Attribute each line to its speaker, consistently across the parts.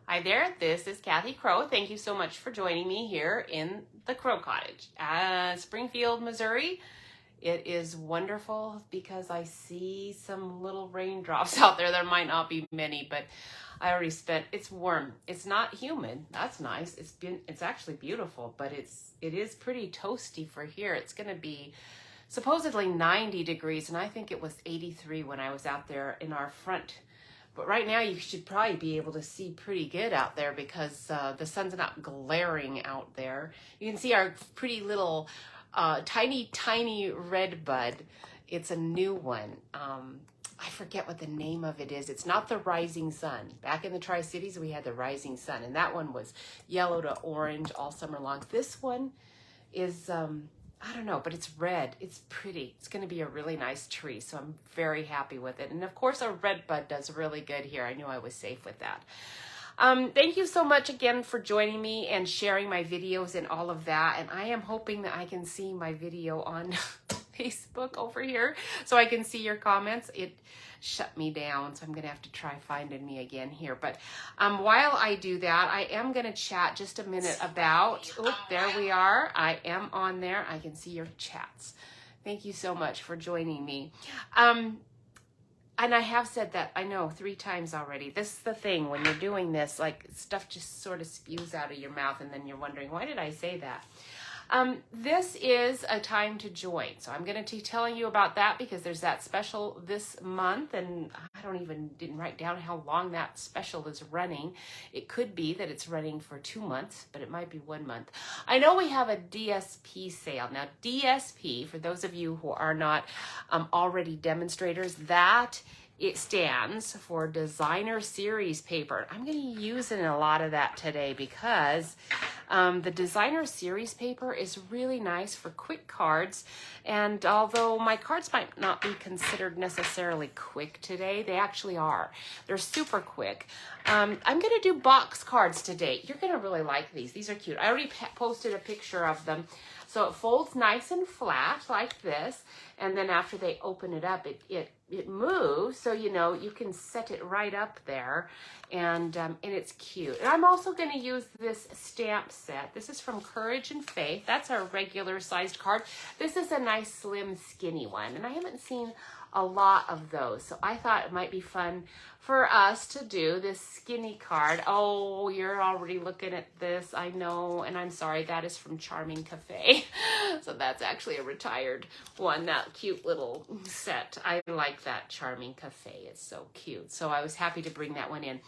Speaker 1: Hi there, this is Kathy Crow. Thank you so much for joining me here in the Crow Cottage, Springfield, Missouri. It is wonderful because I see some little raindrops out there. There might not be many, but I already spent, it's warm. It's not humid. That's nice. It's actually beautiful, but it is pretty toasty for here. It's going to be supposedly 90 degrees, and I think it was 83 when I was out there in our front. But right now you should probably be able to see pretty good out there because the sun's not glaring out there. You can see our pretty little tiny red bud. It's a new one. I forget what the name of it is. It's not the Rising Sun. Back in the Tri-Cities, we had the Rising Sun, and that one was yellow to orange all summer long. This one is, I don't know, but it's red. It's pretty. It's going to be a really nice tree, so I'm very happy with it. And of course, a red bud does really good here. I knew I was safe with that. Thank you so much again for joining me and sharing my videos and all of that. And I am hoping that I can see my video on Facebook over here so I can see your comments. It shut me down, so I'm going to have to try finding me again here. But while I do that, I am going to chat just a minute about, there we are. I am on there. I can see your chats. Thank you so much for joining me. And I have said that, I know, 3 times already. This is the thing, when you're doing this, like, stuff just sort of spews out of your mouth, and then you're wondering, why did I say that? This is a time to join. So I'm going to be telling you about that because there's that special this month, and I didn't write down how long that special is running. It could be that it's running for 2 months, but it might be 1 month. I know we have a DSP sale. Now, DSP, for those of you who are not already demonstrators, that it stands for Designer Series Paper. I'm going to use in a lot of that today because the Designer Series Paper is really nice for quick cards. And although my cards might not be considered necessarily quick today, they actually are. They're super quick. I'm going to do box cards today. You're going to really like these. These are cute. I already posted a picture of them. So it folds nice and flat like this. And then after they open it up, it moves, so you can set it right up there, and it's cute. And I'm also going to use this stamp set. This is from Courage and Faith. That's our regular sized card. This is a nice slim skinny one, and I haven't seen a lot of those, so I thought it might be fun for us to do this skinny card. Oh, you're already looking at this, I know, and I'm sorry, that is from Charming Cafe. So that's actually a retired one, that cute little set. I like that Charming Cafe, it's so cute. So I was happy to bring that one in.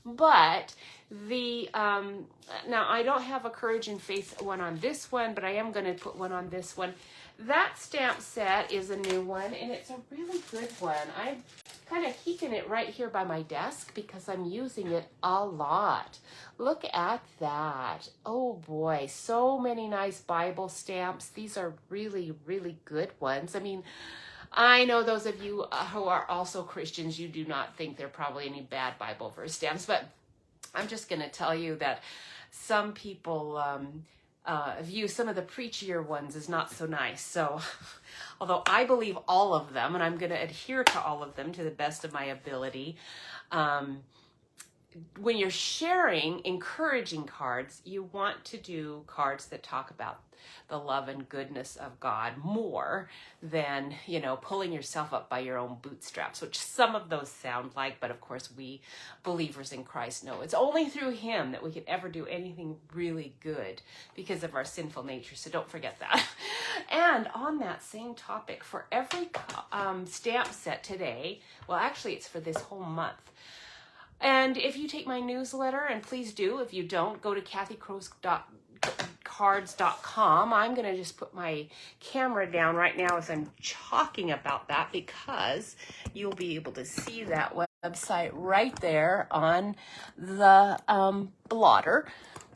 Speaker 1: But now I don't have a Courage and Faith one on this one, but I am going to put one on this one. That stamp set is a new one, and it's a really good one. I'm kind of keeping it right here by my desk because I'm using it a lot. Look at that. Oh boy, so many nice Bible stamps. These are really, really good ones. I mean, I know those of you who are also Christians, you do not think there are probably any bad Bible verse stamps, but I'm just going to tell you that some people view some of the preachier ones as not so nice. So although I believe all of them, and I'm going to adhere to all of them to the best of my ability, when you're sharing encouraging cards, you want to do cards that talk about the love and goodness of God more than, pulling yourself up by your own bootstraps, which some of those sound like, but of course we believers in Christ know it's only through Him that we can ever do anything really good because of our sinful nature. So don't forget that. And on that same topic, for every stamp set today, well, actually it's for this whole month. And if you take my newsletter, and please do, if you don't, go to kathycrowscards.com. I'm going to just put my camera down right now as I'm talking about that because you'll be able to see that website right there on the blotter.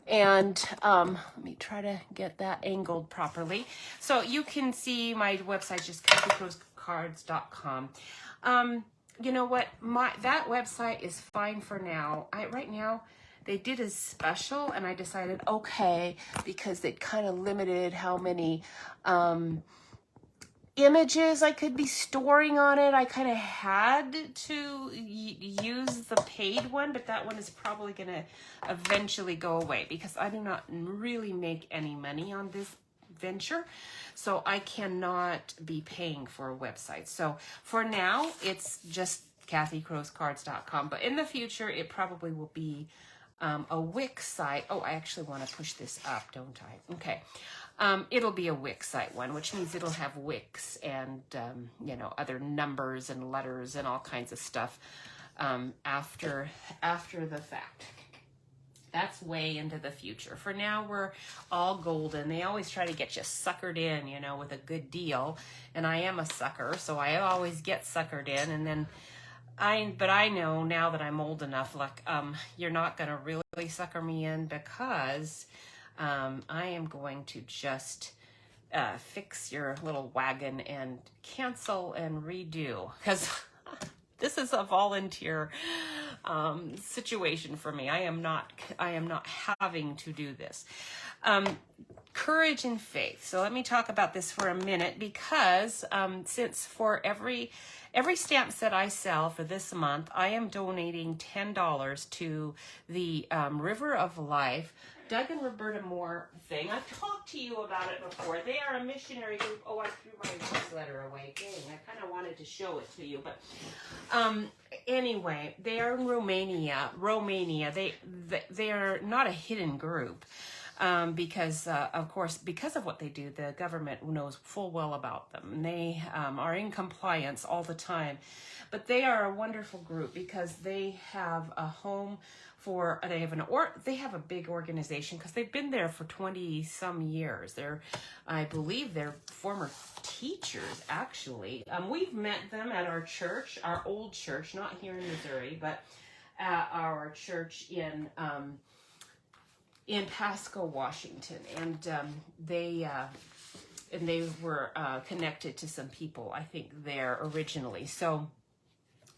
Speaker 1: And let me try to get that angled properly. So you can see my website, just kathycrowscards.com. You know what? That website is fine for now. Right now, they did a special, and I decided, okay, because it kind of limited how many images I could be storing on it. I kind of had to use the paid one, but that one is probably going to eventually go away because I do not really make any money on this venture. So I cannot be paying for a website. So for now, it's just kathycrowscards.com. But in the future, it probably will be a Wix site. Oh, I actually want to push this up, don't I? Okay. It'll be a Wix site one, which means it'll have Wix and, you know, other numbers and letters and all kinds of stuff after the fact. That's way into the future. For now, we're all golden. They always try to get you suckered in, you know, with a good deal. And I am a sucker, so I always get suckered in. And then but I know now that I'm old enough, like, you're not going to really sucker me in because I am going to just fix your little wagon and cancel and redo because this is a volunteer situation for me. I am not having to do this. Courage and faith. So let me talk about this for a minute because since for every stamp set I sell for this month, I am donating $10 to the River of Life Doug and Roberta Moore thing. I've talked to you about it before. They are a missionary group. Oh, I threw my newsletter away. Dang, I kind of wanted to show it to you. But anyway, they are in Romania. They are not a hidden group. Because, of course, because of what they do, the government knows full well about them. And they are in compliance all the time. But they are a wonderful group because they have a home for, they have a big organization because they've been there for 20 some years. I believe they're former teachers, actually. We've met them at our church, our old church, not here in Missouri, but at our church in Pasco, Washington, and they were connected to some people, I think, there originally. So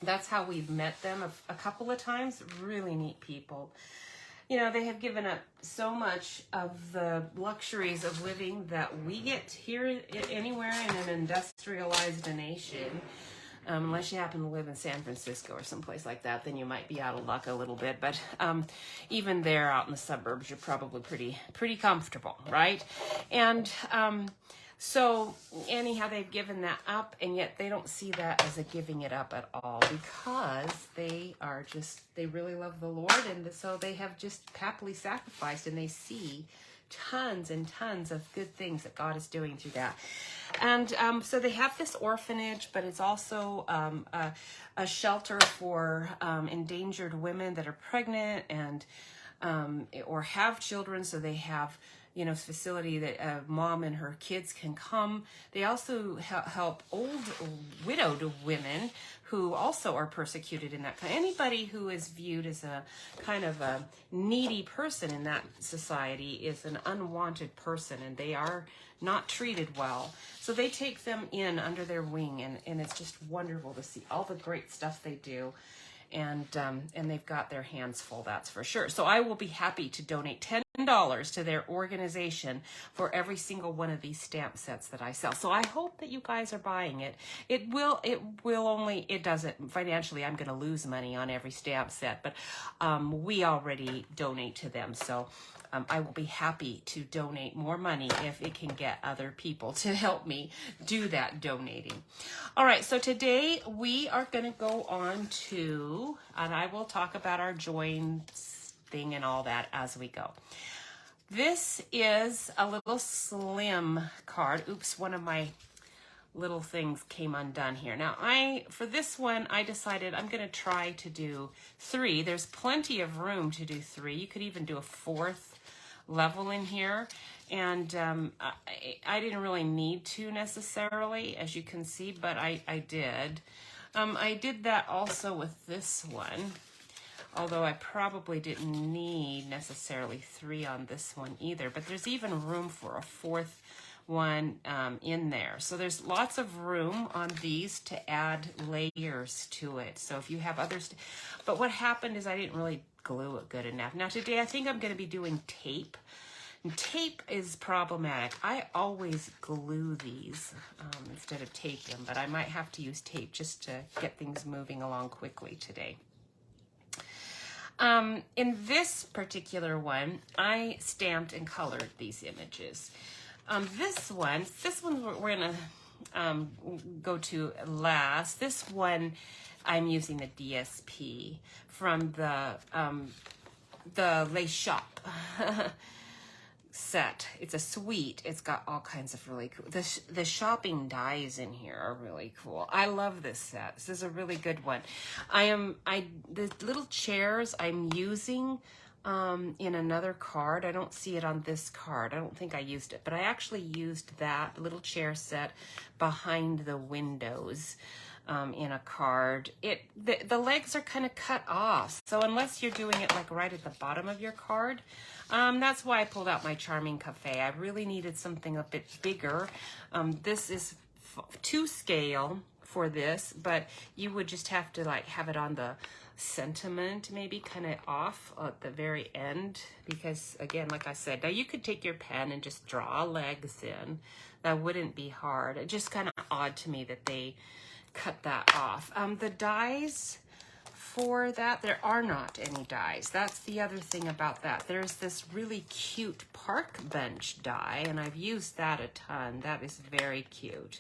Speaker 1: that's how we've met them a couple of times. Really neat people. You know, they have given up so much of the luxuries of living that we get here anywhere in an industrialized nation. Unless you happen to live in San Francisco or someplace like that, then you might be out of luck a little bit. But even there out in the suburbs, you're probably pretty comfortable, right? And so anyhow, they've given that up, and yet they don't see that as a giving it up at all because they really love the Lord, and so they have just happily sacrificed, and they see tons and tons of good things that God is doing through that. And so they have this orphanage, but it's also a shelter for endangered women that are pregnant and or have children. So they have, you know, facility that a mom and her kids can come. They also help old widowed women who also are persecuted in that kind. Anybody who is viewed as a kind of a needy person in that society is an unwanted person, and they are not treated well. So they take them in under their wing, and it's just wonderful to see all the great stuff they do. And they've got their hands full, that's for sure. So I will be happy to donate $10 to their organization for every single one of these stamp sets that I sell. So I hope that you guys are buying it. It doesn't, financially, I'm going to lose money on every stamp set, but we already donate to them. So I will be happy to donate more money if it can get other people to help me do that donating. All right, so today we are going to go on to, and I will talk about our joins thing and all that as we go. This is a little slim card. Oops, one of my little things came undone here. Now, for this one, I decided I'm going to try to do 3. There's plenty of room to do 3. You could even do a 4th level in here, and I didn't really need to necessarily, as you can see, but I did. I did that also with this one, although I probably didn't need necessarily 3 on this one either, but there's even room for a 4th one in there. So there's lots of room on these to add layers to it. So if you have others, but what happened is I didn't really glue it good enough. Now today I think I'm going to be doing tape Tape is problematic. I always glue these instead of tape them, but I might have to use tape just to get things moving along quickly today. In this particular one, I stamped and colored these images. This one we're gonna go to last. This one, I'm using the DSP from the Les Shop set. It's a suite. It's got all kinds of really cool. The shopping dies in here are really cool. I love this set. This is a really good one. The little chairs I'm using in another card. I don't see it on this card. I don't think I used it, but I actually used that little chair set behind the windows in a card. The legs are kind of cut off, so unless you're doing it like right at the bottom of your card, that's why I pulled out my Charming Cafe. I really needed something a bit bigger. This is to scale for this, but you would just have to like have it on the sentiment maybe kind of off at the very end, because again, like I said, now you could take your pen and just draw legs in. That wouldn't be hard. It's just kind of odd to me that they cut that off. The dies for that, there are not any dies. That's the other thing about that. There's this really cute park bench die, and I've used that a ton. That is very cute.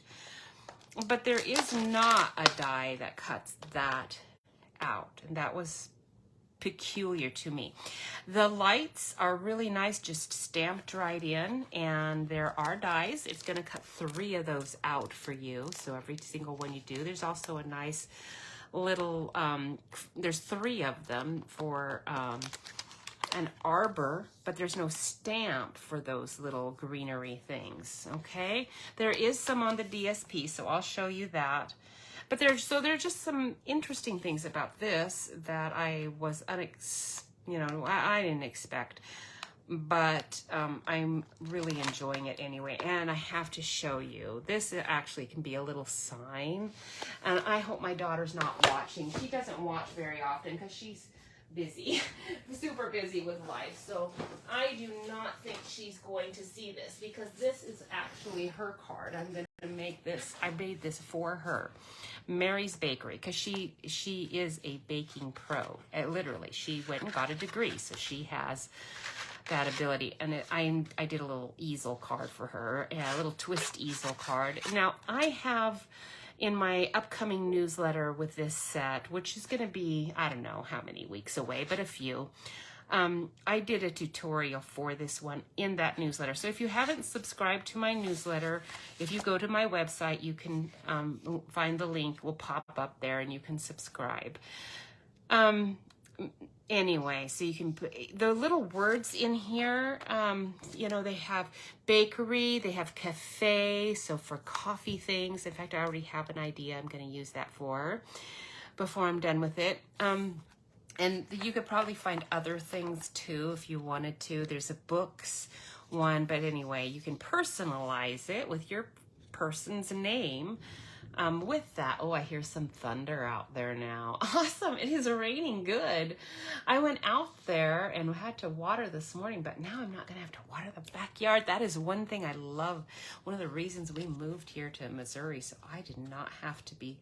Speaker 1: But there is not a die that cuts that out, and that was peculiar to me. The lights are really nice, just stamped right in, and there are dies. It's going to cut 3 of those out for you, so every single one you do. There's also a nice little, there's 3 of them for an arbor, but there's no stamp for those little greenery things, okay? There is some on the DSP, so I'll show you that. But there are just some interesting things about this that I was I didn't expect, but I'm really enjoying it anyway. And I have to show you, this actually can be a little sign, and I hope my daughter's not watching. She doesn't watch very often because she's busy, super busy with life. So I do not think she's going to see this, because this is actually her card. I'm going to make this, I made this for her. Mary's Bakery, because she is a baking pro. Literally, she went and got a degree, so she has that ability. And I did a little easel card for her, a little twist easel card. Now, I have in my upcoming newsletter with this set, which is going to be, I don't know how many weeks away, but a few, I did a tutorial for this one in that newsletter. So if you haven't subscribed to my newsletter, if you go to my website, you can find the link, will pop up there, and you can subscribe. Anyway, so you can put the little words in here. They have bakery, they have cafe, so for coffee things. In fact, I already have an idea I'm going to use that for before I'm done with it. And you could probably find other things too if you wanted to. There's a books one, but anyway, you can personalize it with your person's name. With that, oh, I hear some thunder out there now. Awesome, it is raining good. I went out there and had to water this morning, but now I'm not gonna have to water the backyard. That is one thing I love. One of the reasons we moved here to Missouri, so I did not have to be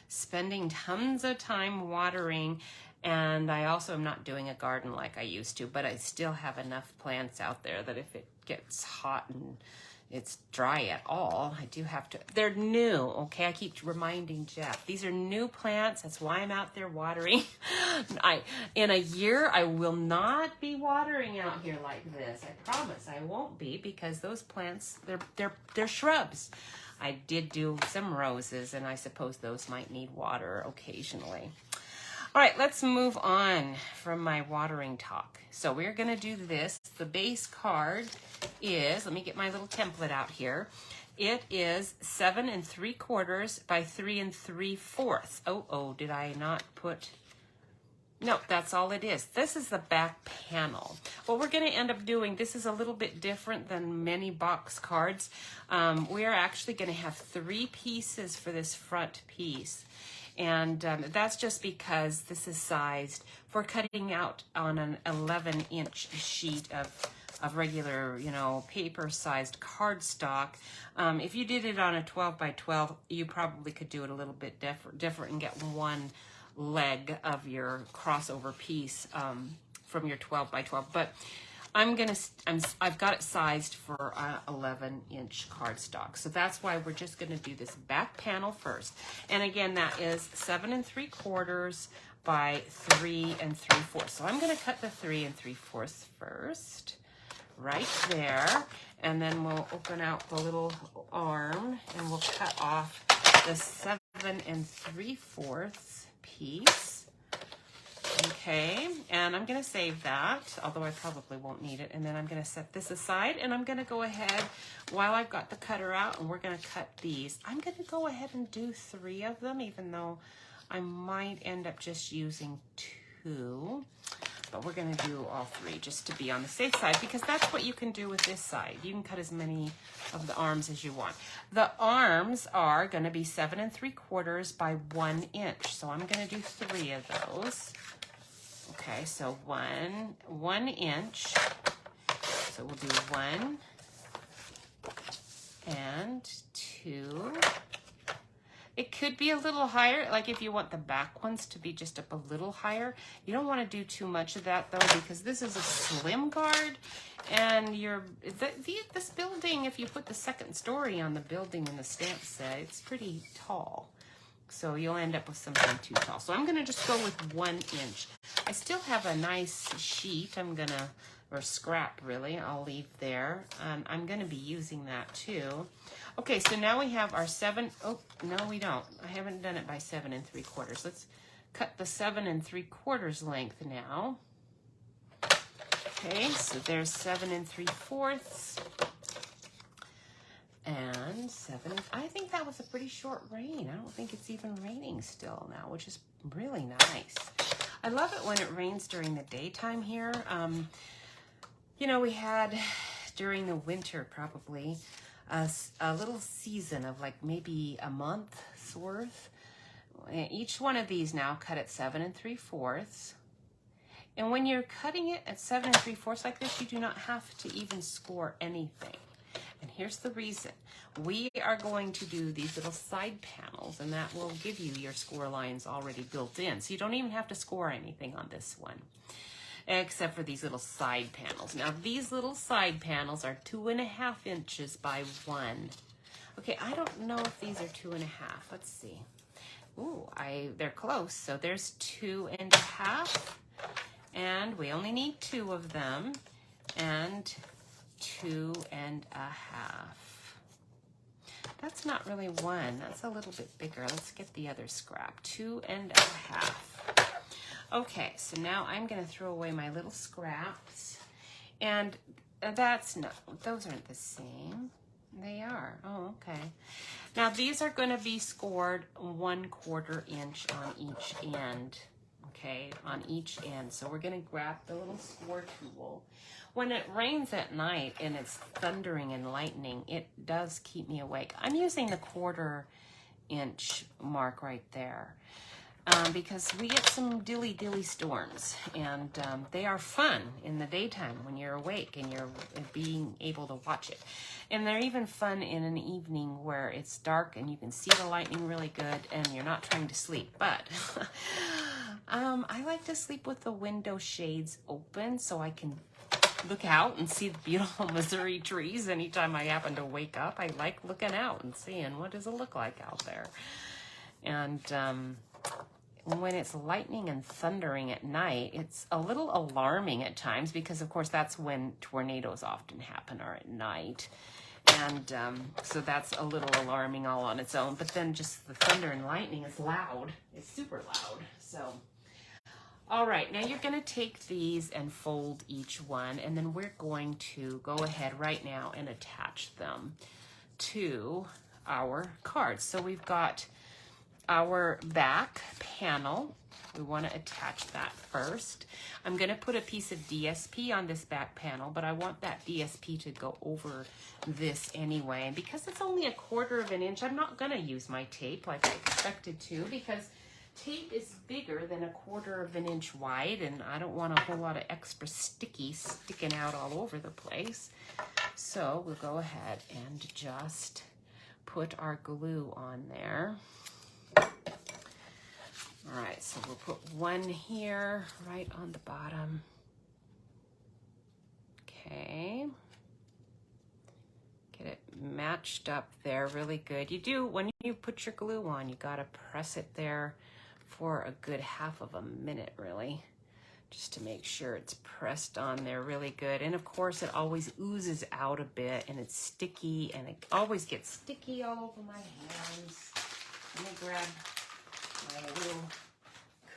Speaker 1: spending tons of time watering. And I also am not doing a garden like I used to, but I still have enough plants out there that if it gets hot and it's dry at all, I do have to. They're new, okay? I keep reminding Jeff, these are new plants. That's why I'm out there watering. In a year, I will not be watering out here like this. I promise I won't be, because those plants, they're shrubs. I did do some roses, and I suppose those might need water occasionally. All right, let's move on from my watering talk. So we're going to do this. The base card is, let me get my little template out here. It is 7 3/4 by 3 3/4. Oh, did I not put? No, that's all it is. This is the back panel. What we're going to end up doing, this is a little bit different than many box cards. We are actually going to have 3 pieces for this front piece. And that's just because this is sized for cutting out on an 11-inch sheet
Speaker 2: of regular, you know, paper-sized cardstock. If you did it on a 12 by 12, you probably could do it a little bit different and get one leg of your crossover piece from your 12 by 12. But I've got it sized for 11-inch cardstock. So that's why we're just gonna do this back panel first. And again, that is 7 3/4 by 3 3/4. So I'm gonna cut the 3 3/4 first, right there. And then we'll open out the little arm and we'll cut off the 7 3/4 piece. Okay, and I'm gonna save that, although I probably won't need it. And then I'm gonna set this aside and I'm gonna go ahead, while I've got the cutter out and we're gonna cut these, I'm gonna go ahead and do 3 of them, even though I might end up just using 2. But we're gonna do all 3 just to be on the safe side, because that's what you can do with this side. You can cut as many of the arms as you want. The arms are gonna be 7 3/4 by 1 inch. So I'm gonna do 3 of those. Okay, so 1 inch. So we'll do 1 and 2. It could be a little higher, like if you want the back ones to be just up a little higher. You don't want to do too much of that though, because this is a slim card, and this building, if you put the second story on the building in the stamp set, it's pretty tall. So you'll end up with something too tall. So I'm gonna just go with 1 inch. I still have a nice sheet or scrap really, I'll leave there. I'm gonna be using that too. Okay, so now we have our 7, oh, no we don't. I haven't done it by 7 3/4. Let's cut the 7 3/4 length now. Okay, so there's 7 3/4. And 7, I think that was a pretty short rain. I don't think it's even raining still now, which is really nice. I love it when it rains during the daytime here. You know, we had during the winter probably a little season of like maybe a month's worth. Each one of these now cut at 7 3/4. And when you're cutting it at 7 3/4 like this, you do not have to even score anything. And here's the reason. We are going to do these little side panels, and that will give you your score lines already built in. So you don't even have to score anything on this one, except for these little side panels. Now these little side panels are 2.5 inches by 1. Okay, I don't know if these are 2.5. Let's see. Ooh, they're close. So there's 2.5, and we only need 2 of them, and 2.5. That's not really 1. That's a little bit bigger. Let's get the other scrap. 2.5. Okay, so now I'm going to throw away my little scraps. And those aren't the same. They are. Oh, okay. Now these are going to be scored 1/4 inch on each end. Okay, on each end. So we're going to grab the little score tool. When it rains at night and it's thundering and lightning, it does keep me awake. I'm using the 1/4 inch mark right there because we get some dilly storms, and they are fun in the daytime when you're awake and you're being able to watch it. And they're even fun in an evening where it's dark and you can see the lightning really good and you're not trying to sleep. But I like to sleep with the window shades open so I can look out and see the beautiful Missouri trees anytime I happen to wake up. I like looking out and seeing what does it look like out there. And when it's lightning and thundering at night, it's a little alarming at times because, of course, that's when tornadoes often happen, are at night. And so that's a little alarming all on its own. But then just the thunder and lightning is loud. It's super loud. So, all right, now you're going to take these and fold each one. And then we're going to go ahead right now and attach them to our cards. So we've got our back panel. We want to attach that first. I'm going to put a piece of DSP on this back panel, but I want that DSP to go over this anyway. And because it's only 1/4 inch, I'm not going to use my tape like I expected to, because tape is bigger than 1/4 of an inch wide, and I don't want a whole lot of extra sticky sticking out all over the place. So we'll go ahead and just put our glue on there. All right, so we'll put one here right on the bottom. Okay. Get it matched up there really good. You do, when you put your glue on, you gotta press it there for a good 1/2 of a minute, really, just to make sure it's pressed on there really good. And of course, it always oozes out a bit, and it's sticky, and it always gets sticky all over my hands. Let me grab my little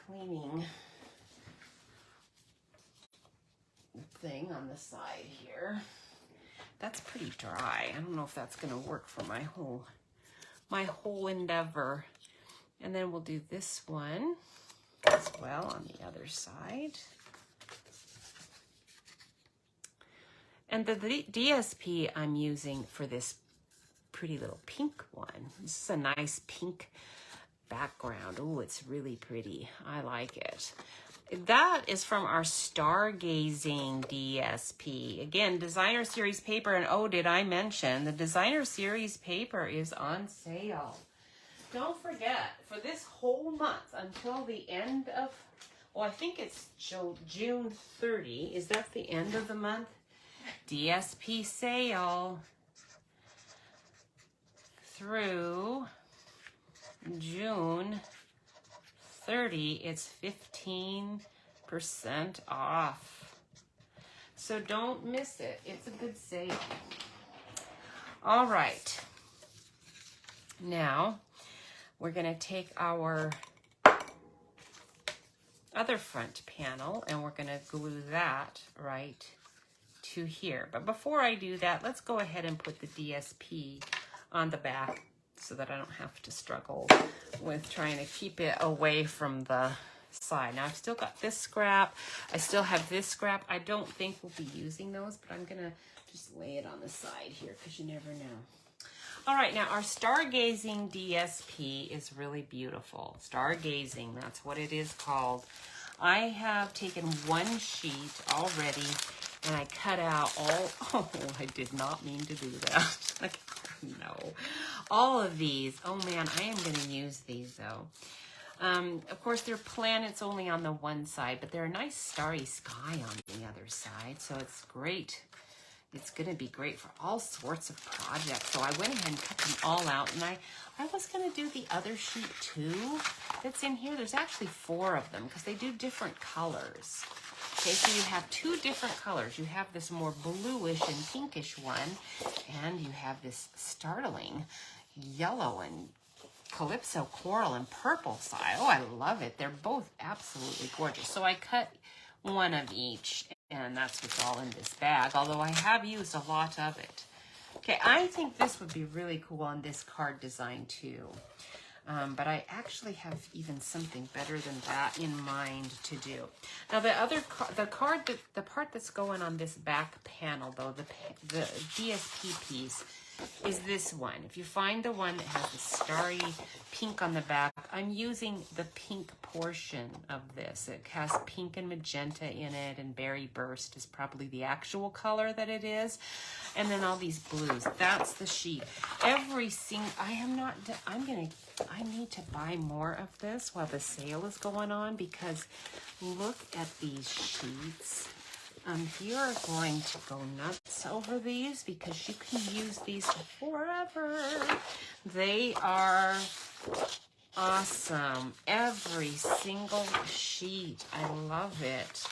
Speaker 2: cleaning thing on the side here. That's pretty dry. I don't know if that's gonna work for my whole endeavor. And then we'll do this one as well on the other side. And the DSP I'm using for this pretty little pink one. This is a nice pink background. Oh, it's really pretty. I like it. That is from our Stargazing DSP. Again, Designer Series paper. And oh, did I mention the Designer Series paper is on sale. Don't forget, for this whole month until the end of, well, I think it's June 30. Is that the end of the month? DSP sale through June 30. It's 15% off. So don't miss it. It's a good sale. All right. Now, we're going to take our other front panel and we're going to glue that right to here. But before I do that, let's go ahead and put the DSP on the back so that I don't have to struggle with trying to keep it away from the side. Now I've still got this scrap. I still have this scrap. I don't think we'll be using those, but I'm going to just lay it on the side here because you never know. All right, now our Stargazing DSP is really beautiful. Stargazing, that's what it is called. I have taken one sheet already and I cut out oh, I did not mean to do that. No, all of these. Oh man, I am going to use these though. Of course, they're planets only on the one side, but they're a nice starry sky on the other side, so it's great. It's going to be great for all sorts of projects. So I went ahead and cut them all out, and I was going to do the other sheet too that's in here. There's actually 4 of them because they do different colors. Okay, so you have 2 different colors. You have this more bluish and pinkish one, and you have this startling yellow and Calypso coral and purple side. Oh, I love it. They're both absolutely gorgeous. So I cut one of each, and that's what's all in this bag, although I have used a lot of it. Okay, I think this would be really cool on this card design too. But I actually have even something better than that in mind to do. Now the part that's going on this back panel though, the DSP piece, is this one. If you find the one that has the starry pink on the back, I'm using the pink portion of this. It has pink and magenta in it, and Berry Burst is probably the actual color that it is. And then all these blues. That's the sheet. Every single, I need to buy more of this while the sale is going on, because look at these sheets. You're going to go nuts over these because you can use these forever. They are awesome. Every single sheet. I love it.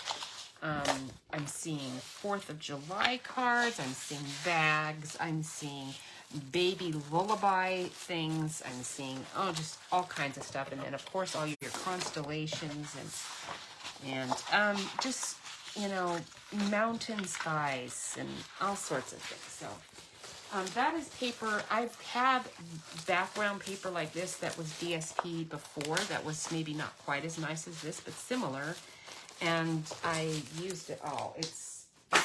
Speaker 2: I'm seeing 4th of July cards. I'm seeing bags. I'm seeing baby lullaby things. I'm seeing, just all kinds of stuff. And then, of course, all your constellations and just, mountain skies and all sorts of things. So that is paper. I've had background paper like this that was DSP before, that was maybe not quite as nice as this, but similar. And I used it all. It's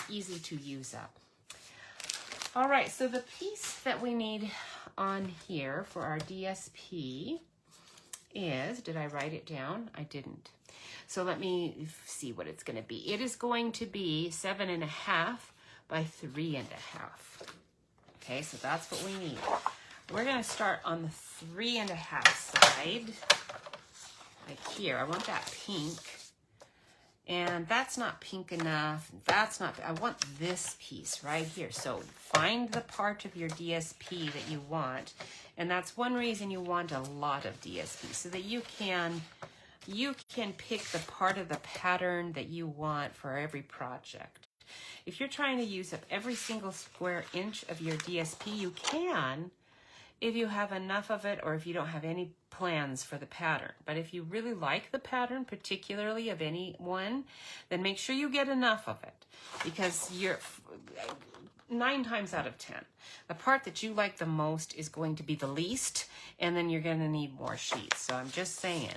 Speaker 2: easy to use up. All right, so the piece that we need on here for our DSP is, did I write it down? I didn't. So let me see what it's going to be. It is going to be 7.5 by 3.5. Okay, so that's what we need. We're going to start on the 3.5 side, like here. I want that pink. And that's not pink enough. That's not, I want this piece right here. So find the part of your DSP that you want. And that's one reason you want a lot of DSP, so that you can pick the part of the pattern that you want for every project. If you're trying to use up every single square inch of your DSP, you can, if you have enough of it or if you don't have any plans for the pattern. But if you really like the pattern, particularly of any one, then make sure you get enough of it, because you're 9 times out of 10, the part that you like the most is going to be the least, and then you're going to need more sheets. So I'm just saying,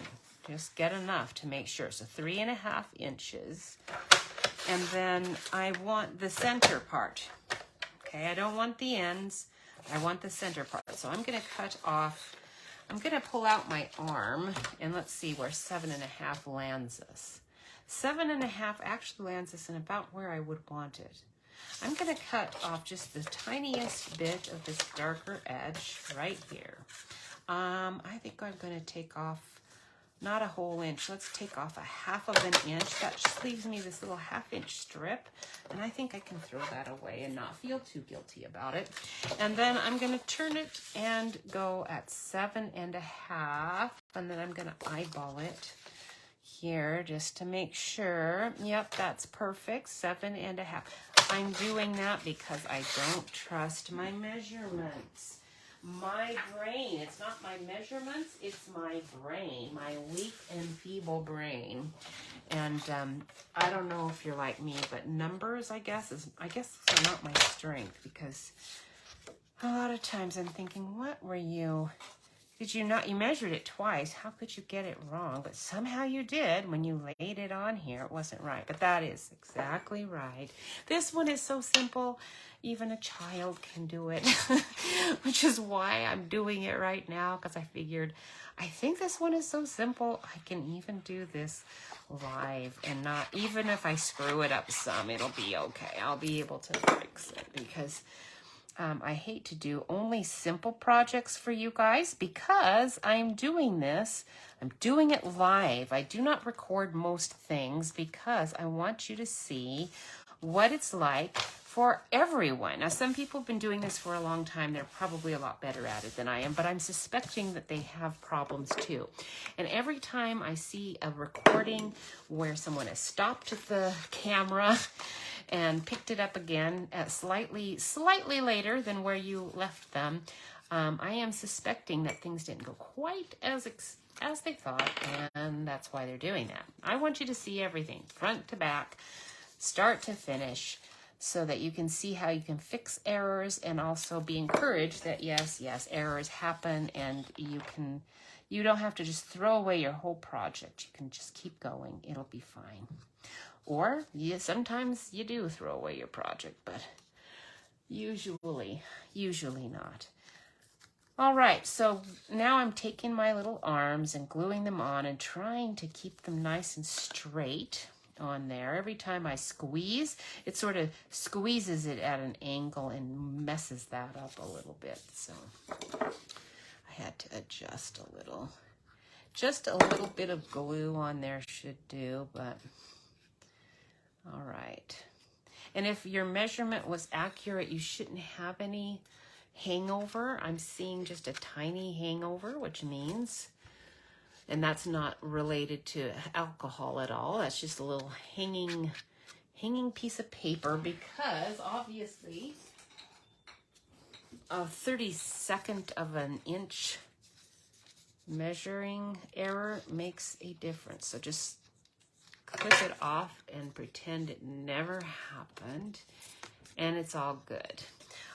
Speaker 2: just get enough to make sure. So 3.5 inches. And then I want the center part. Okay, I don't want the ends. I want the center part. So I'm going to cut off, I'm going to pull out my arm, and let's see where 7.5 lands us. 7.5 actually lands us in about where I would want it. I'm going to cut off just the tiniest bit of this darker edge right here. I think I'm going to take off not a whole inch. Let's take off 1/2 of an inch. That just leaves me this little 1/2 inch strip, and I think I can throw that away and not feel too guilty about it. And then I'm going to turn it and go at 7.5, and then I'm going to eyeball it here just to make sure. Yep, that's perfect. 7.5. I'm doing that because I don't trust my measurements. My brain, it's not my measurements, it's my brain, my weak and feeble brain. And I don't know if you're like me, but numbers, I guess are not my strength, because a lot of times I'm thinking, what were you, did you not, you measured it twice, how could you get it wrong? But somehow you did. When you laid it on here, it wasn't right. But that is exactly right. This one is so simple. Even a child can do it, which is why I'm doing it right now, because I figured, I think this one is so simple, I can even do this live, and not, even if I screw it up some, it'll be okay. I'll be able to fix it, because I hate to do only simple projects for you guys, because I'm doing this. I'm doing it live. I do not record most things because I want you to see what it's like for everyone. Now, some people have been doing this for a long time. They're probably a lot better at it than I am, but I'm suspecting that they have problems too. And every time I see a recording where someone has stopped the camera and picked it up again at slightly later than where you left them, I am suspecting that things didn't go quite as they thought, and that's why they're doing that. I want you to see everything, front to back, start to finish, so that you can see how you can fix errors, and also be encouraged that yes, errors happen, and you don't have to just throw away your whole project. You can just keep going. It'll be fine. Or sometimes you do throw away your project, but usually not. All right, so now I'm taking my little arms and gluing them on and trying to keep them nice and straight on there. Every time I squeeze, it sort of squeezes it at an angle and messes that up a little bit. So I had to adjust a little. Just a little bit of glue on there should do, but all right. And if your measurement was accurate, you shouldn't have any hangover. I'm seeing just a tiny hangover, which means, and that's not related to alcohol at all. That's just a little hanging piece of paper, because obviously a 32nd of an inch measuring error makes a difference. So just clip it off and pretend it never happened, and it's all good.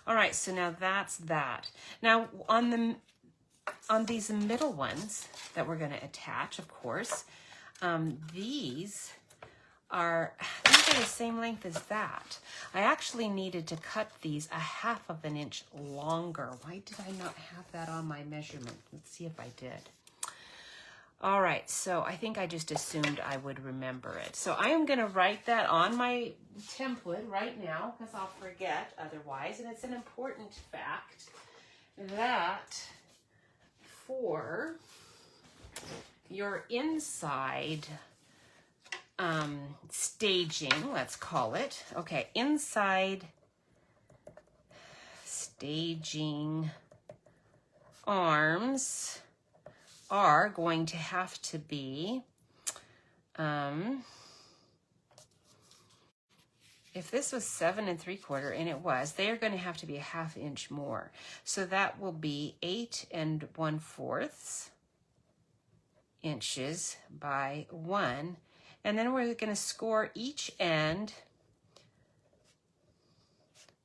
Speaker 2: All right, so now that's that. Now on these middle ones that we're going to attach, of course, these are the same length as that. I actually needed to cut these 1/2 of an inch longer. Why did I not have that on my measurement? Let's see if I did. All right, so I think I just assumed I would remember it. So I am going to write that on my template right now because I'll forget otherwise. And it's an important fact that for your inside staging, let's call it. Okay, inside staging arms are going to have to be, if this was 7 3/4, and it was, they are going to have to be a 1/2 inch more. So that will be 8 1/4 inches by 1. And then we're going to score each end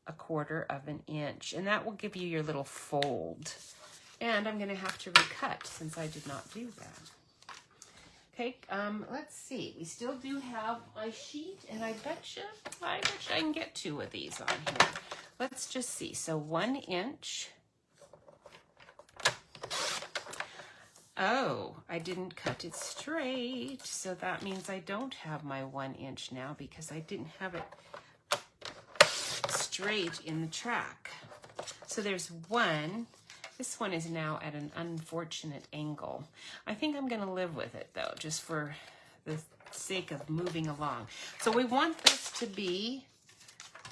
Speaker 2: 1/4 inch. And that will give you your little fold. And I'm going to have to recut since I did not do that. Okay, let's see. We still do have my sheet, and I bet you I can get 2 of these on here. Let's just see. So 1 inch. Oh, I didn't cut it straight. So that means I don't have my 1 inch now because I didn't have it straight in the track. So there's 1. This one is now at an unfortunate angle. I think I'm going to live with it, though, just for the sake of moving along. So we want this to be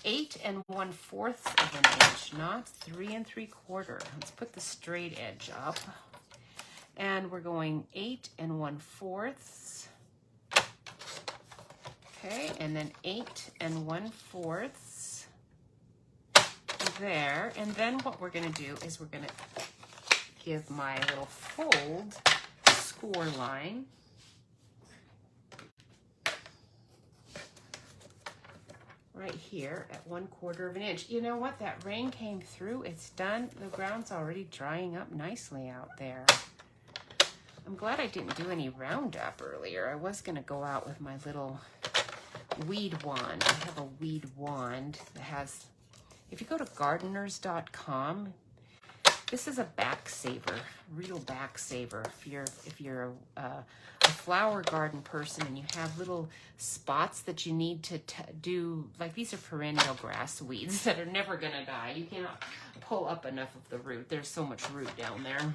Speaker 2: 8 1/4 inch, not 3 3/4. Let's put the straight edge up. And we're going 8 1/4. Okay, and then 8 1/4. There, and then what we're going to do is we're going to give my little fold score line. Right here at 1/4 inch. You know what? That rain came through. It's done. The ground's already drying up nicely out there. I'm glad I didn't do any Roundup earlier. I was going to go out with my little weed wand. I have a weed wand that has... If you go to gardeners.com, this is a back saver, real back saver. If you're a flower garden person and you have little spots that you need to do, like these are perennial grass weeds that are never going to die. You cannot pull up enough of the root. There's so much root down there.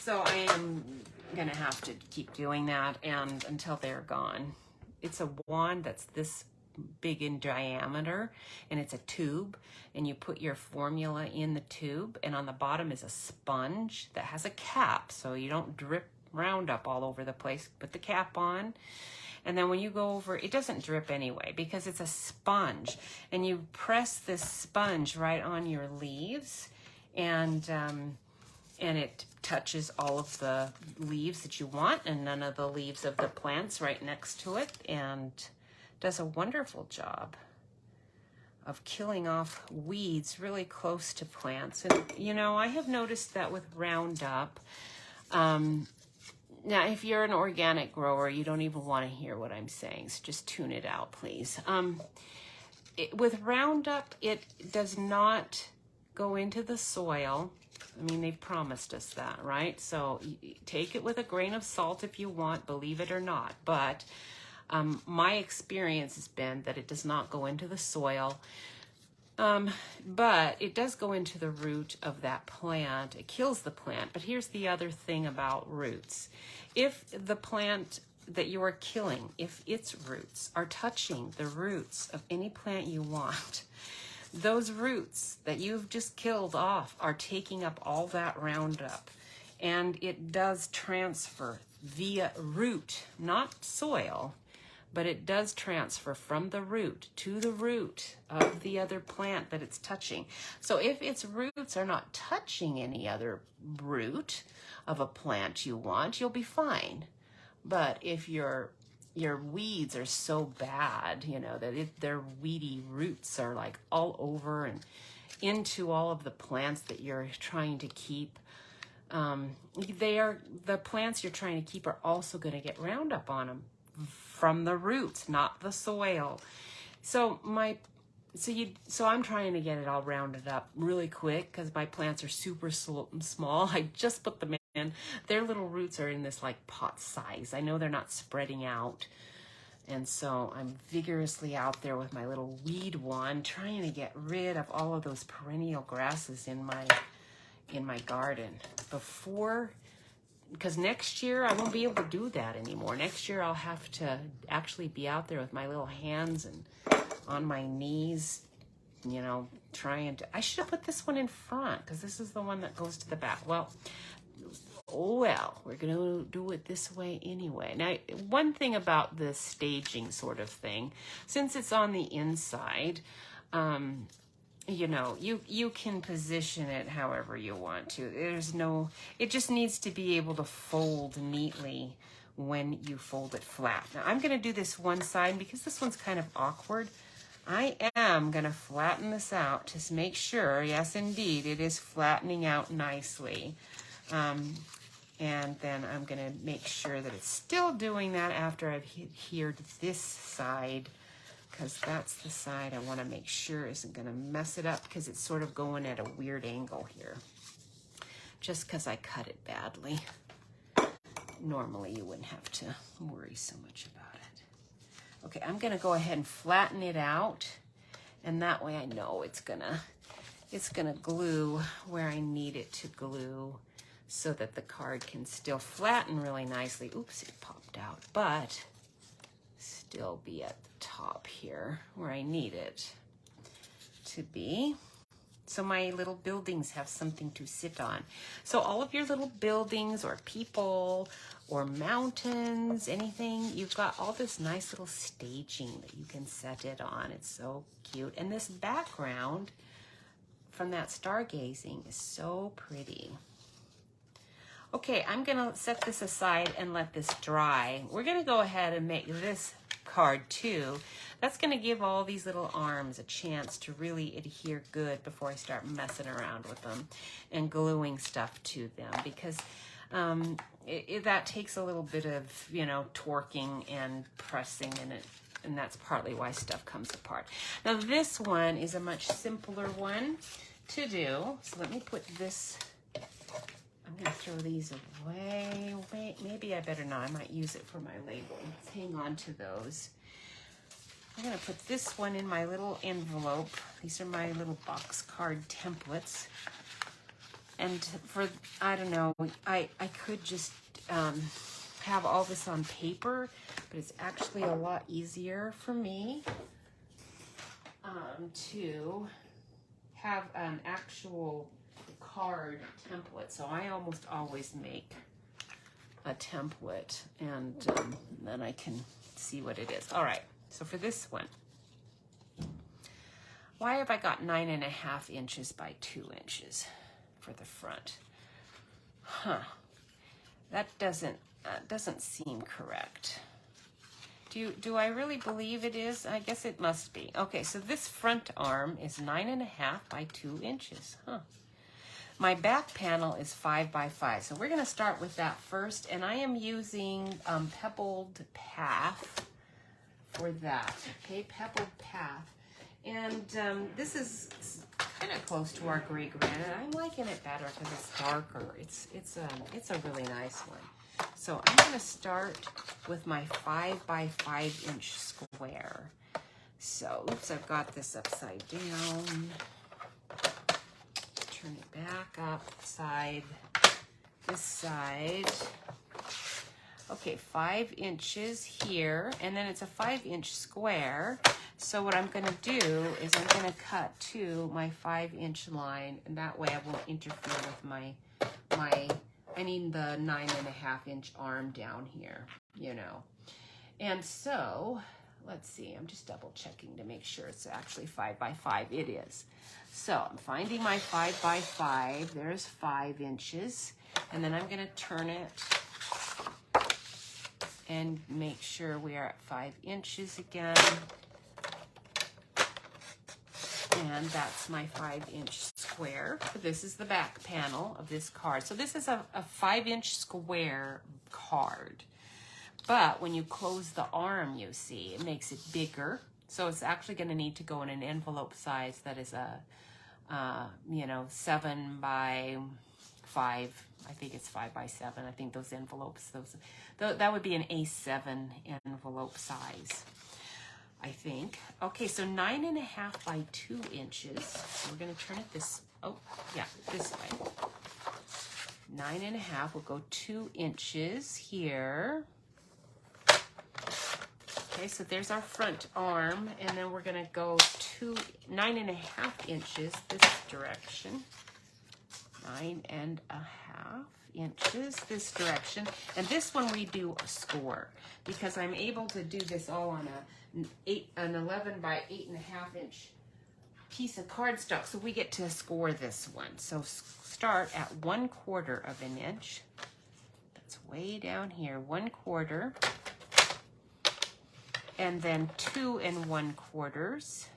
Speaker 2: So I am going to have to keep doing that and until they're gone. It's a wand that's this big in diameter, and it's a tube, and you put your formula in the tube, and on the bottom is a sponge that has a cap so you don't drip Roundup all over the place. Put the cap on, and then when you go over, it doesn't drip anyway because it's a sponge, and you press this sponge right on your leaves, and it touches all of the leaves that you want and none of the leaves of the plants right next to it, and does a wonderful job of killing off weeds really close to plants. And, you know, I have noticed that with Roundup, now if you're an organic grower, you don't even want to hear what I'm saying, so just tune it out, please. With Roundup, it does not go into the soil. I mean, they've promised us that, right? So take it with a grain of salt if you want, believe it or not. But my experience has been that it does not go into the soil, but it does go into the root of that plant. It kills the plant. But here's the other thing about roots. If the plant that you are killing, if its roots are touching the roots of any plant you want, those roots that you've just killed off are taking up all that Roundup. And it does transfer via root, not soil, but it does transfer from the root to the root of the other plant that it's touching. So if its roots are not touching any other root of a plant you want, you'll be fine. But if your weeds are so bad, you know, that their weedy roots are like all over and into all of the plants that you're trying to keep, the plants you're trying to keep are also going to get Roundup on them from the roots, not the soil. So my so I'm trying to get it all rounded up really quick because my plants are super small. I just put them in. Their little roots are in this like pot size. I know they're not spreading out. And so I'm vigorously out there with my little weed wand trying to get rid of all of those perennial grasses in my garden because next year I won't be able to do that anymore. Next year I'll have to actually be out there with my little hands and on my knees, trying to, I should have put this one in front because this is the one that goes to the back. Well, we're going to do it this way anyway. Now, one thing about this staging sort of thing, since it's on the inside, you can position it however you want to. It just needs to be able to fold neatly when you fold it flat. Now, I'm going to do this one side because this one's kind of awkward. I am going to flatten this out to make sure, yes, indeed, it is flattening out nicely. And then I'm going to make sure that it's still doing that after I've adhered this side, because that's the side I want to make sure isn't going to mess it up because it's sort of going at a weird angle here. Just because I cut it badly. Normally you wouldn't have to worry so much about it. Okay, I'm going to go ahead and flatten it out, and that way I know it's gonna glue where I need it to glue so that the card can still flatten really nicely. Oops, it popped out, but still be at the top here where I need it to be. So my little buildings have something to sit on. So all of your little buildings or people or mountains, anything, you've got all this nice little staging that you can set it on. It's so cute. And this background from that stargazing is so pretty. Okay, I'm gonna set this aside and let this dry. We're gonna go ahead and make this card too. That's gonna give all these little arms a chance to really adhere good before I start messing around with them and gluing stuff to them, because that takes a little bit of, torquing and pressing in it, and that's partly why stuff comes apart. Now this one is a much simpler one to do, so let me put this, I'm going to throw these away. Wait, maybe I better not. I might use it for my label. Let's hang on to those. I'm going to put this one in my little envelope. These are my little box card templates. And for, I don't know, I could just have all this on paper, but it's actually a lot easier for me to have an actual card template. So I almost always make a template, and then I can see what it is. All right, so for this one, why have I got 9.5 inches by 2 inches for the front? That doesn't seem correct. Do I really believe it is? I guess it must be. Okay, so this front arm is 9.5 by 2 inches. My back panel is 5 by 5. So we're going to start with that first, and I am using pebbled path for that. Okay, pebbled path. And this is kind of close to our gray granite. I'm liking it better because it's darker. It's a really nice one. So I'm going to start with my 5 by 5 inch square. So, oops, I've got this upside down. Turn it back up, this side. Okay, 5 inches here, and then it's a 5-inch square. So what I'm gonna do is I'm gonna cut to my 5-inch line, and that way I won't interfere with I need the 9.5-inch arm down here, And so, let's see, I'm just double checking to make sure it's actually 5 by 5. It is. So I'm finding my 5 by 5. There's 5 inches. And then I'm going to turn it and make sure we are at 5 inches again. And that's my 5-inch square. This is the back panel of this card. So this is a 5-inch square card. But when you close the arm, you see, it makes it bigger. So it's actually going to need to go in an envelope size that is a, 7 by 5. I think it's 5 by 7. I think those envelopes, that would be an A7 envelope size, I think. Okay, so 9.5 by 2 inches. We're going to turn it this way. 9.5 will go 2 inches here. Okay, so there's our front arm, and then we're going to go 9.5 inches this direction. 9.5 inches this direction. And this one we do a score because I'm able to do this all on an 11 by 8.5 inch piece of cardstock. So we get to score this one. So start at 1/4 of an inch. That's way down here, 1/4. And then 2 1/4.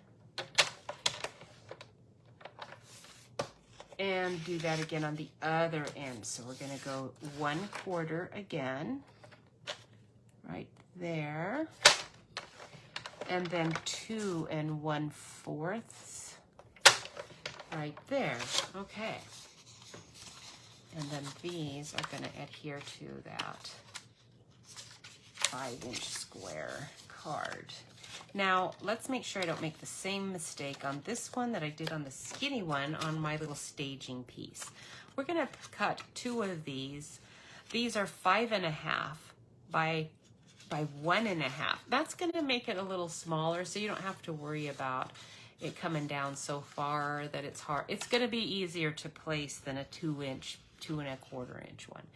Speaker 2: And do that again on the other end. So we're going to go 1/4 again, right there. And then 2 1/4 right there. Okay. And then these are going to adhere to that 5-inch square card. Now, let's make sure I don't make the same mistake on this one that I did on the skinny one on my little staging piece. We're going to cut 2 of these. These are 5.5 by 1.5. That's going to make it a little smaller, so you don't have to worry about it coming down so far that it's hard. It's going to be easier to place than a 2-inch, 2 1/4 inch one.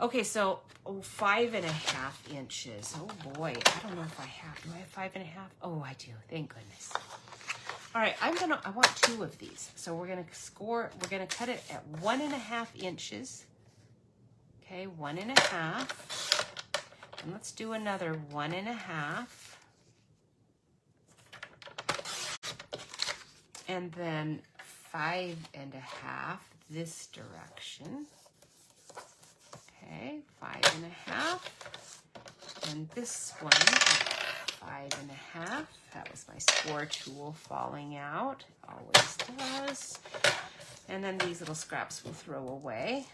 Speaker 2: Okay, so 5.5 inches. Oh boy, I don't know if I have. Do I have 5.5? Oh, I do. Thank goodness. All right, I want 2 of these. So we're gonna cut it at 1.5 inches. Okay, 1.5. And let's do another 1.5. And then 5.5 this direction. Okay, 5.5. And this one, 5.5. That was my score tool falling out. Always does. And then these little scraps we'll throw away.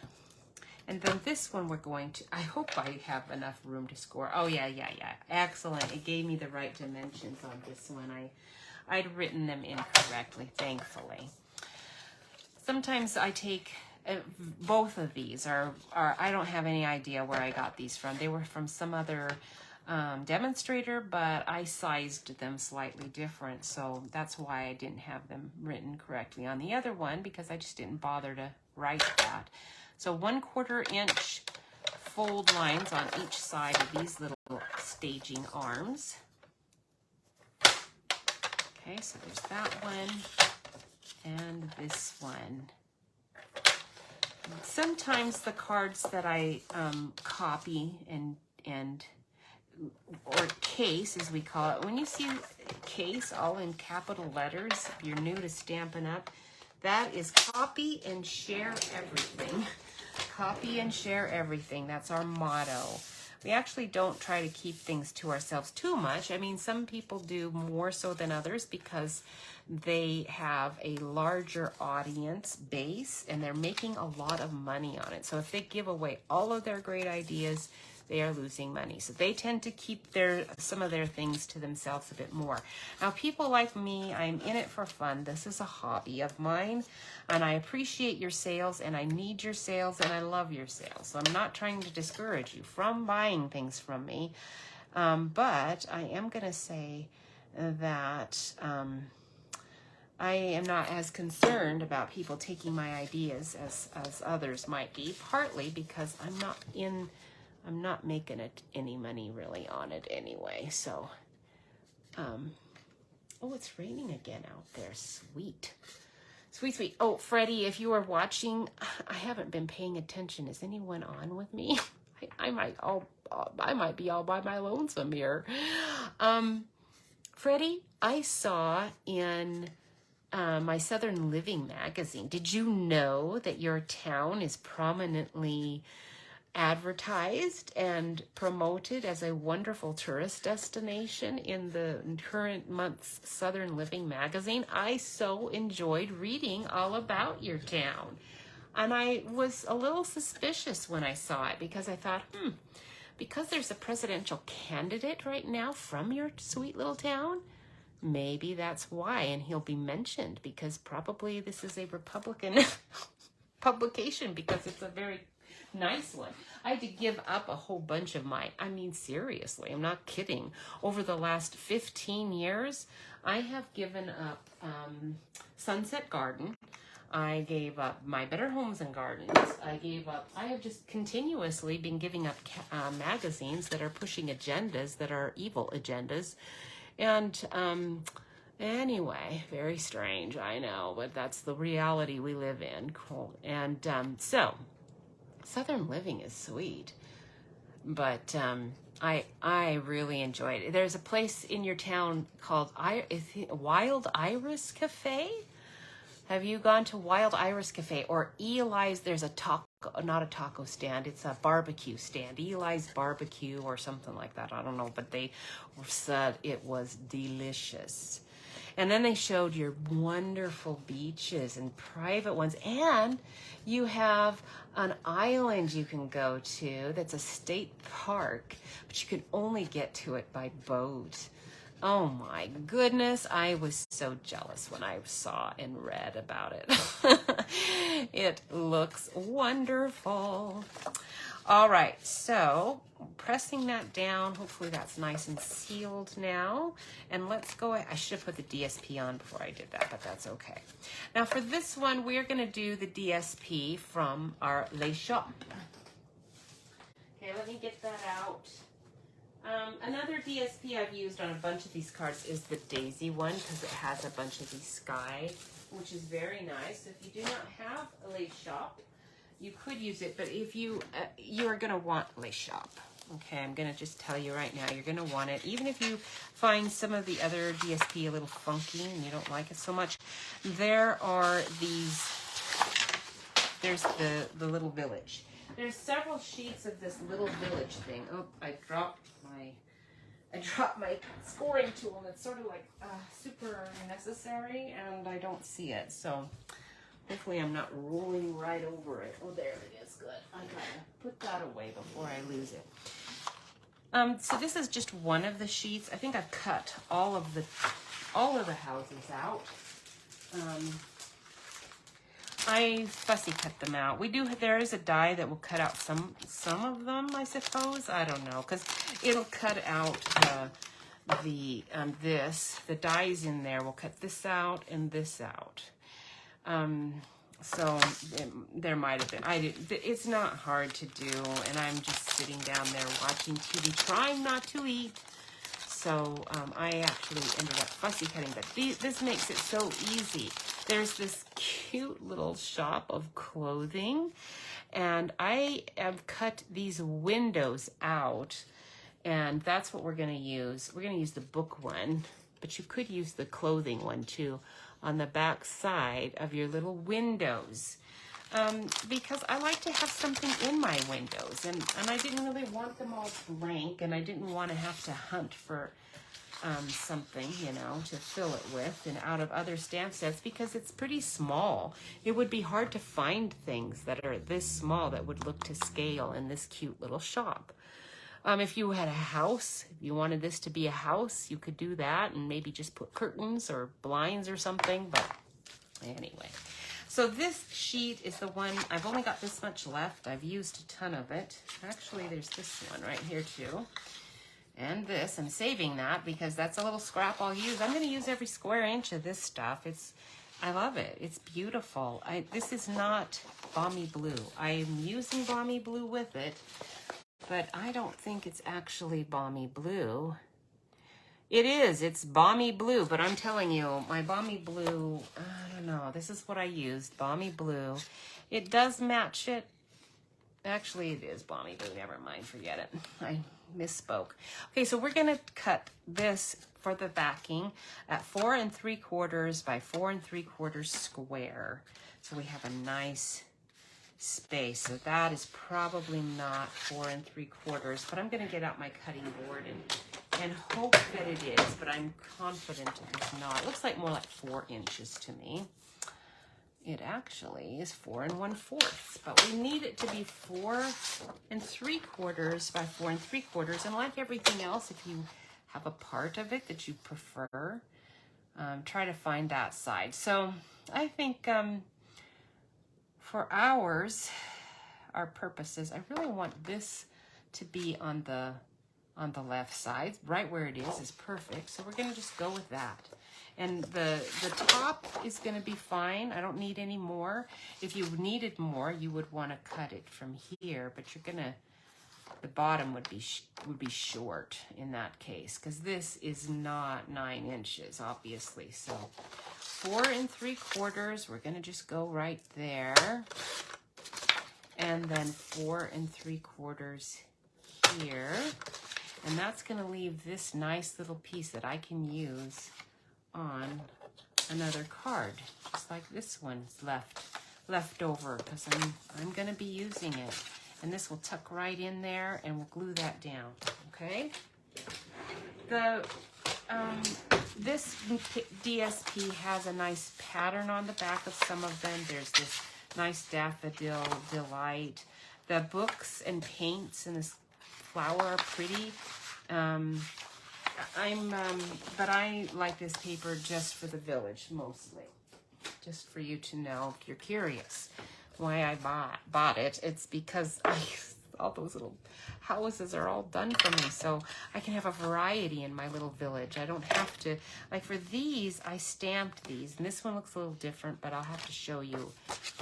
Speaker 2: And then this one we're going to, I hope I have enough room to score. Oh, yeah. Excellent. It gave me the right dimensions on this one. I'd written them incorrectly, thankfully. Sometimes I take both of these are I don't have any idea where I got these from. They were from some other demonstrator, but I sized them slightly different, so that's why I didn't have them written correctly on the other one, because I just didn't bother to write that. So 1/4 inch fold lines on each side of these little staging arms. Okay, so there's that one and this one. Sometimes the cards that I copy or case, as we call it, when you see case all in capital letters, if you're new to Stampin' Up, that is copy and share everything. Copy and share everything. That's our motto. We actually don't try to keep things to ourselves too much. I mean, some people do more so than others because they have a larger audience base and they're making a lot of money on it. So if they give away all of their great ideas, they are losing money. So they tend to keep some of their things to themselves a bit more. Now, people like me, I'm in it for fun. This is a hobby of mine, and I appreciate your sales, and I need your sales, and I love your sales. So I'm not trying to discourage you from buying things from me, but I am going to say that I am not as concerned about people taking my ideas as others might be, partly because I'm not making any money really on it anyway. So, oh, it's raining again out there. Sweet. Sweet. Oh, Freddie, if you are watching, I haven't been paying attention. Is anyone on with me? I might be all by my lonesome here. Freddie, I saw in my Southern Living magazine. Did you know that your town is prominently advertised and promoted as a wonderful tourist destination in the current month's Southern Living magazine. I so enjoyed reading all about your town. And I was a little suspicious when I saw it because I thought, because there's a presidential candidate right now from your sweet little town, maybe that's why. And he'll be mentioned because probably this is a Republican publication because it's a very nice one. I had to give up a whole bunch of I mean, seriously, I'm not kidding. Over the last 15 years, I have given up Sunset Garden. I gave up My Better Homes and Gardens. I have just continuously been giving up magazines that are pushing agendas that are evil agendas. And anyway, very strange, I know, but that's the reality we live in. Cool. And so Southern Living is sweet, but I really enjoyed it. There's a place in your town called Wild Iris Cafe. Have you gone to Wild Iris Cafe or Eli's? There's a taco, not a taco stand. It's a barbecue stand. Eli's Barbecue or something like that. I don't know, but they said it was delicious. And then they showed your wonderful beaches and private ones. And you have an island you can go to that's a state park, but you can only get to it by boat. Oh my goodness, I was so jealous when I saw and read about it. It looks wonderful. All right, so pressing that down, hopefully that's nice and sealed now. And let's go, I should have put the DSP on before I did that, but that's okay. Now for this one, we're gonna do the DSP from our Les Shop. Okay, let me get that out. Another DSP I've used on a bunch of these cards is the Daisy one because it has a bunch of these sky, which is very nice. If you do not have a Les Shop, you could use it, but if you are going to want Les Shop. Okay, I'm going to just tell you right now, you're going to want it. Even if you find some of the other DSP a little funky and you don't like it so much, there are these, there's the little village. There's several sheets of this little village thing. Oh, I dropped my scoring tool, and it's sort of like super necessary, and I don't see it. So hopefully I'm not rolling right over it. Oh, there it is. Good. I gotta put that away before I lose it. So this is just one of the sheets. I think I've cut all of the houses out. I fussy cut them out. There is a die that will cut out some of them, I suppose. I don't know, because it'll cut out the dies in there will cut this out and this out. So there might have been. It's not hard to do, and I'm just sitting down there watching TV, trying not to eat. So I actually ended up fussy cutting, but this makes it so easy. There's this cute little shop of clothing, and I have cut these windows out, and that's what we're going to use. We're going to use the book one, but you could use the clothing one too on the back side of your little windows. Because I like to have something in my windows, and I didn't really want them all blank, and I didn't want to have to hunt for something, to fill it with and out of other stamp sets because it's pretty small. It would be hard to find things that are this small that would look to scale in this cute little shop. If you had a house, if you wanted this to be a house, you could do that and maybe just put curtains or blinds or something, but anyway. So this sheet is the one, I've only got this much left. I've used a ton of it. Actually, there's this one right here too. And this, I'm saving that because that's a little scrap I'll use. I'm going to use every square inch of this stuff. I love it. It's beautiful. This is not Balmy Blue. I'm using Balmy Blue with it, but I don't think it's actually Balmy Blue. It is. It's Balmy Blue, but I'm telling you, my Balmy Blue, I don't know. This is what I used, Balmy Blue. It does match it. Actually, it is Balmy Blue. Never mind. Forget it. I misspoke. Okay, so we're going to cut this for the backing at 4 3/4 by 4 3/4 square. So we have a nice space. So that is probably not 4 3/4, but I'm going to get out my cutting board and hope that it is, but I'm confident it is not. It looks like more like 4 inches to me. It actually is 4 1/4, but we need it to be 4 3/4 by 4 3/4. And like everything else, if you have a part of it that you prefer, try to find that side. So I think for our purposes, I really want this to be on the left side. Right where it is perfect. So we're going to just go with that. And the top is going to be fine. I don't need any more. If you needed more, you would want to cut it from here, but the bottom would be short in that case, because this is not 9 inches, obviously. So 4 3/4, we're going to just go right there. And then 4 3/4 here. And that's going to leave this nice little piece that I can use on another card, just like this one's left over, because I'm going to be using it. And this will tuck right in there, and we'll glue that down. Okay. This DSP has a nice pattern on the back of some of them. There's this nice daffodil delight. The books and paints and this flower are pretty. But I like this paper just for the village mostly. Just for you to know, if you're curious why I bought it, it's because all those little houses are all done for me, so I can have a variety in my little village. I don't have to, like for these, I stamped these, and this one looks a little different, but I'll have to show you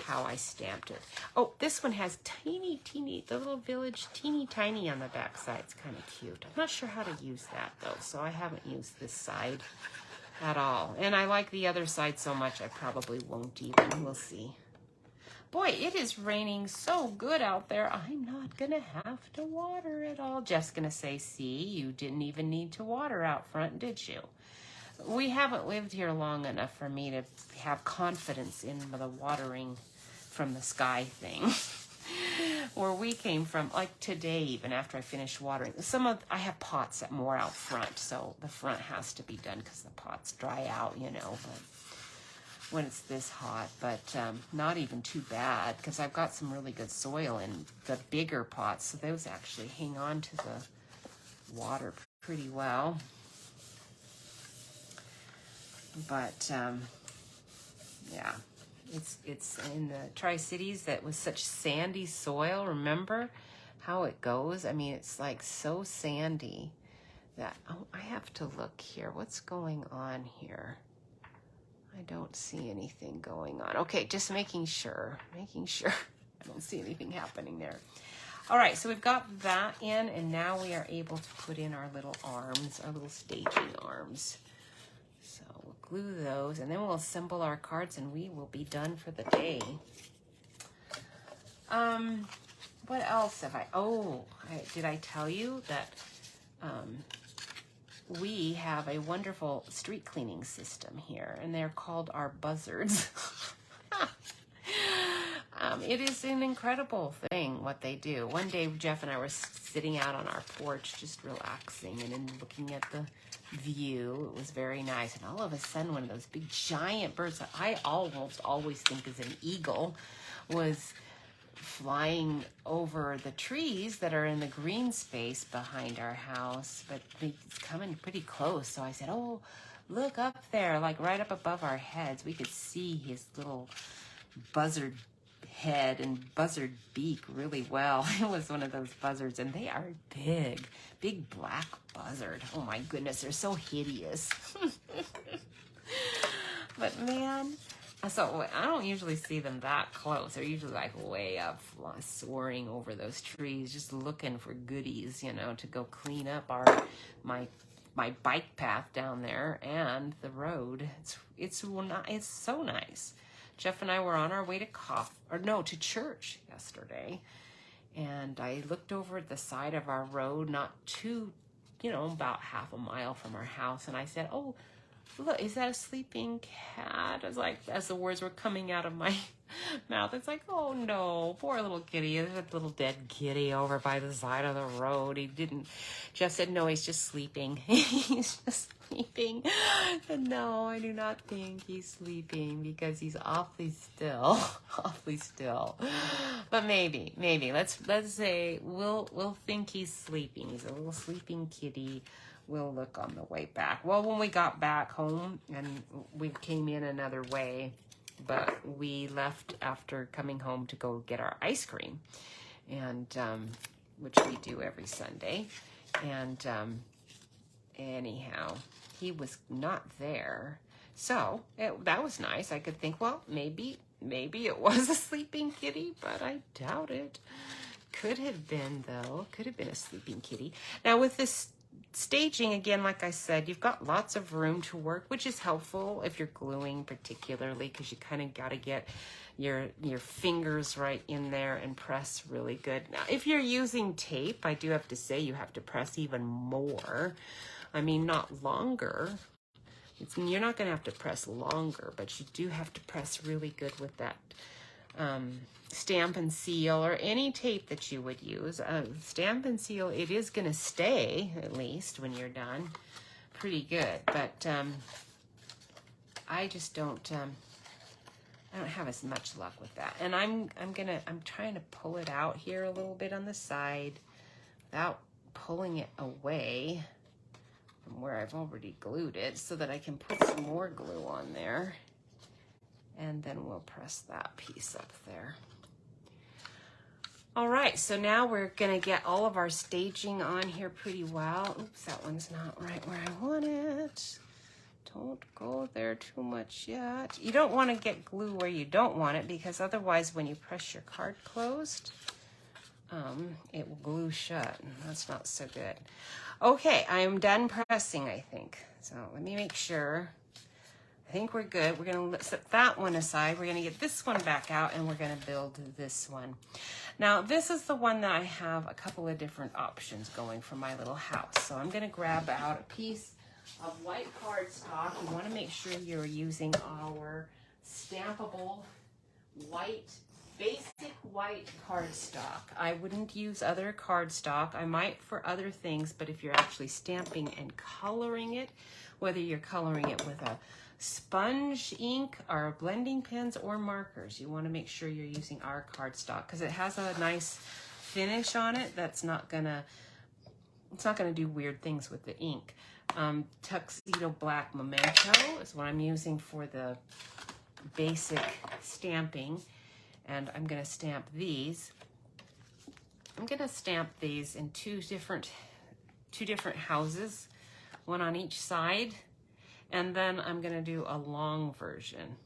Speaker 2: how I stamped it. Oh, this one has teeny, the little village, teeny tiny on the back side. It's kind of cute. I'm not sure how to use that though, so I haven't used this side at all. And I like the other side so much, I probably won't even. We'll see. Boy, it is raining so good out there. I'm not going to have to water it all. Jeff's going to say, see, you didn't even need to water out front, did you? We haven't lived here long enough for me to have confidence in the watering from the sky thing. Where we came from, like today, even after I finished watering. I have pots that more out front, so the front has to be done because the pots dry out, you know, but when it's this hot, but not even too bad, because I've got some really good soil in the bigger pots, so those actually hang on to the water pretty well. But yeah, it's in the Tri-Cities that was such sandy soil. Remember how it goes? I mean, it's like so sandy that, oh, I have to look here. What's going on here? I don't see anything going on. Okay, just making sure. I don't see anything happening there. All right, so we've got that in, and now we are able to put in our little arms, our little staging arms. So we'll glue those, and then we'll assemble our cards, and we will be done for the day. What else have did I tell you that we have a wonderful street cleaning system here, and they're called our buzzards. It is an incredible thing what they do. One day, Jeff and I were sitting out on our porch, just relaxing and then looking at the view. It was very nice, and all of a sudden, one of those big giant birds that I almost always think is an eagle was flying over the trees that are in the green space behind our house, but it's coming pretty close. So I said, oh, look up there, like right up above our heads. We could see his little buzzard head and buzzard beak really well. It was one of those buzzards, and they are big black buzzard. Oh my goodness, they're so hideous. But man, so I don't usually see them that close. They're usually like way up, soaring over those trees, just looking for goodies, you know, to go clean up my bike path down there and the road. It's so nice. Jeff and I were on our way to church yesterday, and I looked over at the side of our road, not too, about half a mile from our house, and I said, oh, Look, is that a sleeping cat? It's like, as the words were coming out of my mouth, it's like, oh no, poor little kitty. There's a little dead kitty over by the side of the road. Jeff said, no, he's just sleeping. He's just sleeping. And no, I do not think he's sleeping because he's awfully still, awfully still. But maybe, let's say we'll think he's sleeping. He's a little sleeping kitty. We'll look on the way back. Well, when we got back home, and we came in another way, but we left after coming home to go get our ice cream, and which we do every Sunday. And anyhow, he was not there. So that was nice. I could think, well, maybe it was a sleeping kitty, but I doubt it. Could have been, though. Could have been a sleeping kitty. Now, with this staging, again, like I said, you've got lots of room to work, which is helpful if you're gluing particularly, because you kind of got to get your fingers right in there and press really good. Now, if you're using tape, I do have to say you have to press even more. I mean, not longer. You're not going to have to press longer, but you do have to press really good with that Stampin' Seal or any tape that you would use. Stampin' Seal, it is going to stay, at least when you're done, pretty good. But I just don't have as much luck with that. And I'm trying to pull it out here a little bit on the side without pulling it away from where I've already glued it, so that I can put some more glue on there. And then we'll press that piece up there. All right, so now we're gonna get all of our staging on here pretty well. Oops, that one's not right where I want it. Don't go there too much yet. You don't want to get glue where you don't want it, because otherwise when you press your card closed, it will glue shut, and that's not so good. Okay, I am done pressing, I think. So let me make sure. I think we're good. We're going to set that one aside. We're going to get this one back out, and we're going to build this one. Now, this is the one that I have a couple of different options going for my little house. So I'm going to grab out a piece of white cardstock. You want to make sure you're using our stampable white, basic white cardstock. I wouldn't use other cardstock. I might for other things, but if you're actually stamping and coloring it, whether you're coloring it with a sponge ink or blending pens or markers, you want to make sure you're using our cardstock, because it has a nice finish on it that's not gonna do weird things with the ink. Tuxedo Black Memento is what I'm using for the basic stamping, and I'm gonna stamp these. I'm gonna stamp these in two different houses, one on each side. And then I'm going to do a long version.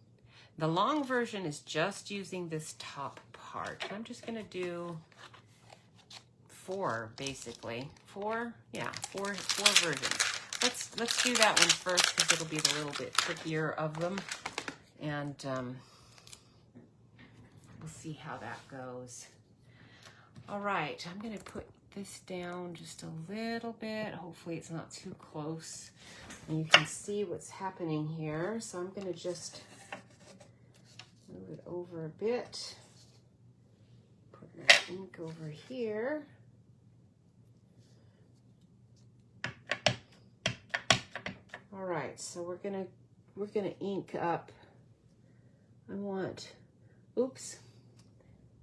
Speaker 2: The long version is just using this top part. I'm just going to do four, basically. Four versions. Let's do that one first, because it'll be a little bit trickier of them. And we'll see how that goes. All right, I'm going to put this down just a little bit. Hopefully it's not too close. And you can see what's happening here. So I'm going to just move it over a bit. Put my ink over here. All right, so we're gonna ink up. Oops.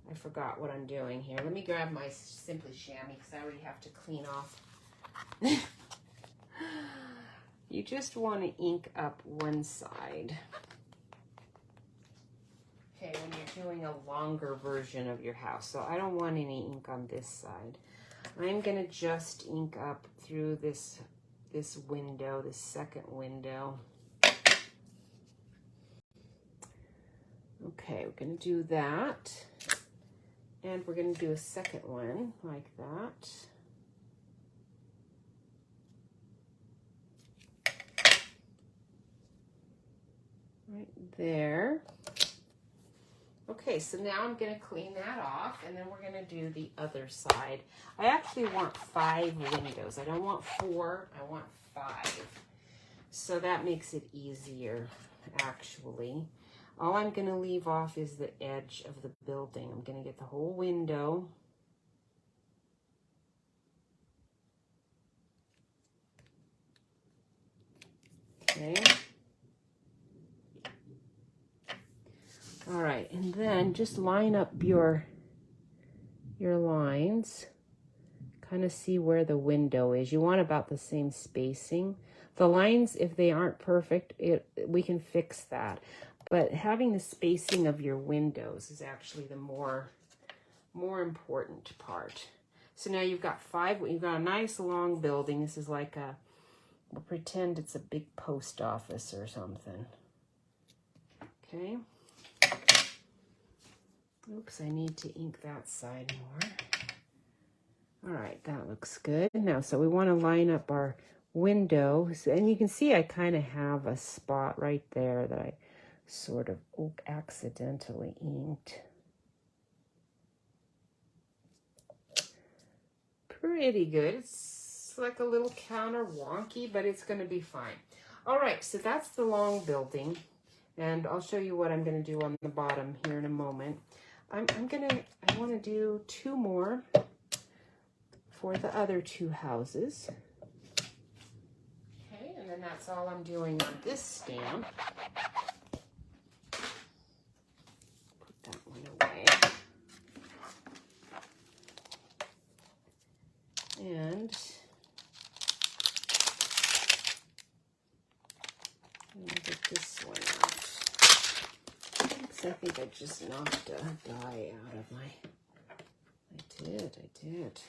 Speaker 2: I forgot what I'm doing here. Let me grab my Simply Chamois, because I already have to clean off. You just want to ink up one side. Okay, when you're doing a longer version of your house. So I don't want any ink on this side. I'm going to just ink up through this window, this second window. Okay, we're going to do that. And we're going to do a second one like that. Right there. Okay, so now I'm going to clean that off, and then we're going to do the other side. I actually want 5 windows. I don't want 4, I want 5. So that makes it easier, actually. All I'm going to leave off is the edge of the building. I'm going to get the whole window. Okay. All right, and then just line up your lines. Kind of see where the window is. You want about the same spacing. The lines, if they aren't perfect, we can fix that. But having the spacing of your windows is actually the more important part. So now you've got a nice long building. This is like we'll pretend it's a big post office or something. Okay. Oops, I need to ink that side more. All right, that looks good. Now, so we want to line up our windows, and you can see I kind of have a spot right there that I sort of accidentally inked. Pretty good. It's like a little counter wonky, but it's going to be fine. All right, so that's the long building, and I'll show you what I'm going to do on the bottom here in a moment. I want to do 2 more for the other 2 houses. Okay, and then that's all I'm doing on this stamp. Put that one away. And get this one out. I think I just knocked a die out of my... I did.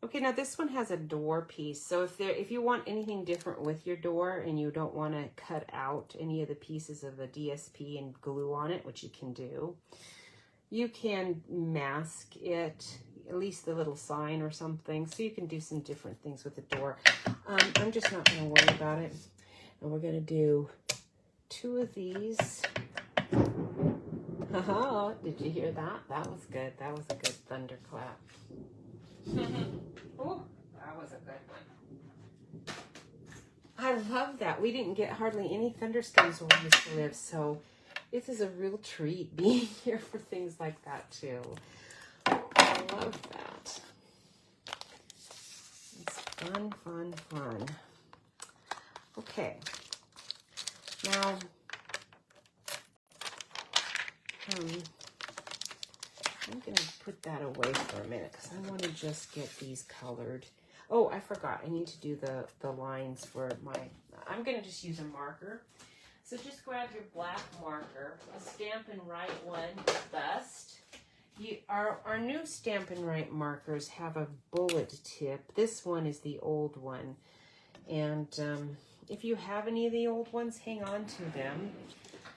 Speaker 2: Okay, now this one has a door piece. So if you want anything different with your door and you don't want to cut out any of the pieces of the DSP and glue on it, which you can do, you can mask it, at least the little sign or something. So you can do some different things with the door. I'm just not going to worry about it. And we're going to do 2 of these. Haha, did you hear that? That was good. That was a good thunderclap. Oh, that was a good one. I love that. We didn't get hardly any thunderstorms where we used to live, so this is a real treat being here for things like that too. I love that. It's fun. Okay. Now, I'm going to put that away for a minute because I want to just get these colored. Oh, I forgot. I need to do the lines for I'm going to just use a marker. So just grab your black marker. A Stampin' Write one is best. Our new Stampin' Write markers have a bullet tip. This one is the old one. And if you have any of the old ones, hang on to them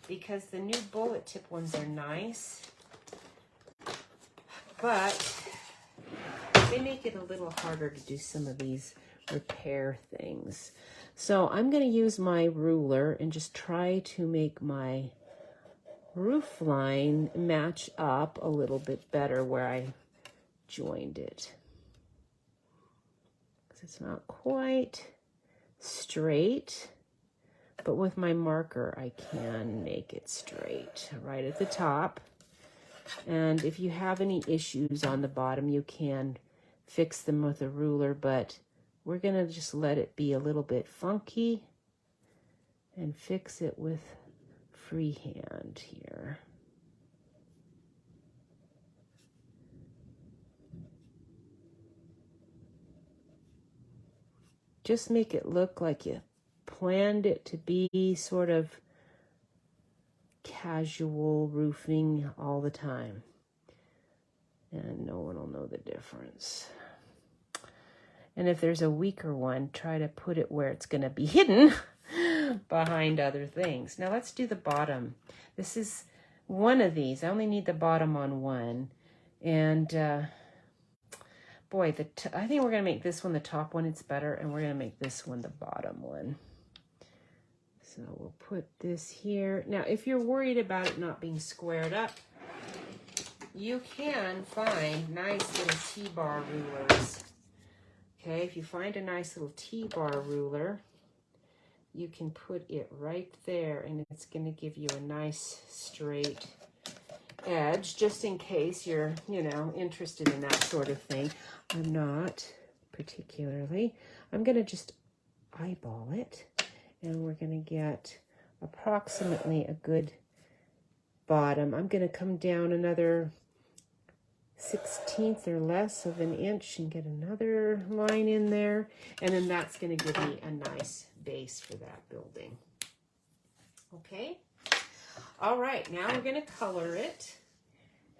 Speaker 2: because the new bullet tip ones are nice. But they make it a little harder to do some of these repair things. So I'm going to use my ruler and just try to make my roof line match up a little bit better where I joined it. Because it's not quite straight, but with my marker I can make it straight right at the top. And if you have any issues on the bottom, you can fix them with a ruler, but we're going to just let it be a little bit funky and fix it with freehand here. Just make it look like you planned it to be sort of casual roofing all the time, and no one will know the difference. And if there's a weaker one, try to put it where it's going to be hidden behind other things. Now let's do the bottom. This is one of these. I only need the bottom on one, and boy, I think we're going to make this one the top one. It's better, and we're going to make this one the bottom one. So we'll put this here. Now, if you're worried about it not being squared up, you can find nice little T-bar rulers. Okay, if you find a nice little T-bar ruler, you can put it right there, and it's going to give you a nice straight edge, just in case you're, you know, interested in that sort of thing. I'm not particularly. I'm going to just eyeball it, and we're going to get approximately a good bottom. I'm going to come down another 1/16 or less of an inch and get another line in there, and then that's going to give me a nice base for that building. Okay, all right, now we're going to color it,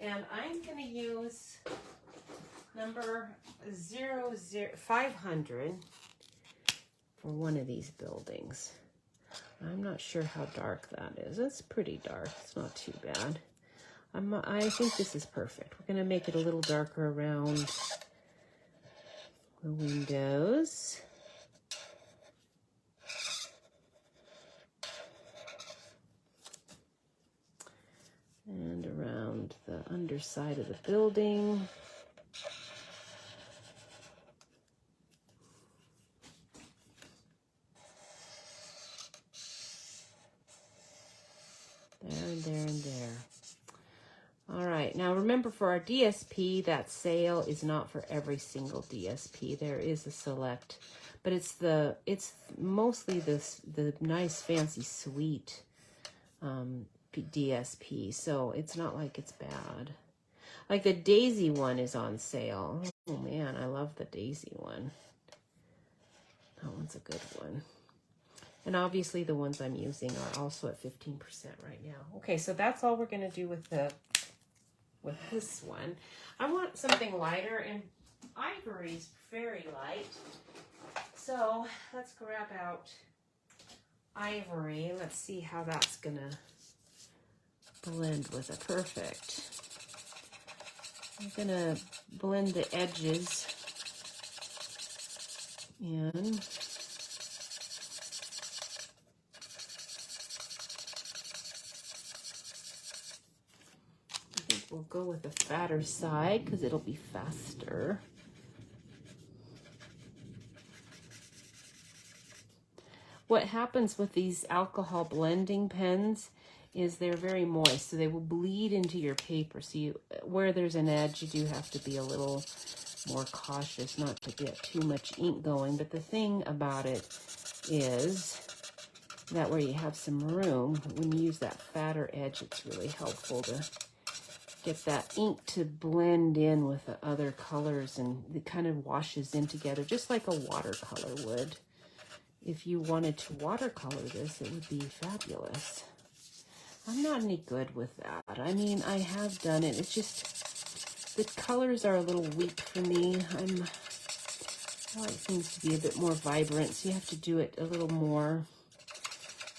Speaker 2: and I'm going to use number 500 for one of these buildings. I'm not sure how dark that is. It's pretty dark. It's not too bad. I think this is perfect. We're going to make it a little darker around the windows. And around the underside of the building. There and there and there. All right, now remember, for our DSP, that sale is not for every single DSP. There is a select, but it's mostly the nice fancy suite DSP, so it's not like it's bad. Like the Daisy one is on sale. Oh man, I love the Daisy one. That one's a good one. And obviously the ones I'm using are also at 15% right now. Okay, so that's all we're gonna do with this one. I want something lighter, and ivory's very light. So let's grab out ivory. Let's see how that's gonna blend with it. Perfect. I'm gonna blend the edges in. We'll go with the fatter side because it'll be faster. What happens with these alcohol blending pens is they're very moist, so they will bleed into your paper. So where there's an edge, you do have to be a little more cautious not to get too much ink going. But the thing about it is that where you have some room, when you use that fatter edge, it's really helpful to get that ink to blend in with the other colors, and it kind of washes in together just like a watercolor would. If you wanted to watercolor this, it would be fabulous. I'm not any good with that. I mean, I have done it. It's just the colors are a little weak for me. I like things to be a bit more vibrant, so you have to do it a little more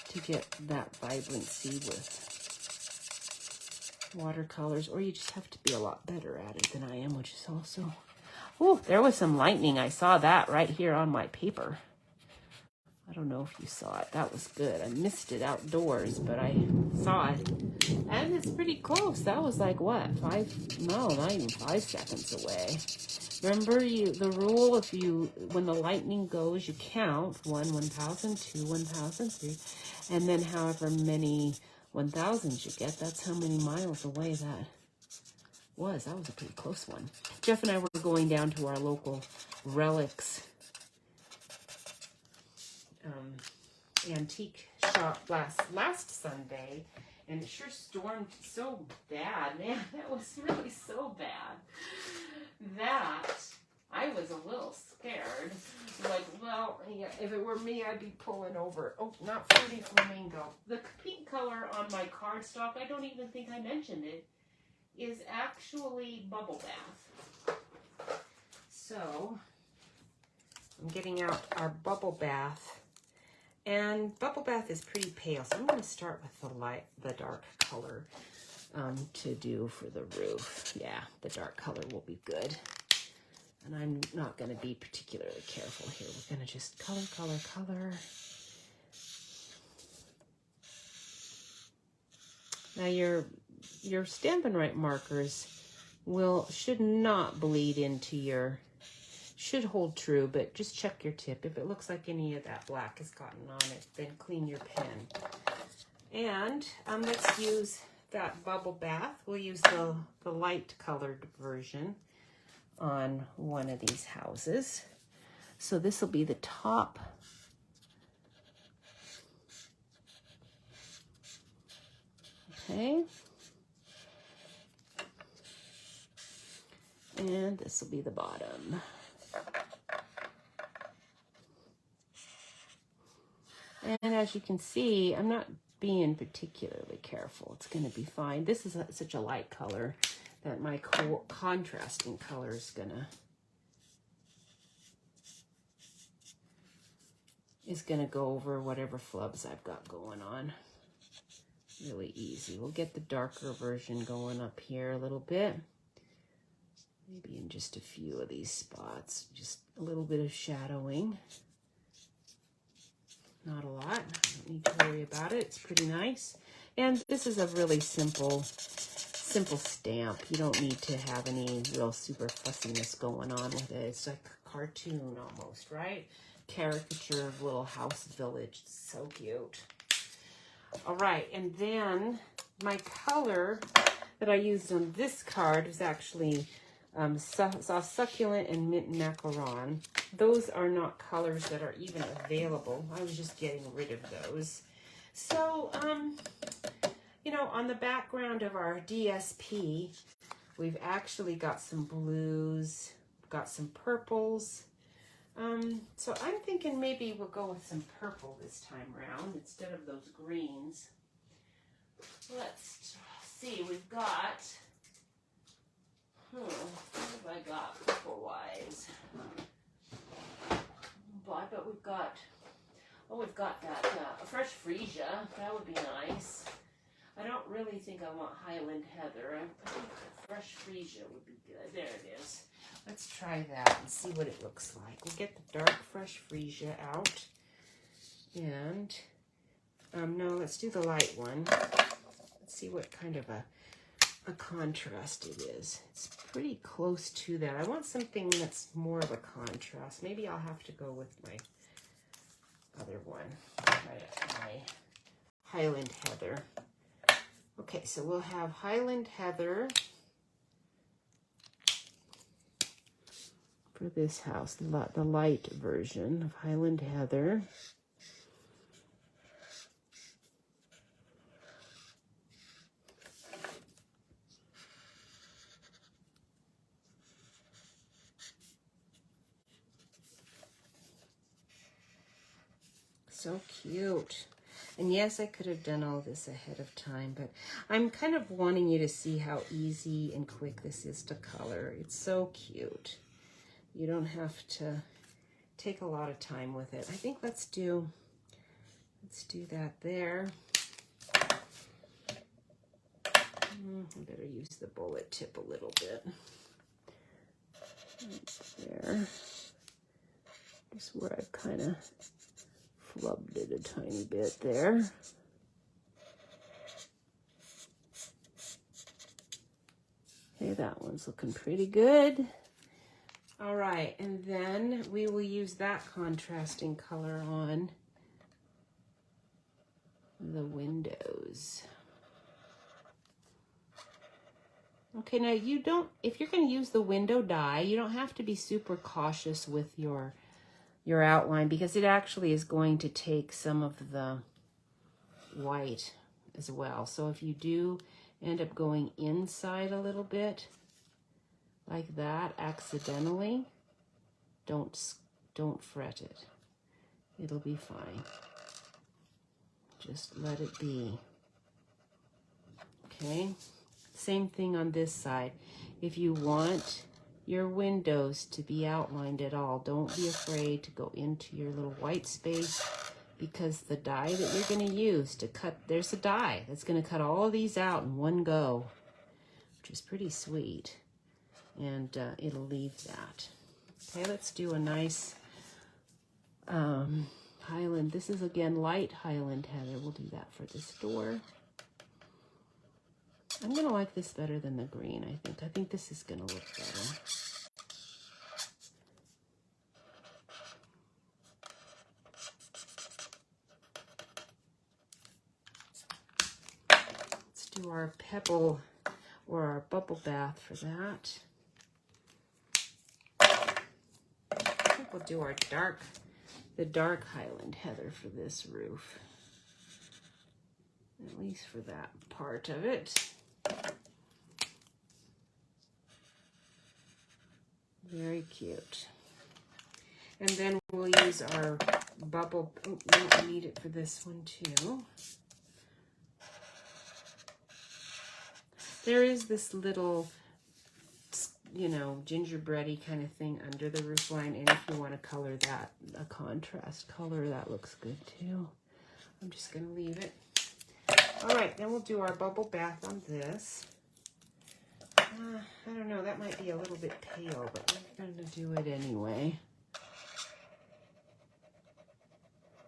Speaker 2: to get that vibrancy with watercolors, or you just have to be a lot better at it than I am, which is also... Oh, there was some lightning. I saw that right here on my paper. I don't know if you saw it. That was good. I missed it outdoors, but I saw it. And it's pretty close. That was like, what, not even 5 seconds away. Remember the rule, when the lightning goes, you count 1, 1,000, 2, 1,000, 3, and then however many 1,000s you get, that's how many miles away that was. That was a pretty close one. Jeff and I were going down to our local Relics antique shop last Sunday, and it sure stormed so bad. Man, that was really so bad that I was a little scared. Like, well, yeah, if it were me, I'd be pulling over. Oh, not Fruity Flamingo. The pink color on my cardstock, I don't even think I mentioned it, is actually Bubble Bath. So, I'm getting out our Bubble Bath. And Bubble Bath is pretty pale, so I'm going to start with the dark color to do for the roof. Yeah, the dark color will be good. And I'm not going to be particularly careful here. We're going to just color, color, color. Now your Stampin' Up markers should not bleed into your should hold true, but just check your tip. If it looks like any of that black has gotten on it, then clean your pen. And let's use that bubble bath. We'll use the light colored version on one of these houses. So this will be the top. Okay. And this will be the bottom. And as you can see, I'm not being particularly careful. It's going to be fine. This is such a light color that my contrasting color is gonna go over whatever flubs I've got going on. Really easy. We'll get the darker version going up here a little bit. Maybe in just a few of these spots. Just a little bit of shadowing. Not a lot. Don't need to worry about it. It's pretty nice. And this is a really simple stamp. You don't need to have any real super fussiness going on with it. It's like a cartoon almost, right? Caricature of little house village. It's so cute. All right, and then my color that I used on this card is actually soft succulent and mint macaron. Those are not colors that are even available. I was just getting rid of those. So, you know, on the background of our DSP, we've actually got some blues, got some purples. So I'm thinking maybe we'll go with some purple this time around instead of those greens. Let's see, we've got, what have I got purple-wise? But we've got, we've got that fresh freesia. That would be nice. I don't really think I want Highland Heather. I think fresh freesia would be good. There it is. Let's try that and see what it looks like. We'll get the dark fresh freesia out. And, no, let's do the light one. Let's see what kind of a contrast it is. It's pretty close to that. I want something that's more of a contrast. Maybe I'll have to go with my other one, my Highland Heather. Okay, so we'll have Highland Heather for this house, the light version of Highland Heather. So cute. And yes, I could have done all this ahead of time, but I'm kind of wanting you to see how easy and quick this is to color. It's so cute. You don't have to take a lot of time with it. I think let's do that there. I better use the bullet tip a little bit. Right there. Just where I've kind of flubbed it a tiny bit there. Okay, that one's looking pretty good. All right, and then we will use that contrasting color on the windows. Okay, now you don't, if you're going to use the window die, you don't have to be super cautious with your outline because it actually is going to take some of the white as well. So if you do end up going inside a little bit like that accidentally, don't fret it. It'll be fine. Just let it be. Okay? Same thing on this side. If you want your windows to be outlined at all, don't be afraid to go into your little white space because the die that you're going to use to cut, there's a die that's going to cut all of these out in one go, which is pretty sweet. And it'll leave that. Okay, let's do a nice Highland. This is again light Highland Heather. We'll do that for this door. I'm gonna like this better than the green, I think. I think this is gonna look better. do our pebble or our bubble bath for that. I think we'll do our the dark Highland Heather for this roof. At least for that part of it. Very cute. And then we'll use our bubble, we need it for this one too. There is this little, you know, gingerbready kind of thing under the roof line, and if you want to color that a contrast color, that looks good too. I'm just going to leave it. All right, then we'll do our bubble bath on this. I don't know, that might be a little bit pale, but we're going to do it anyway.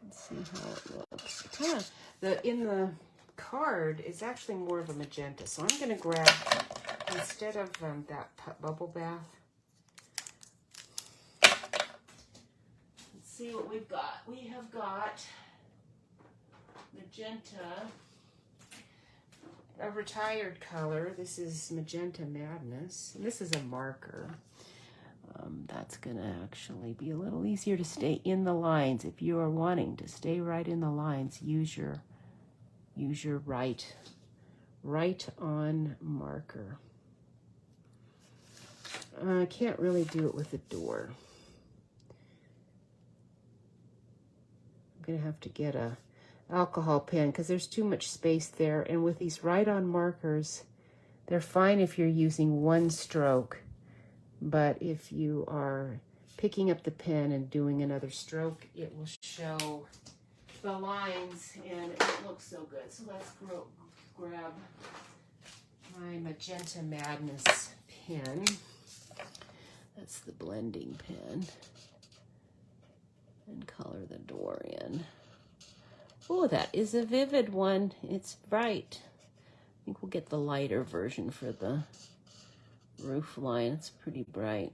Speaker 2: Let's see how it looks. Kind of, in the card, it's actually more of a magenta, so I'm going to grab, instead of that bubble bath, let's see what we've got. We have got magenta, a retired color. This is Magenta Madness, and this is a marker. That's gonna actually be a little easier to stay in the lines. If you are wanting to stay right in the lines, use your right on marker. I can't really do it with the door. I'm gonna have to get a alcohol pen because there's too much space there, and with these right on markers, they're fine if you're using one stroke, but if you are picking up the pen and doing another stroke, it will show the lines and it won't look so good. So let's grab my Magenta Madness pen. That's the blending pen, and color the door in. Oh, that is a vivid one. It's bright. I think we'll get the lighter version for the roof line. It's pretty bright.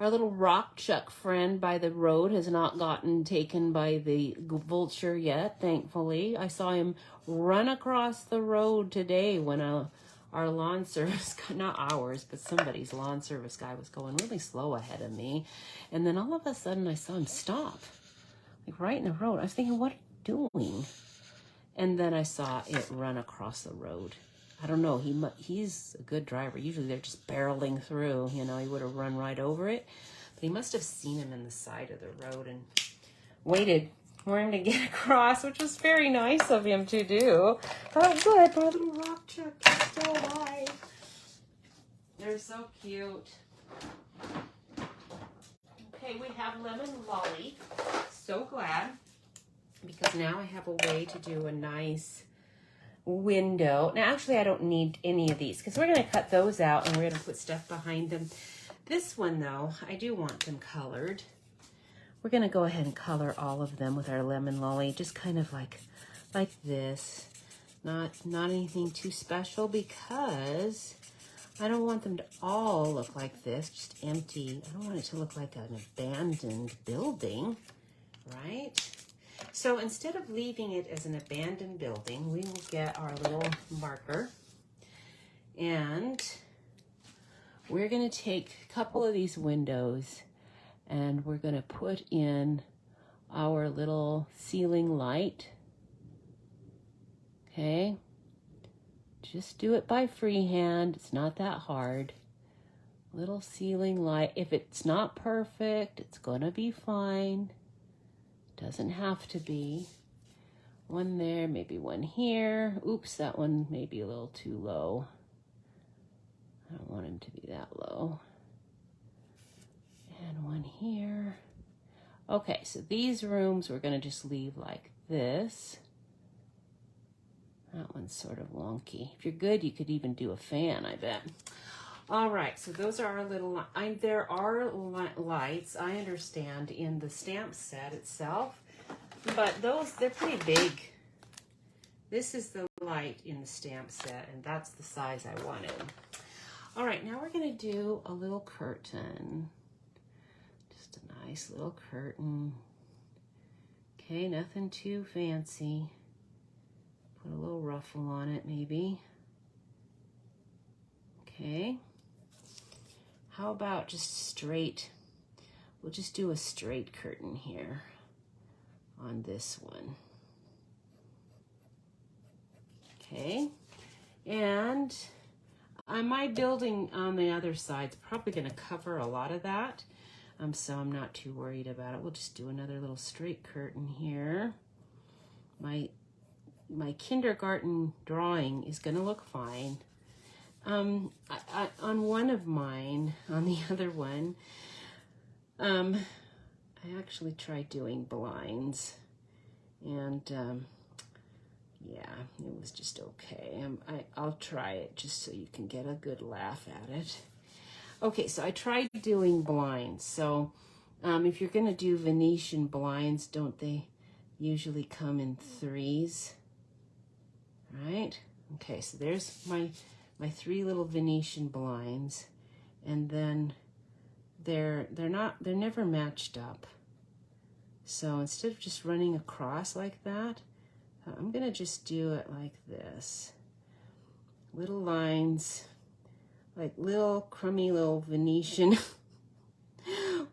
Speaker 2: Our little rock chuck friend by the road has not gotten taken by the vulture yet, thankfully. I saw him run across the road today when our lawn service, not ours, but somebody's lawn service guy was going really slow ahead of me. And then all of a sudden I saw him stop, like right in the road. I was thinking, what are you doing? And then I saw it run across the road. I don't know, he's a good driver. Usually they're just barreling through, you know, he would have run right over it. But he must have seen him in the side of the road and waited for him to get across, which was very nice of him to do. Oh, good, my little rock chuck is still alive. They're so cute. Okay, we have Lemon Lolly. So glad, because now I have a way to do a nice window. Now, actually, I don't need any of these because we're going to cut those out and we're going to put stuff behind them. This one, though, I do want them colored. We're going to go ahead and color all of them with our Lemon Lolly, just kind of like this. Not anything too special because I don't want them to all look like this, just empty. I don't want it to look like an abandoned building, right? So instead of leaving it as an abandoned building, we will get our little marker and we're going to take a couple of these windows and we're going to put in our little ceiling light. Okay, just do it by freehand. It's not that hard. Little ceiling light. If it's not perfect, it's going to be fine. Doesn't have to be. One there, maybe one here. Oops, that one may be a little too low. I don't want him to be that low. And one here. Okay, so these rooms we're going to just leave like this. That one's sort of wonky. If you're good, you could even do a fan, I bet. All right, so those are our little, there are lights, I understand, in the stamp set itself, but they're pretty big. This is the light in the stamp set, and that's the size I wanted. All right, now we're gonna do a little curtain. Just a nice little curtain. Okay, nothing too fancy. Put a little ruffle on it maybe. Okay. How about just straight? We'll just do a straight curtain here on this one. Okay. And my building on the other side's probably going to cover a lot of that. So I'm not too worried about it. We'll just do another little straight curtain here. My kindergarten drawing is going to look fine. On one of mine, on the other one, I actually tried doing blinds, and yeah, it was just okay. I'll try it just so you can get a good laugh at it. Okay, so I tried doing blinds. So if you're going to do Venetian blinds, don't they usually come in threes? Right? Okay, so there's my 3 little Venetian blinds, and then they're never matched up. So instead of just running across like that, I'm gonna just do it like this. Little lines, like little crummy little Venetian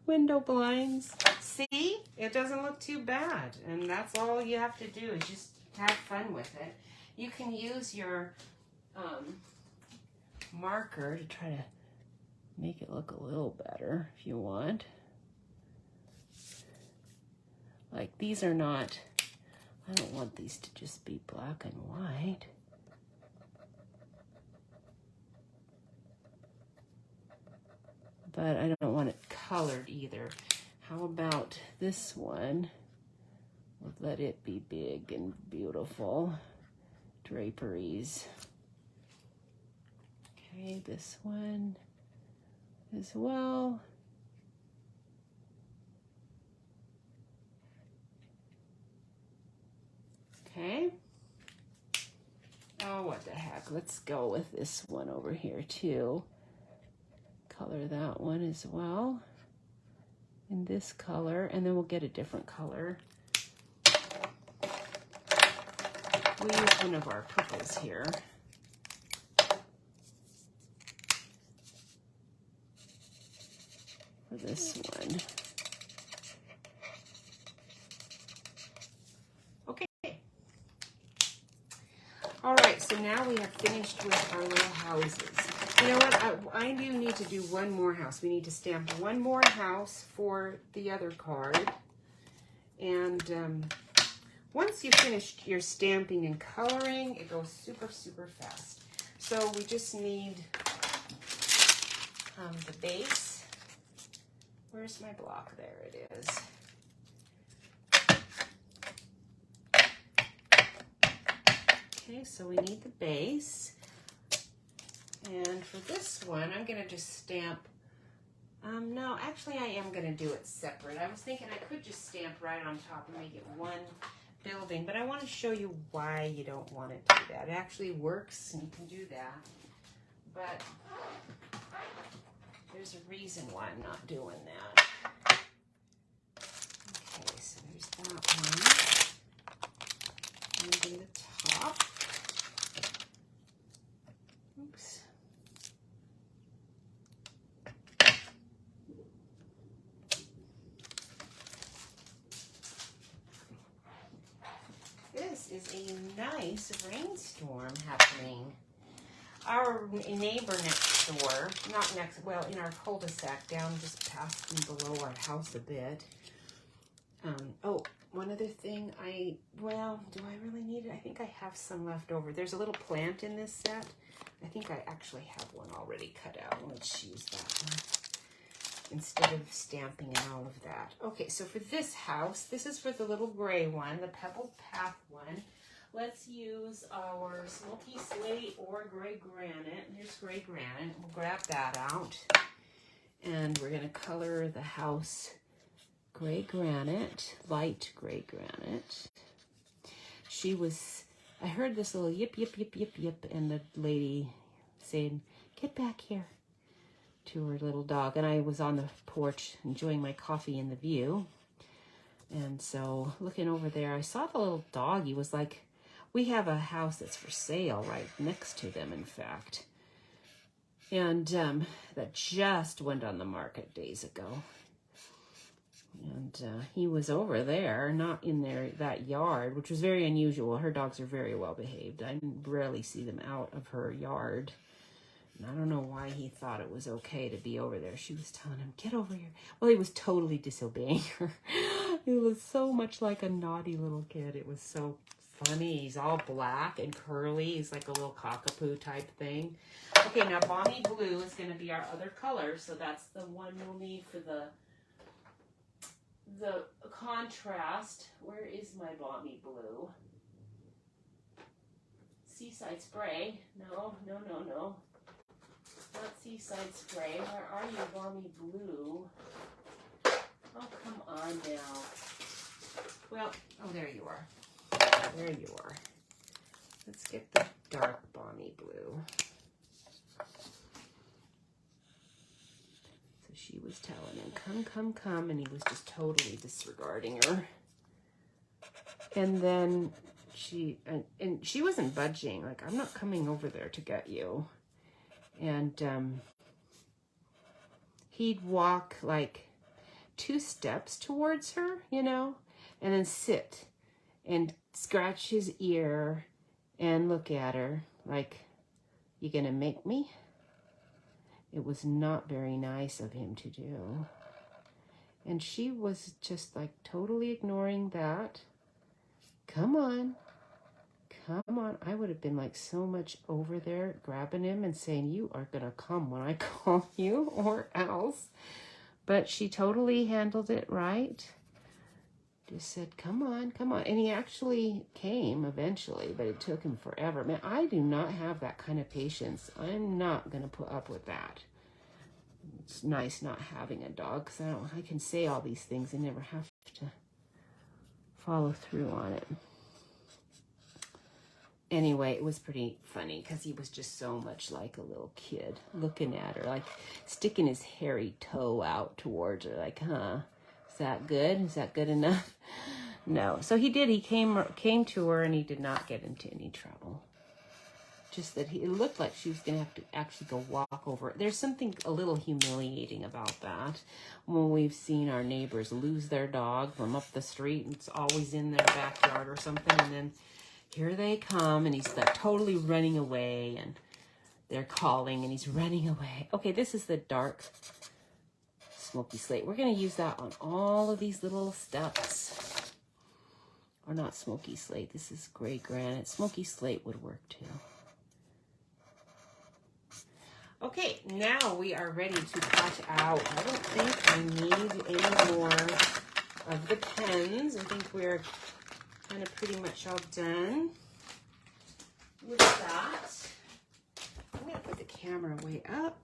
Speaker 2: window blinds. See, it doesn't look too bad, and that's all you have to do is just have fun with it. You can use your marker to try to make it look a little better if you want. Like these are not, I don't want these to just be black and white. But I don't want it colored either. How about this one? We'll let it be big and beautiful. Draperies. Okay, this one as well. Okay. Oh, what the heck. Let's go with this one over here too. Color that one as well in this color, and then we'll get a different color. We'll use one of our purples here. For this one. Okay. All right, so now we have finished with our little houses. You know what? I do need to do one more house. We need to stamp one more house for the other card. And once you've finished your stamping and coloring, it goes super, super fast. So we just need the base. Where's my block? There it is. Okay, so we need the base. And for this one, I'm going to just stamp. No, actually I am going to do it separate. I was thinking I could just stamp right on top and make it one building, but I want to show you why you don't want it to do that. It actually works and you can do that. But there's a reason why I'm not doing that. Okay, so there's that one. And then the top. Oops. This is a nice rainstorm happening. Our neighbor next door, not next, well, in our cul-de-sac, down just past and below our house a bit. Oh, one other thing, well, do I really need it? I think I have some left over. There's a little plant in this set. I think I actually have one already cut out. Let's use that one instead of stamping and all of that. Okay, so for this house, this is for the little gray one, the Pebbled Path one. Let's use our Smoky Slate or Gray Granite. Here's Gray Granite. We'll grab that out. And we're going to color the house Gray Granite, light Gray Granite. I heard this little yip, yip, yip, yip, yip, and the lady saying, "Get back here," to her little dog. And I was on the porch enjoying my coffee in the view. And so looking over there, I saw the little dog. He was like, We have a house that's for sale right next to them, in fact. And that just went on the market days ago. And he was over there, not in that yard, which was very unusual. Her dogs are very well behaved. I rarely see them out of her yard. And I don't know why he thought it was okay to be over there. She was telling him, get over here. Well, he was totally disobeying her. He was so much like a naughty little kid. It was so funny. He's all black and curly. He's like a little cockapoo type thing. Okay, now Balmy Blue is going to be our other color. So that's the one we'll need for the contrast. Where is my Balmy Blue? Seaside Spray. No. Not Seaside Spray. Where are you, Balmy Blue? Oh, come on now. Well, oh, there you are. There you are. Let's get the dark Balmy Blue. So she was telling him, come, and he was just totally disregarding her. And then she wasn't budging. Like, I'm not coming over there to get you. And he'd walk like 2 steps towards her, you know, and then sit and scratch his ear and look at her like, you gonna make me? It was not very nice of him to do. And she was just like totally ignoring that. Come on. I would have been like so much over there grabbing him and saying, you are gonna come when I call you or else. But she totally handled it right. Just said, come on. And he actually came eventually, but it took him forever. Man, I do not have that kind of patience. I'm not gonna put up with that. It's nice not having a dog, because I can say all these things and never have to follow through on it. Anyway, it was pretty funny because he was just so much like a little kid looking at her, like sticking his hairy toe out towards her, like, huh, is that good? Is that good enough? No. So he did. He came to her and he did not get into any trouble. Just that it looked like she was going to have to actually go walk over. There's something a little humiliating about that when we've seen our neighbors lose their dog from up the street and it's always in their backyard or something, and then here they come, and he's like totally running away, and they're calling, and he's running away. Okay, this is the dark smoky slate. We're going to use that on all of these little steps. Or not smoky slate. This is gray granite. Smoky slate would work too. Okay, now we are ready to cut out. I don't think I need any more of the pens. I think we're kind of pretty much all done with that. I'm going to put the camera way up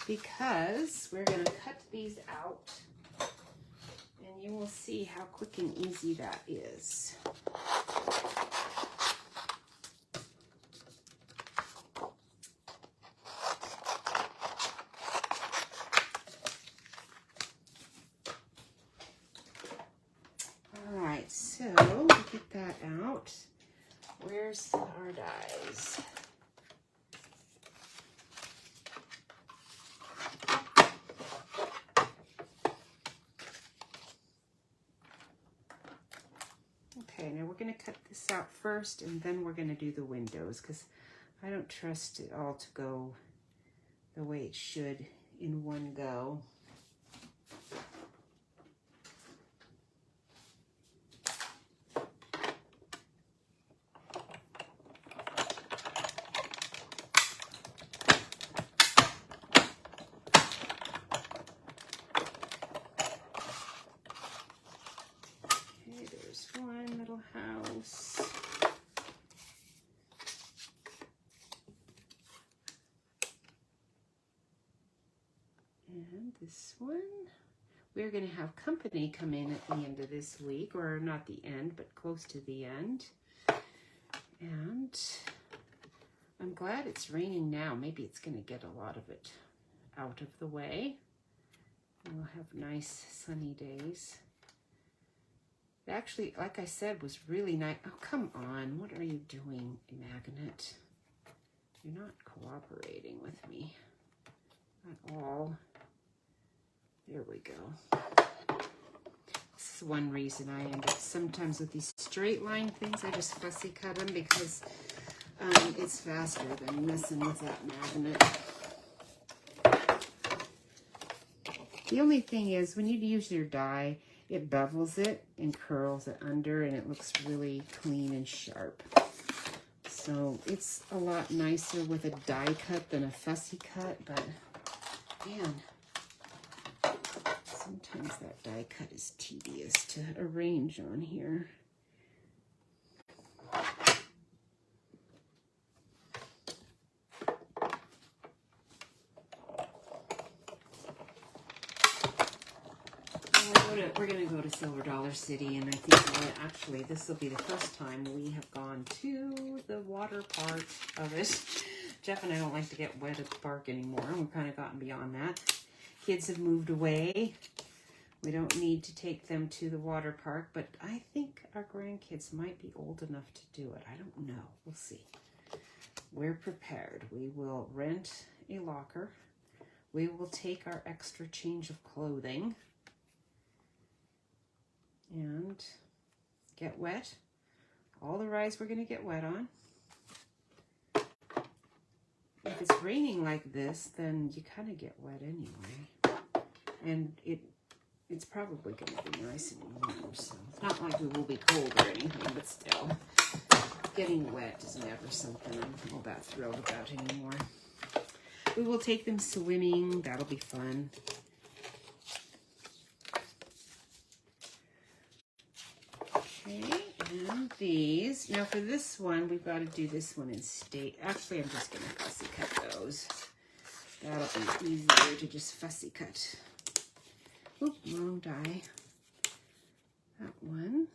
Speaker 2: because we're going to cut these out and you will see how quick and easy that is. So, get that out. Where's our dies? Okay, now we're going to cut this out first, and then we're going to do the windows, because I don't trust it all to go the way it should in one go. House. And this one, we're going to have company come in at the end of this week, or not the end, but close to the end. And I'm glad it's raining now. Maybe it's going to get a lot of it out of the way. We'll have nice sunny days. actually, like I said, was really nice. Oh, come on. What are you doing, magnet? You're not cooperating with me at all. There we go. This is one reason I end up sometimes with these straight line things. I just fussy cut them because it's faster than messing with that magnet. The only thing is when you use your die, it bevels it and curls it under, and it looks really clean and sharp. So it's a lot nicer with a die cut than a fussy cut, but man, sometimes that die cut is tedious to arrange on here. We're going to go to Silver Dollar City, and I think actually this will be the first time we have gone to the water part of it. Jeff and I don't like to get wet at the park anymore. We've kind of gotten beyond that. Kids have moved away. We don't need to take them to the water park, but I think our grandkids might be old enough to do it. I don't know. We'll see. We're prepared. We will rent a locker. We will take our extra change of clothing and get wet. All the rides we're going to get wet on. If it's raining like this, then you kind of get wet anyway. And it's probably going to be nice and warm, so it's not like we will be cold or anything, but still, getting wet is never something I'm all that thrilled about anymore. We will take them swimming. That'll be fun. Okay, and these. Now for this one, we've got to do this one in state. Actually, I'm just going to fussy cut those. That'll be easier to just fussy cut. Oop, wrong die. That one.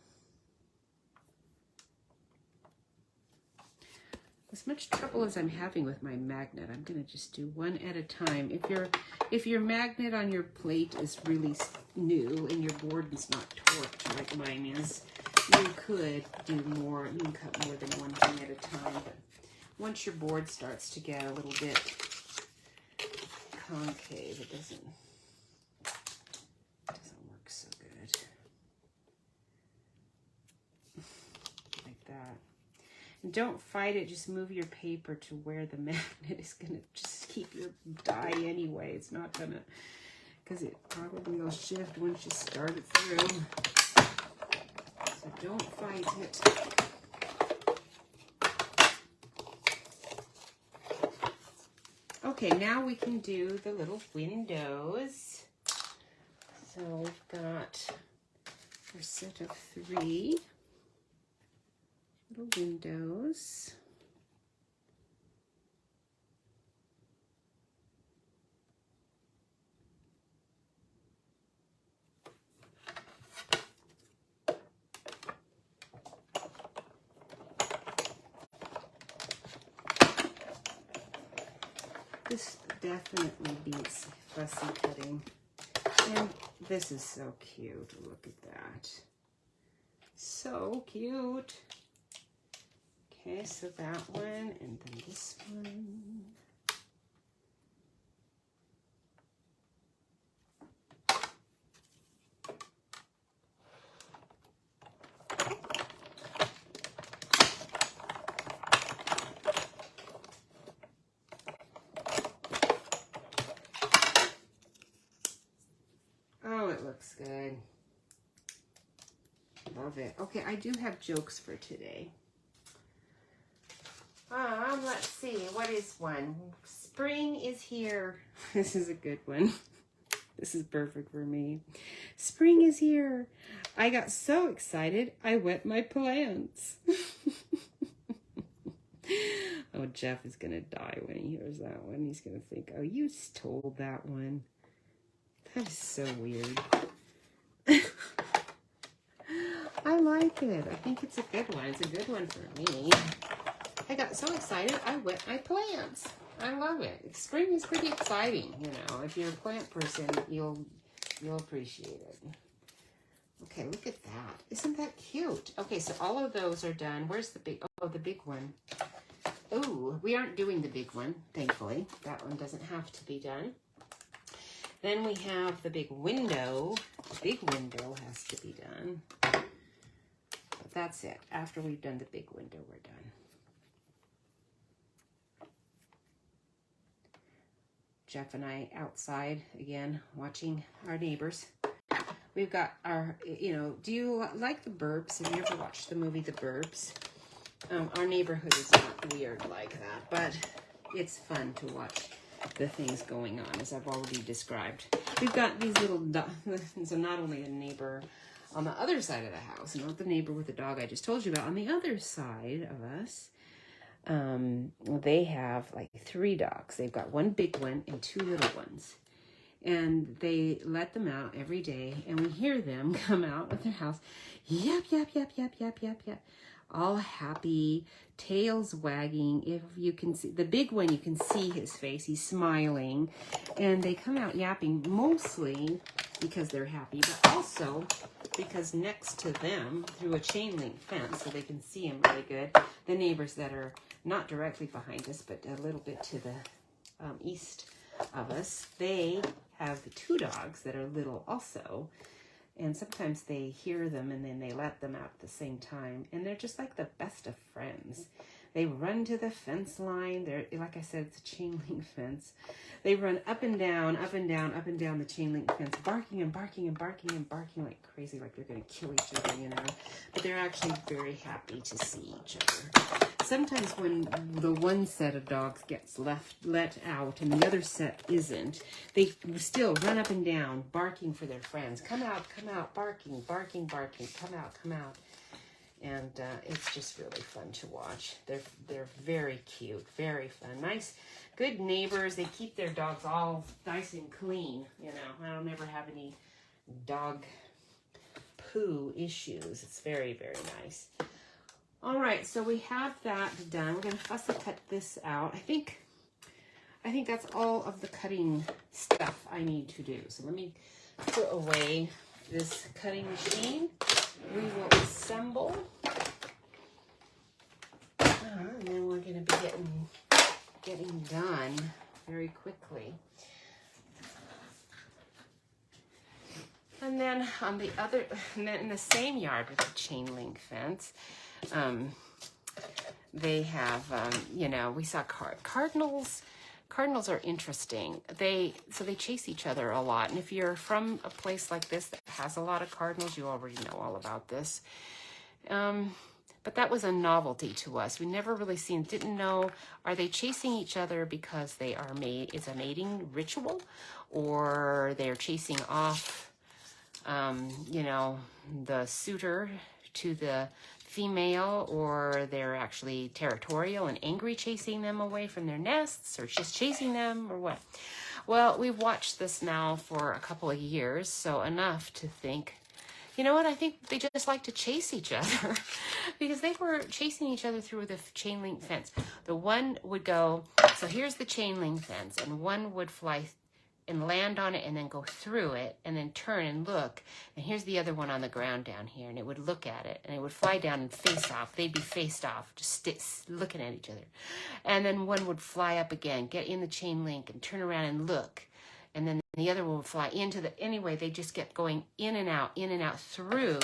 Speaker 2: As much trouble as I'm having with my magnet, I'm going to just do one at a time. If your magnet on your plate is really new and your board is not torqued like mine is, you could do more. You can cut more than one thing at a time. But once your board starts to get a little bit concave, it doesn't work so good. Like that. And don't fight it, just move your paper to where the magnet is going to just keep your die anyway. It's not going to, because it probably will shift once you start it through. So don't fight it. Okay, now we can do the little windows. So we've got our set of 3 little windows. This definitely beats fussy cutting. And this is so cute. Look at that. So cute. Okay, so that one, and then this one. Oh, it looks good. Love it. Okay, I do have jokes for today. Let's see. What is one? Spring is here. This is a good one. This is perfect for me. Spring is here. I got so excited, I wet my plants. Oh, Jeff is going to die when he hears that one. He's going to think, oh, you stole that one. That is so weird. I like it. I think it's a good one. It's a good one for me. I got so excited, I wet my plants. I love it. Spring is pretty exciting, you know. If you're a plant person, you'll appreciate it. Okay, look at that. Isn't that cute? Okay, so all of those are done. Where's the big, oh, the big one. Oh, we aren't doing the big one, thankfully. That one doesn't have to be done. Then we have the big window. The big window has to be done. But that's it. After we've done the big window, we're done. Jeff and I outside again, watching our neighbors. We've got our, you know, do you like The Burbs? Have you ever watched the movie The Burbs? Our neighborhood is not weird like that, but it's fun to watch the things going on, as I've already described. We've got these little, so not only a neighbor on the other side of the house, not the neighbor with the dog I just told you about, on the other side of us, they have like 3 dogs. They've got 1 big one and 2 little ones. And they let them out every day, and we hear them come out of their house, yap, yap, yap, yap, yap, yap, yap, all happy, tails wagging. If you can see, the big one, you can see his face, he's smiling, and they come out yapping mostly because they're happy, but also because next to them, through a chain link fence, so they can see him really good, the neighbors that are not directly behind us, but a little bit to the east of us, they have 2 dogs that are little also, and sometimes they hear them and then they let them out at the same time, and they're just like the best of friends. They run to the fence line. They're, like I said, it's a chain link fence. They run up and down, up and down, up and down the chain link fence, barking and barking and barking and barking like crazy, like they're going to kill each other, you know. But they're actually very happy to see each other. Sometimes when the one set of dogs gets let out and the other set isn't, they still run up and down, barking for their friends. Come out, barking, barking, barking, come out. And it's just really fun to watch. They're very cute, very fun. Nice, good neighbors. They keep their dogs all nice and clean, you know. I don't ever have any dog poo issues. It's very, very nice. All right, so we have that done. We're going to fussy cut this out. I think that's all of the cutting stuff I need to do. So let me put away this cutting machine. We will assemble. And then we're going to be getting done very quickly. And then on the other, and then in the same yard with the chain link fence, they have, you know, we saw cardinals. Cardinals are interesting. They chase each other a lot. And if you're from a place like this that has a lot of cardinals, you already know all about this. But that was a novelty to us. We never really didn't know, are they chasing each other because they are it's a mating ritual, or they're chasing off, you know, the suitor to the female, or they're actually territorial and angry, chasing them away from their nests, or just chasing them, or what? Well, we've watched this now for a couple of years, so enough to think, you know what, I think they just like to chase each other because they were chasing each other through the chain link fence. The one would go, so here's the chain link fence, and one would fly and land on it and then go through it and then turn and look. And here's the other one on the ground down here, and it would look at it and it would fly down and face off. They'd be faced off, just looking at each other. And then one would fly up again, get in the chain link and turn around and look. And then the other one would fly into anyway, they just kept going in and out through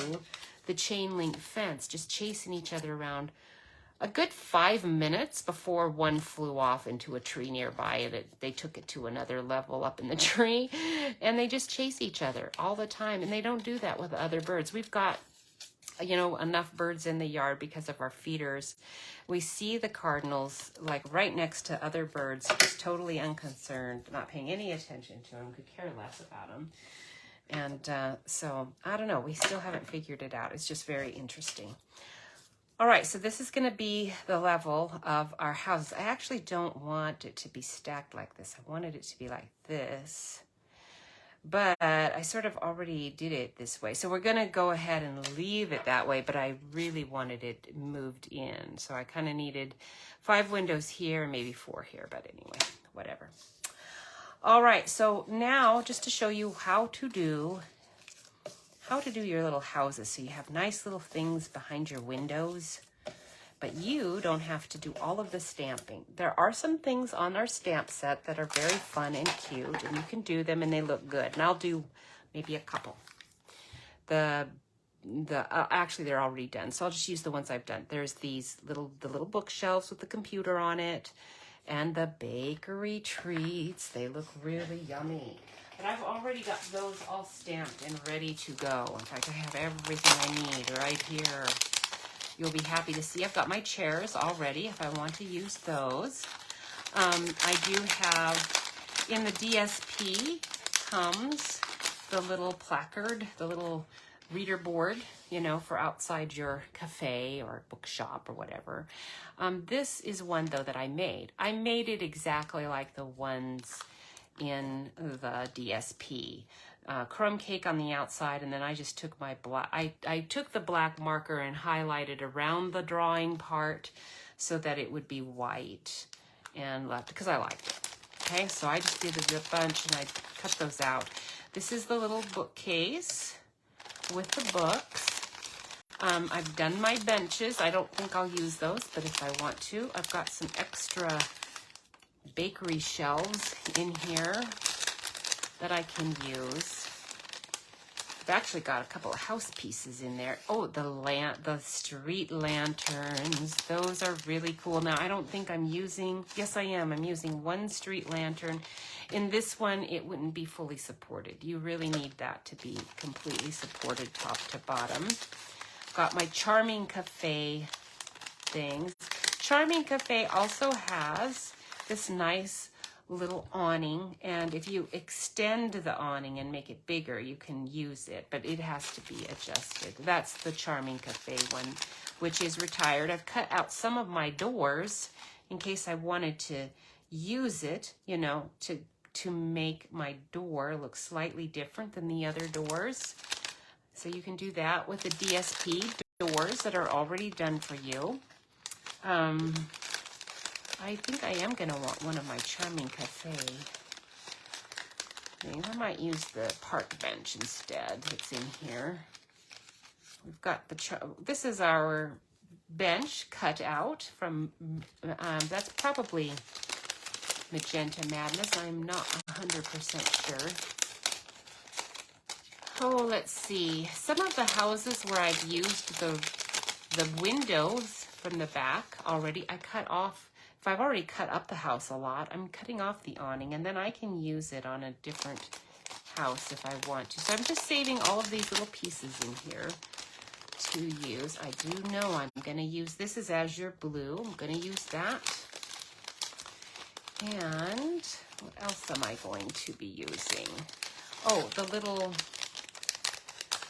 Speaker 2: the chain link fence, just chasing each other around a good 5 minutes before one flew off into a tree nearby, and they took it to another level up in the tree, and they just chase each other all the time. And they don't do that with other birds. We've got, you know, enough birds in the yard because of our feeders. We see the cardinals like right next to other birds, just totally unconcerned, not paying any attention to them, could care less about them. And so, I don't know, we still haven't figured it out. It's just very interesting. All right, so this is going to be the level of our houses. I actually don't want it to be stacked like this. I wanted it to be like this, but I sort of already did it this way. So we're going to go ahead and leave it that way, but I really wanted it moved in. So I kind of needed 5 windows here, maybe 4 here, but anyway, whatever. All right, so now just to show you how to how to do your little houses so you have nice little things behind your windows. But you don't have to do all of the stamping. There are some things on our stamp set that are very fun and cute, and you can do them and they look good. And I'll do maybe a couple. Actually they're already done, so I'll just use the ones I've done. There's the little bookshelves with the computer on it, and the bakery treats. They look really yummy. But I've already got those all stamped and ready to go. In fact, I have everything I need right here. You'll be happy to see I've got my chairs all ready if I want to use those. I do have, in the DSP comes the little placard, the little reader board, you know, for outside your cafe or bookshop or whatever. This is one, though, that I made. I made it exactly like the ones in the DSP. Crumb cake on the outside, and then I just took my black, I took the black marker and highlighted around the drawing part so that it would be white and left, because I liked it. Okay, so I just did a bunch and I cut those out. This is the little bookcase with the books. I've done my benches. I don't think I'll use those, but if I want to, I've got some extra bakery shelves in here that I can use. I've actually got a couple of house pieces in there. Oh, the street lanterns. Those are really cool. Now, I don't think I'm using, yes I am, I'm using one street lantern. In this one, it wouldn't be fully supported. You really need that to be completely supported top to bottom. Got my Charming Cafe things. Charming Cafe also has this nice little awning, and if you extend the awning and make it bigger, you can use it, but it has to be adjusted. That's the Charming Cafe one, which is retired. I've cut out some of my doors in case I wanted to use it, you know, to make my door look slightly different than the other doors. So you can do that with the DSP doors that are already done for you. I think I am going to want one of my Charming Cafe. I might use the park bench instead that's in here. We've got this is our bench cut out from, that's probably Magenta Madness. I'm not 100% sure. Oh, let's see. Some of the houses where I've used the windows from the back already, I cut off. If I've already cut up the house a lot, I'm cutting off the awning, and then I can use it on a different house if I want to. So I'm just saving all of these little pieces in here to use. I do know I'm going to use, this is Azure Blue. I'm going to use that. And what else am I going to be using? Oh,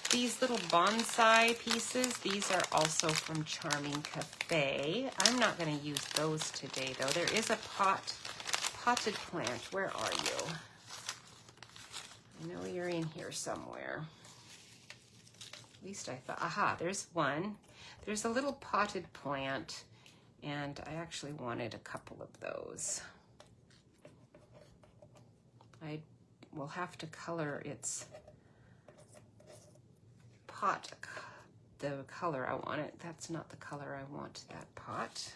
Speaker 2: these little bonsai pieces, these are also from Charming Cafe. I'm not going to use those today, though. There is a potted plant. Where are you? I know you're in here somewhere. At least I thought, aha, there's one. There's a little potted plant, and I actually wanted a couple of those. I will have to color its pot, the color I want it. That's not the color I want, that pot.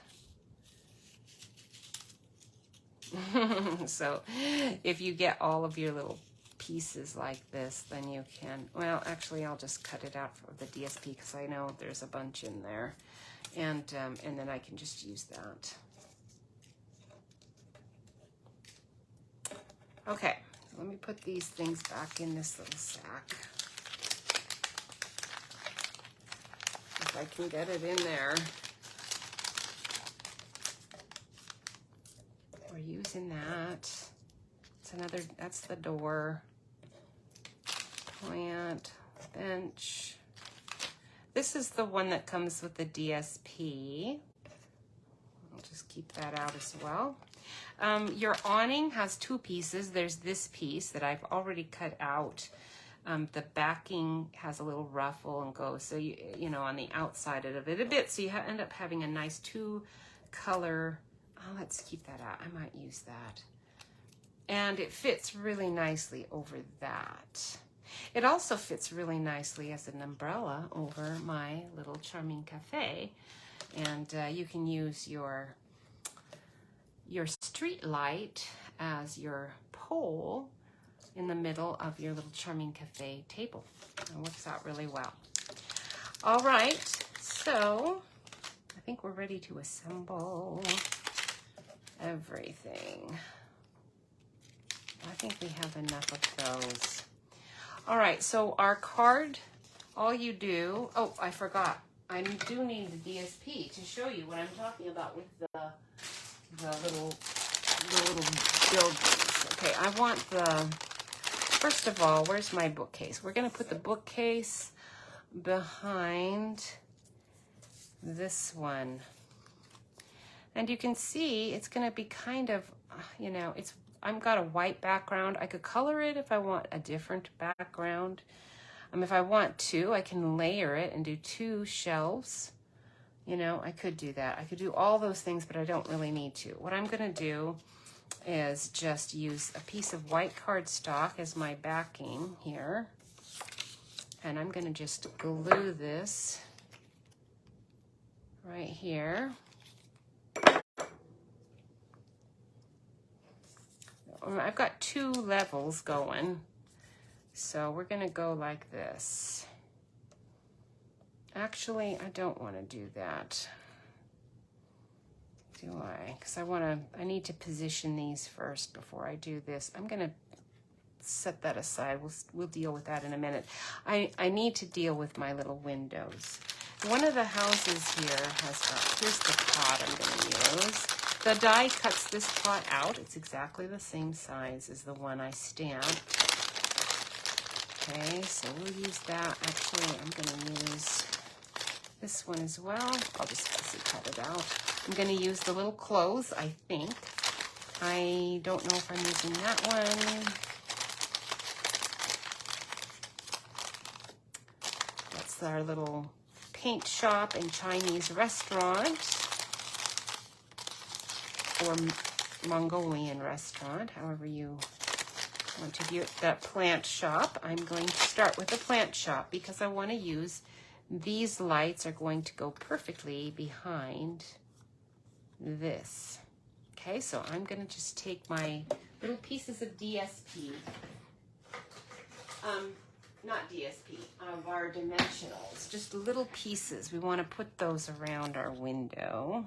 Speaker 2: So if you get all of your little pieces like this, then you can, well, actually I'll just cut it out for the DSP because I know there's a bunch in there, and then I can just use that. Okay, so let me put these things back in this little sack. If I can get it in there. We're using that. It's another, that's the door. Plant, bench. This is the one that comes with the DSP. I'll just keep that out as well. Your awning has two pieces. There's this piece that I've already cut out. The backing has a little ruffle and goes, so you know, on the outside of it a bit, so you end up having a nice two-color. Oh, let's keep that out. I might use that. And it fits really nicely over that. It also fits really nicely as an umbrella over my little charming cafe. And you can use your street light as your pole in the middle of your little charming cafe table. It works out really well. All right, so I think we're ready to assemble everything. I think we have enough of those. All right, so our card, all you do, oh, I forgot. I do need the DSP to show you what I'm talking about with the little buildings. Okay, I want first of all, where's my bookcase? We're gonna put the bookcase behind this one. And you can see it's gonna be kind of, I've got a white background. I could color it if I want a different background. If I want to, I can layer it and do 2 shelves. I could do that. I could do all those things, but I don't really need to. What I'm gonna do is just use a piece of white cardstock as my backing here. And I'm gonna just glue this right here. I've got 2 levels going. So we're gonna go like this. Actually, I don't want to do that. Do I? Because I need to position these first before I do this. I'm gonna set that aside. We'll deal with that in a minute. I need to deal with my little windows. One of the houses here has got, here's the pot I'm gonna use. The die cuts this pot out. It's exactly the same size as the one I stamped. Okay, so we'll use that. Actually, I'm going to use this one as well. I'll just cut it out. I'm going to use the little clothes, I think. I don't know if I'm using that one. That's our little paint shop and Chinese restaurant, or Mongolian restaurant, however you want to view it. That plant shop. I'm going to start with the plant shop because I want to use these lights are going to go perfectly behind this. Okay, so I'm going to just take my little pieces of DSP, not DSP, of our dimensionals, just little pieces. We want to put those around our window.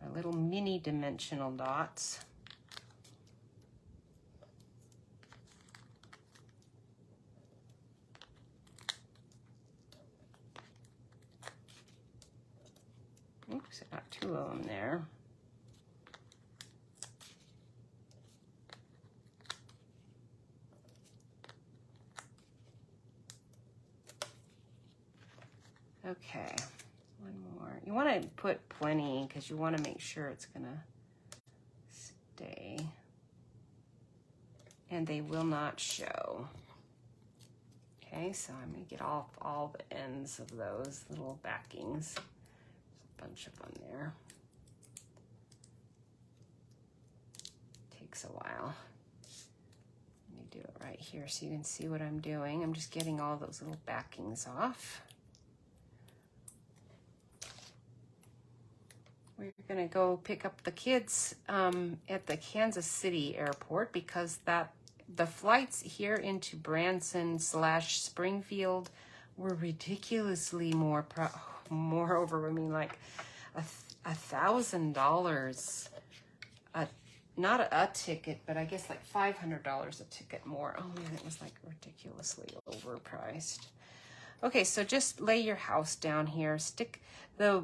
Speaker 2: Our little mini dimensional dots. Oops, I got 2 of them there. Okay, one more. You want to put plenty because you want to make sure it's gonna stay. And they will not show. Okay, so I'm gonna get off all the ends of those little backings. There's a bunch of them there. Takes a while. Let me do it right here so you can see what I'm doing. I'm just getting all those little backings off. We're gonna go pick up the kids at the Kansas City airport because the flights here into Branson / Springfield were ridiculously moreover. I mean, like $1,000. Not a ticket, but I guess like $500 a ticket more. Oh man, it was like ridiculously overpriced. Okay, so just lay your house down here. Stick the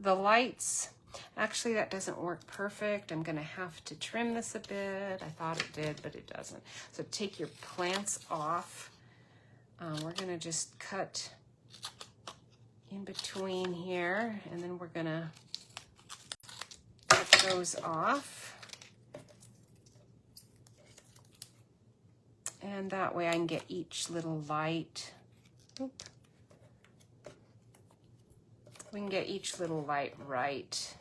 Speaker 2: lights. Actually, that doesn't work perfect. I'm gonna have to trim this a bit. I thought it did, but it doesn't. So take your plants off. We're gonna just cut in between here, and then we're gonna cut those off. And that way I can get each little light. Oop. We can get each little light right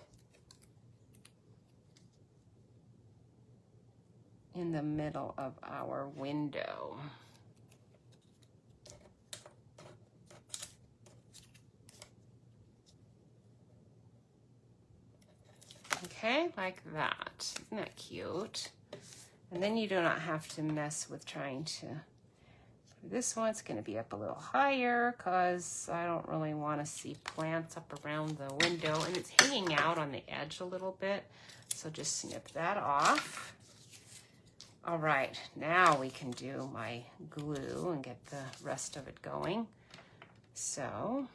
Speaker 2: in the middle of our window. Okay, like that. Isn't that cute? And then you do not have to mess with trying to, for this one, it's going to be up a little higher because I don't really want to see plants up around the window, and it's hanging out on the edge a little bit. So just snip that off. All right, now we can do my glue and get the rest of it going. So,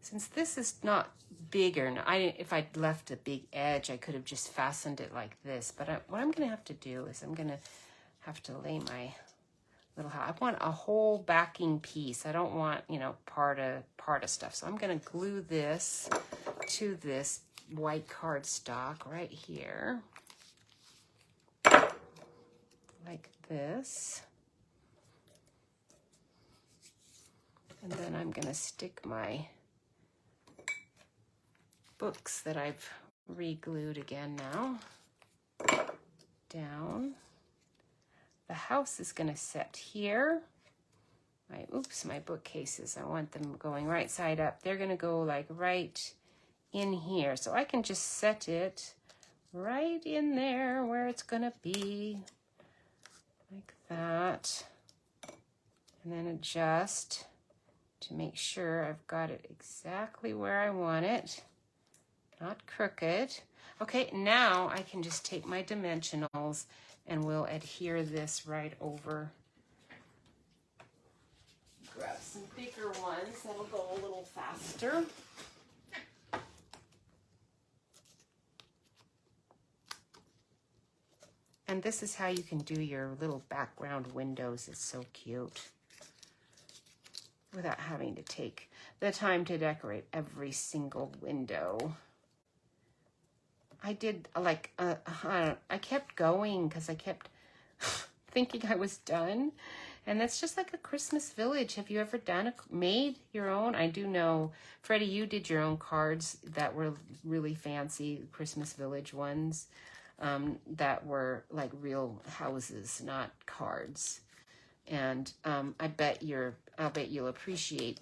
Speaker 2: since this is not bigger, if I'd left a big edge, I could have just fastened it like this. But what I'm going to have to do is I'm going to have to lay my little house. I want a whole backing piece. I don't want, you know, part of stuff. So I'm going to glue this to this white cardstock right here, like this. And then I'm going to stick my books that I've re-glued again now down. The house is going to set here. My bookcases, I want them going right side up. They're going to go like right in here. So I can just set it right in there where it's going to be, like that. And then adjust to make sure I've got it exactly where I want it. Not crooked. Okay, now I can just take my dimensionals and we'll adhere this right over. Grab some bigger ones, that'll go a little faster. And this is how you can do your little background windows. It's so cute, without having to take the time to decorate every single window. I did I kept going because I kept thinking I was done. And that's just like a Christmas village. Have you ever made your own? I do know, Freddie, you did your own cards that were really fancy Christmas village ones that were like real houses, not cards. And I'll bet you'll appreciate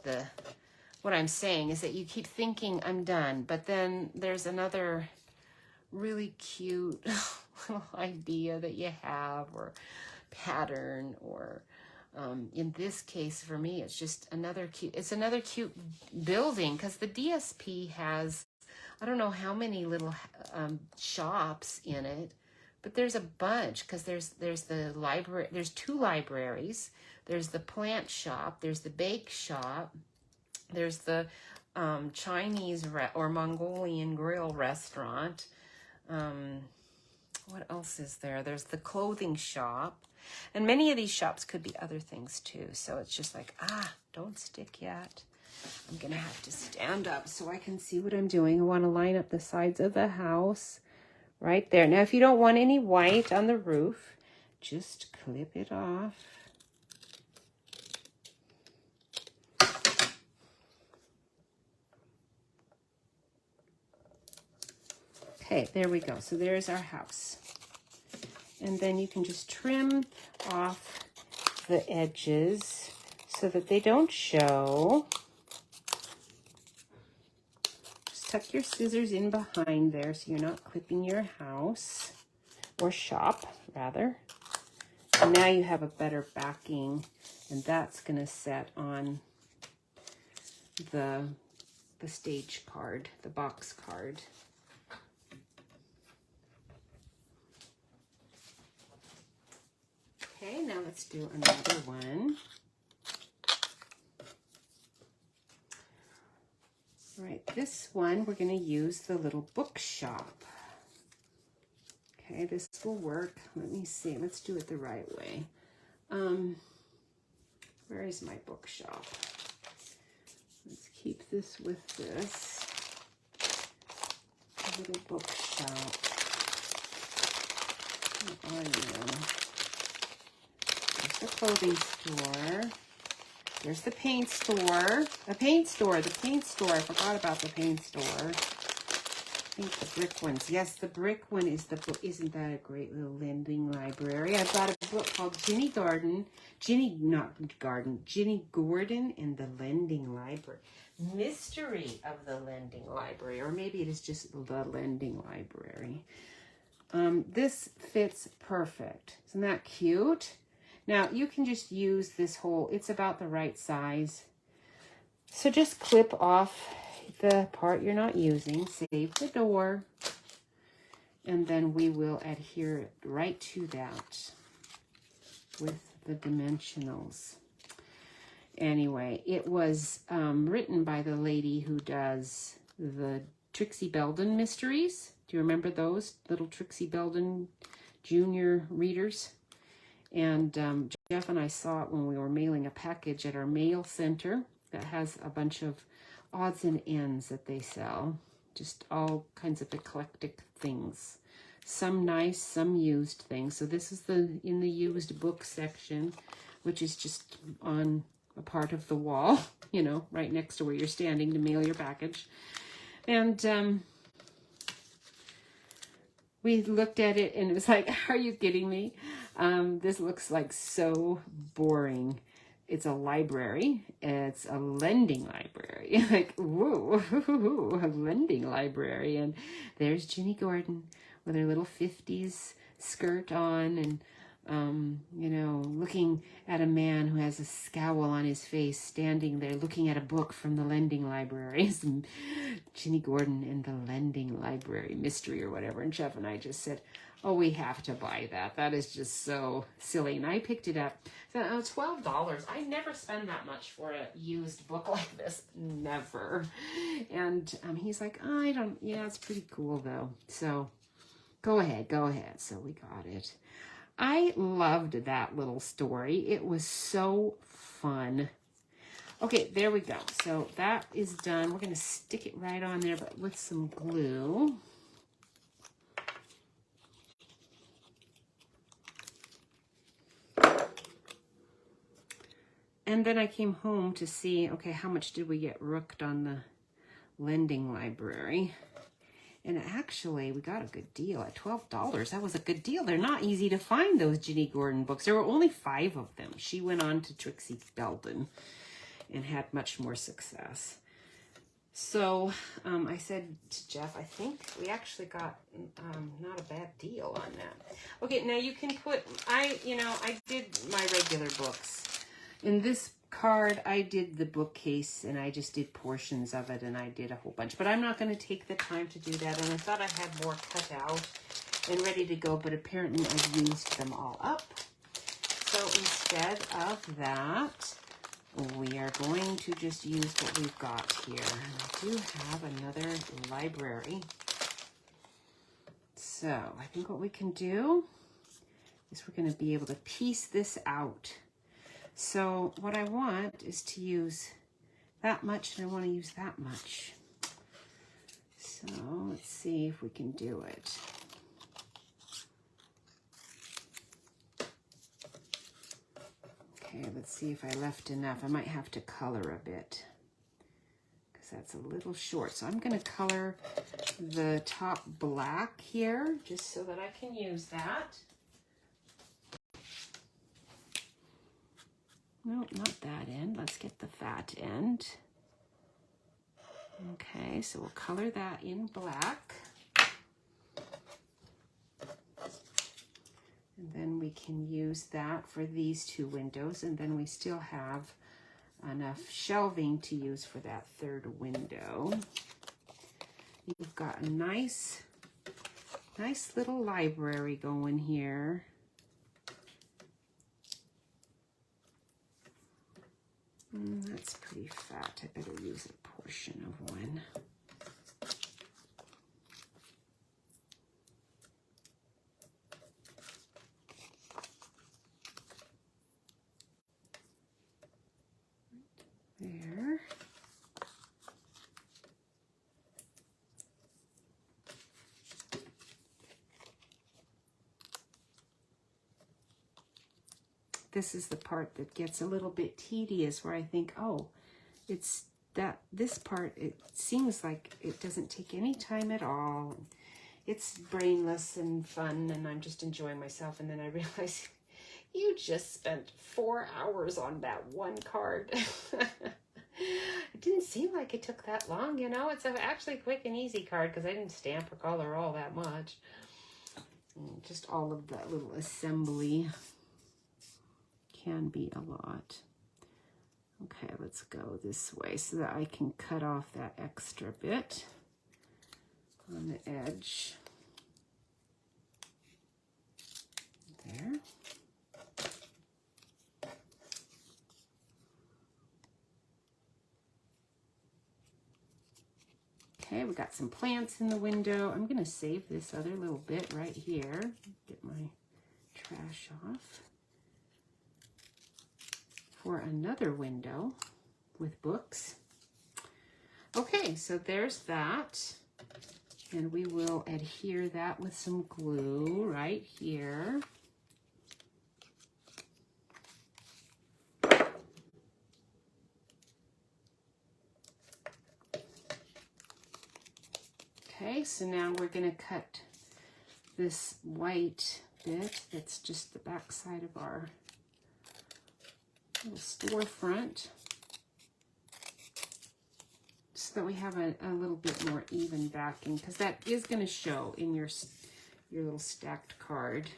Speaker 2: what I'm saying is that you keep thinking I'm done, but then there's another really cute little idea that you have, or pattern, or in this case for me it's just another cute building, because the DSP has, I don't know how many little shops in it, but there's a bunch, because there's the library, there's 2 libraries, there's the plant shop, there's the bake shop, there's the Chinese or Mongolian grill restaurant. What else is there? There's the clothing shop, and many of these shops could be other things too. So it's just like, don't stick yet. I'm gonna have to stand up so I can see what I'm doing. I want to line up the sides of the house right there. Now, if you don't want any white on the roof, just clip it off. Okay, there we go. So there's our house. And then you can just trim off the edges so that they don't show. Just tuck your scissors in behind there so you're not clipping your house, or shop rather. And now you have a better backing, and that's going to set on the stage card, the box card. Okay, now let's do another one. All right, this one we're going to use the little bookshop. Okay, this will work. Let me see. Let's do it the right way. Where is my bookshop? Let's keep this with this. A little bookshop. Where are you? There's the clothing store. There's the paint store. The paint store. I forgot about the paint store. I think the brick ones. Yes, the brick one is the book. Isn't that a great little lending library? I've got a book called Ginny Gordon and the Lending Library. Mystery of the Lending Library, or maybe it is just the Lending Library. This fits perfect. Isn't that cute? Now, you can just use this whole, it's about the right size. So just clip off the part you're not using, save the door, and then we will adhere it right to that with the dimensionals. Anyway, it was written by the lady who does the Trixie Belden mysteries. Do you remember those little Trixie Belden junior readers? And Jeff and I saw it when we were mailing a package at our mail center that has a bunch of odds and ends that they sell. Just all kinds of eclectic things. Some nice, some used things. So this is in the used book section, which is just on a part of the wall, you know, right next to where you're standing to mail your package. And we looked at it and it was like, are you kidding me? This looks like so boring. It's a library. It's a lending library. Like, whoa, a lending library. And there's Ginny Gordon with her little 50s skirt on and, you know, looking at a man who has a scowl on his face, standing there looking at a book from the lending library. Ginny Gordon and the Lending Library Mystery or whatever. And Jeff and I just said, oh, we have to buy that. That is just so silly. And I picked it up. So, $12. I never spend that much for a used book like this. Never. And he's like, oh, I don't, yeah, it's pretty cool though. So go ahead. So we got it. I loved that little story. It was so fun. Okay, there we go. So that is done. We're going to stick it right on there, but with some glue. And then I came home to see, okay, how much did we get rooked on the lending library? And actually, we got a good deal at $12. That was a good deal. They're not easy to find, those Ginny Gordon books. There were only 5 of them. She went on to Trixie Belden and had much more success. So I said to Jeff, I think we actually got not a bad deal on that. Okay, now you can put, I did my regular books. In this card, I did the bookcase, and I just did portions of it, and I did a whole bunch. But I'm not going to take the time to do that, and I thought I had more cut out and ready to go, but apparently I've used them all up. So instead of that, we are going to just use what we've got here. And I do have another library. So I think what we can do is we're going to be able to piece this out. So what I want is to use that much, and I want to use that much. So let's see if we can do it. Okay, let's see if I left enough. I might have to color a bit because that's a little short. So I'm going to color the top black here just so that I can use that. No, not that end. Let's get the fat end. Okay, so we'll color that in black. And then we can use that for these 2 windows, and then we still have enough shelving to use for that 3rd window. You've got a nice little library going here. That's pretty fat. I better use a portion of one. There. This is the part that gets a little bit tedious, where I think, oh, it's this part, it seems like it doesn't take any time at all. It's brainless and fun, and I'm just enjoying myself. And then I realize you just spent 4 hours on that one card. It didn't seem like it took that long, you know. It's actually a quick and easy card because I didn't stamp or color all that much. And just all of that little assembly can be a lot. Okay, let's go this way so that I can cut off that extra bit on the edge. There. Okay, we got some plants in the window. I'm going to save this other little bit right here. Get my trash off. For another window with books. Okay, so there's that. And we will adhere that with some glue right here. Okay, so now we're going to cut this white bit that's just the back side of our little storefront so that we have a little bit more even backing, because that is going to show in your little stacked card.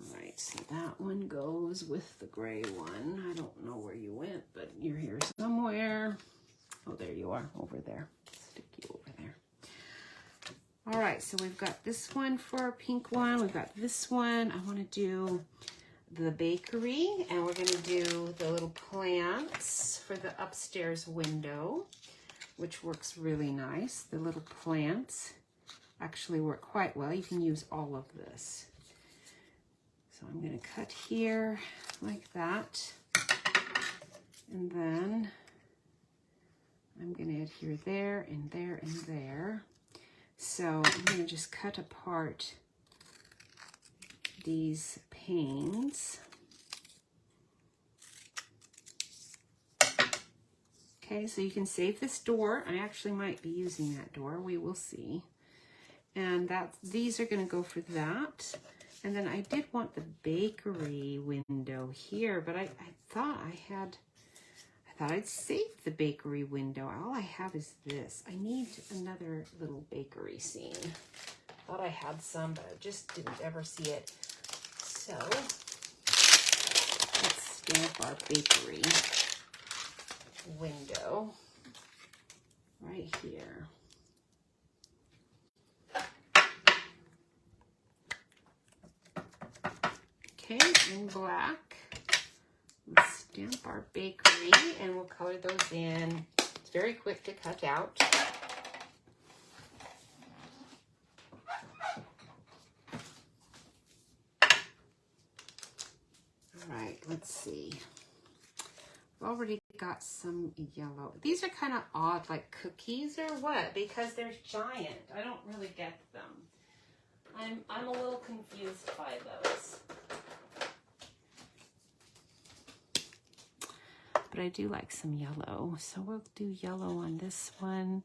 Speaker 2: All right, so that one goes with the gray one. I don't know where you went, but you're here somewhere. Oh, there you are, over there. Stick you over there. All right, so we've got this one for our pink one. We've got this one. I want to do the bakery, and we're going to do the little plants for the upstairs window, which works really nice. The little plants actually work quite well. You can use all of this. So I'm going to cut here like that, and then I'm going to adhere there and there and there. So I'm going to just cut apart these panes. Okay, so you can save this door. I actually might be using that door. We will see. And these are going to go for that. And then I did want the bakery window here, but I thought I'd saved the bakery window. All I have is this. I need another little bakery scene. Thought I had some, but I just didn't ever see it. So let's stamp our bakery window right here. Okay, in black. Let's stamp our bakery, and we'll color those in. It's very quick to cut out. All right, let's see. I've already got some yellow. These are kind of odd, like cookies or what? Because they're giant. I don't really get them. I'm a little confused by those. But I do like some yellow, so we'll do yellow on this one.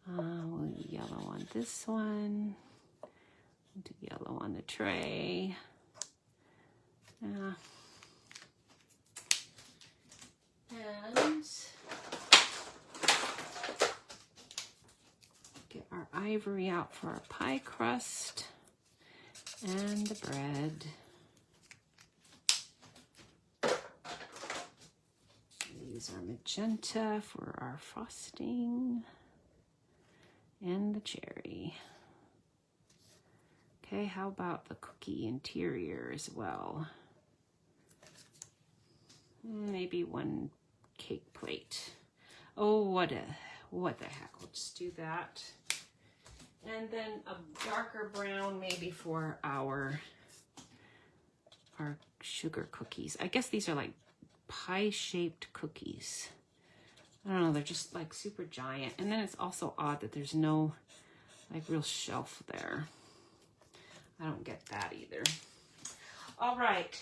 Speaker 2: We'll do yellow on this one. We'll do yellow on the tray. And get our ivory out for our pie crust and the bread. Use our magenta for our frosting and the cherry. Okay, how about the cookie interior as well? Maybe one cake plate. Oh, what the heck, we'll just do that. And then a darker brown maybe for our sugar cookies. I guess these are like pie-shaped cookies. I don't know, they're just like super giant. And then it's also odd that there's no like real shelf there. I don't get that either. All right,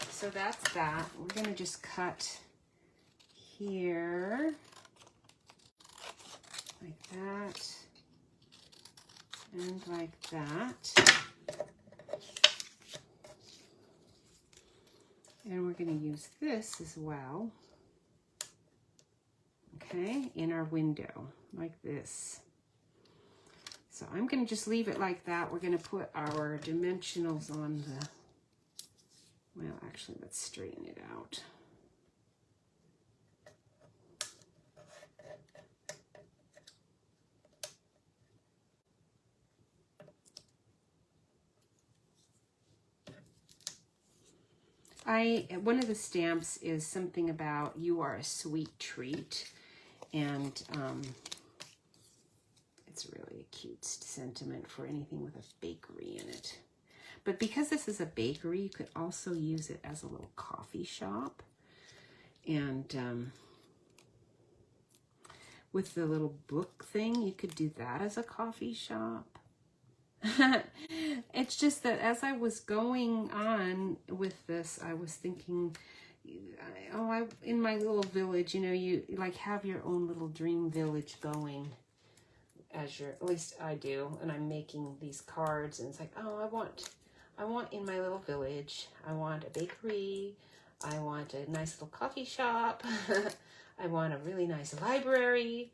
Speaker 2: so that's that. We're gonna just cut here, like that, and like that. And we're going to use this as well, okay, in our window, like this. So I'm going to just leave it like that. We're going to put our dimensionals on the, well, actually, let's straighten it out. One of the stamps is something about "you are a sweet treat," and it's really a cute sentiment for anything with a bakery in it. But because this is a bakery, you could also use it as a little coffee shop. And with the little book thing, you could do that as a coffee shop. It's just that as I was going on with this, I was thinking, oh, in my little village, you know, you like have your own little dream village going as your, at least I do, and I'm making these cards, and it's like, oh, I want in my little village, I want a bakery, I want a nice little coffee shop, I want a really nice library.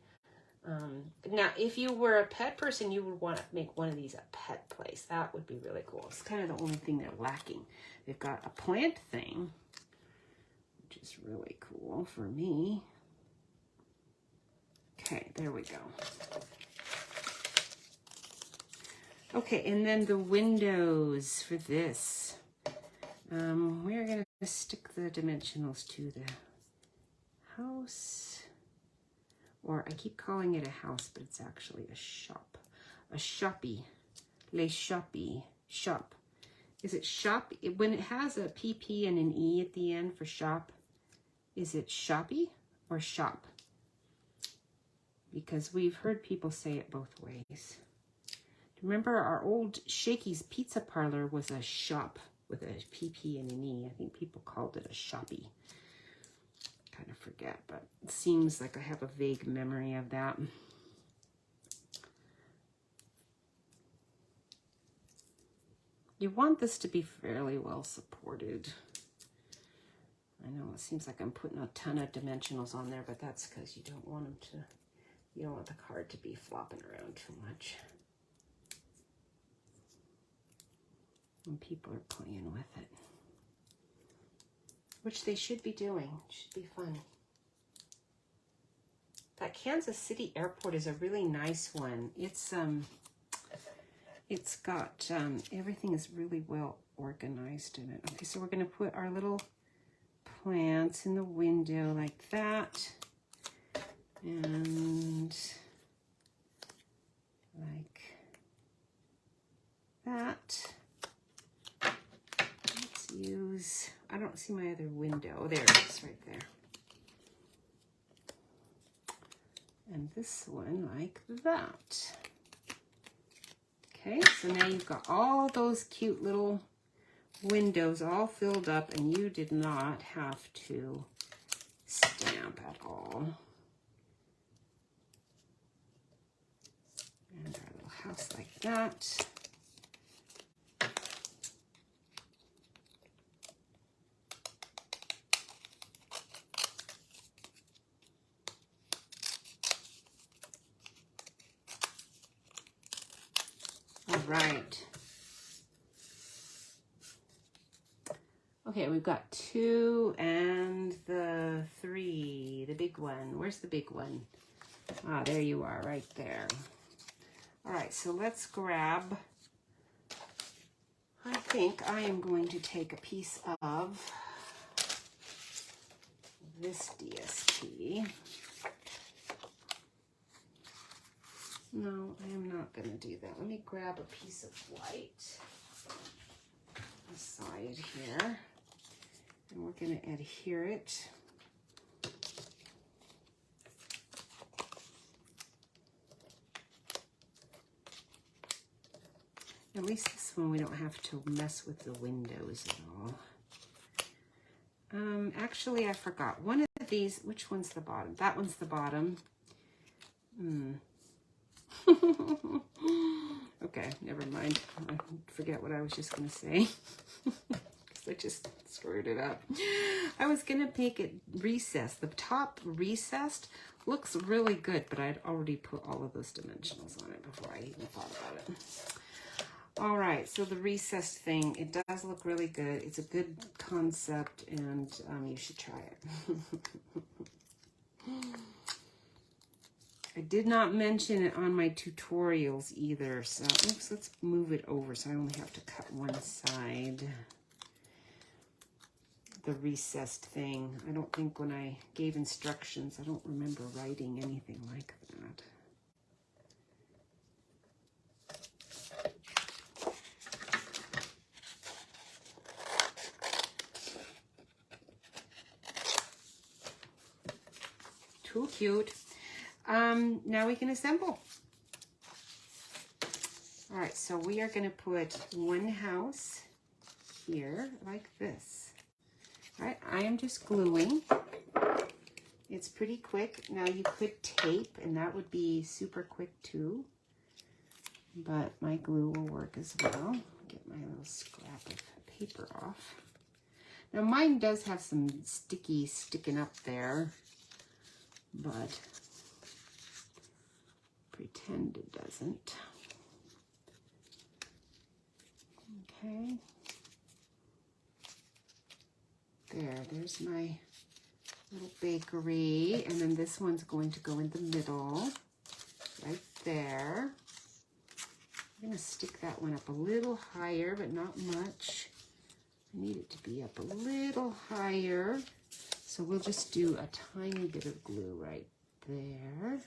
Speaker 2: Now, if you were a pet person, you would want to make one of these a pet place. That would be really cool. It's kind of the only thing they're lacking. They've got a plant thing, which is really cool for me. Okay, there we go. Okay, and then the windows for this. We're going to stick the dimensionals to the house. Or I keep calling it a house, but it's actually a shop. A shoppy. Les shoppy. Shop. Is it shop? When it has a PP and an E at the end for shop, is it shoppy or shop? Because we've heard people say it both ways. Remember our old Shakey's Pizza Parlor was a shop with a PP and an E. I think people called it a shoppy. Kind of forget, but it seems like I have a vague memory of that. You want this to be fairly well supported. I know it seems like I'm putting a ton of dimensionals on there, but that's because you don't want them to, you don't want the card to be flopping around too much when people are playing with it. Which they should be doing. It should be fun. That Kansas City airport is a really nice one. It's got everything is really well organized in it. Okay, so we're going to put our little plants in the window like that, and like that. Let's use, I don't see my other window. Oh, there it is, right there. And this one like that. Okay, so now you've got all those cute little windows all filled up, and you did not have to stamp at all. And our little house like that. Right. Okay, we've got 2 and the 3, the big one. Where's the big one? Ah, there you are, right there. All right, so let's grab, I think I am going to take a piece of this DSP. No, I am not going to do that. Let me grab a piece of white aside here, and we're going to adhere it. At least this one we don't have to mess with the windows at all. Actually, I forgot. One of these, which one's the bottom? That one's the bottom. Okay, never mind. I forget what I was just going to say. I just screwed it up. I was going to make it recessed. The top recessed looks really good, but I'd already put all of those dimensionals on it before I even thought about it. All right, so the recessed thing, it does look really good. It's a good concept, and you should try it. I did not mention it on my tutorials either, so oops, let's move it over so I only have to cut one side. The recessed thing. I don't think when I gave instructions, I don't remember writing anything like that. Too cute. Now we can assemble. All right, so we are going to put one house here like this. All right, I am just gluing. It's pretty quick. Now you could tape, and that would be super quick too. But my glue will work as well. Get my little scrap of paper off. Now mine does have some sticky sticking up there, but pretend it doesn't. Okay. There's my little bakery, and then this one's going to go in the middle, right there. I'm gonna stick that one up a little higher, but not much. I need it to be up a little higher. So we'll just do a tiny bit of glue right there.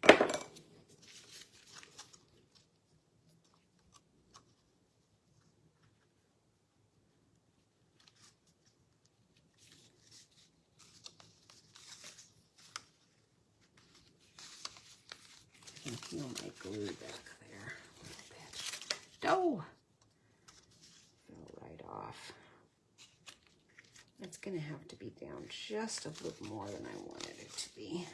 Speaker 2: I can feel my glue back there a little bit. Oh! Fell right off. It's going to have to be down just a little more than I wanted it to be.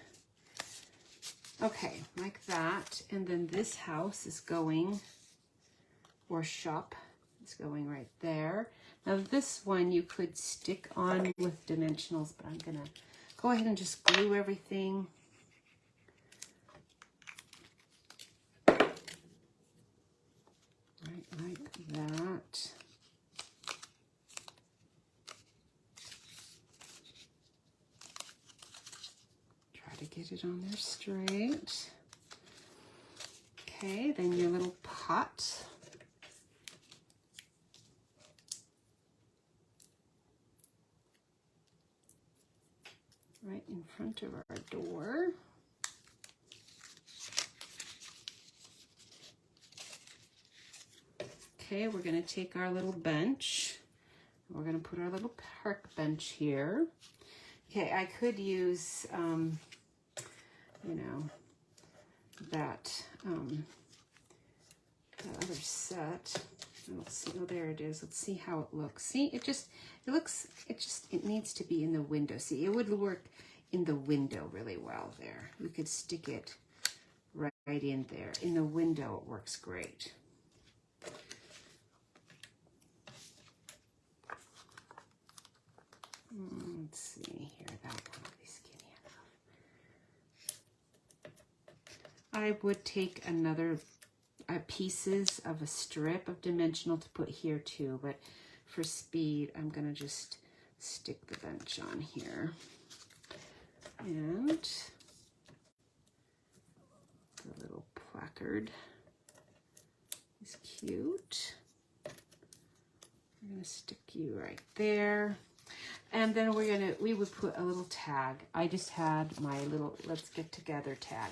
Speaker 2: Okay, like that. And then this house is going, or shop is going right there. Now this one you could stick on with dimensionals, but I'm going to go ahead and just glue everything. Right like that. To get it on there straight. Okay, then your little pot. Right in front of our door. Okay, we're going to take our little bench. We're going to put our little park bench here. Okay, I could use you know, that other set. Let's see. Oh, there it is. Let's see how it looks. See, it needs to be in the window. See, it would work in the window really well there. You could stick it right in there. In the window, it works great. Let's see here. That one will be skinny enough. I would take another pieces of a strip of dimensional to put here too, but for speed, I'm going to just stick the bench on here. And the little placard is cute. I'm going to stick you right there. And then we would put a little tag. I just had my little let's get together tag.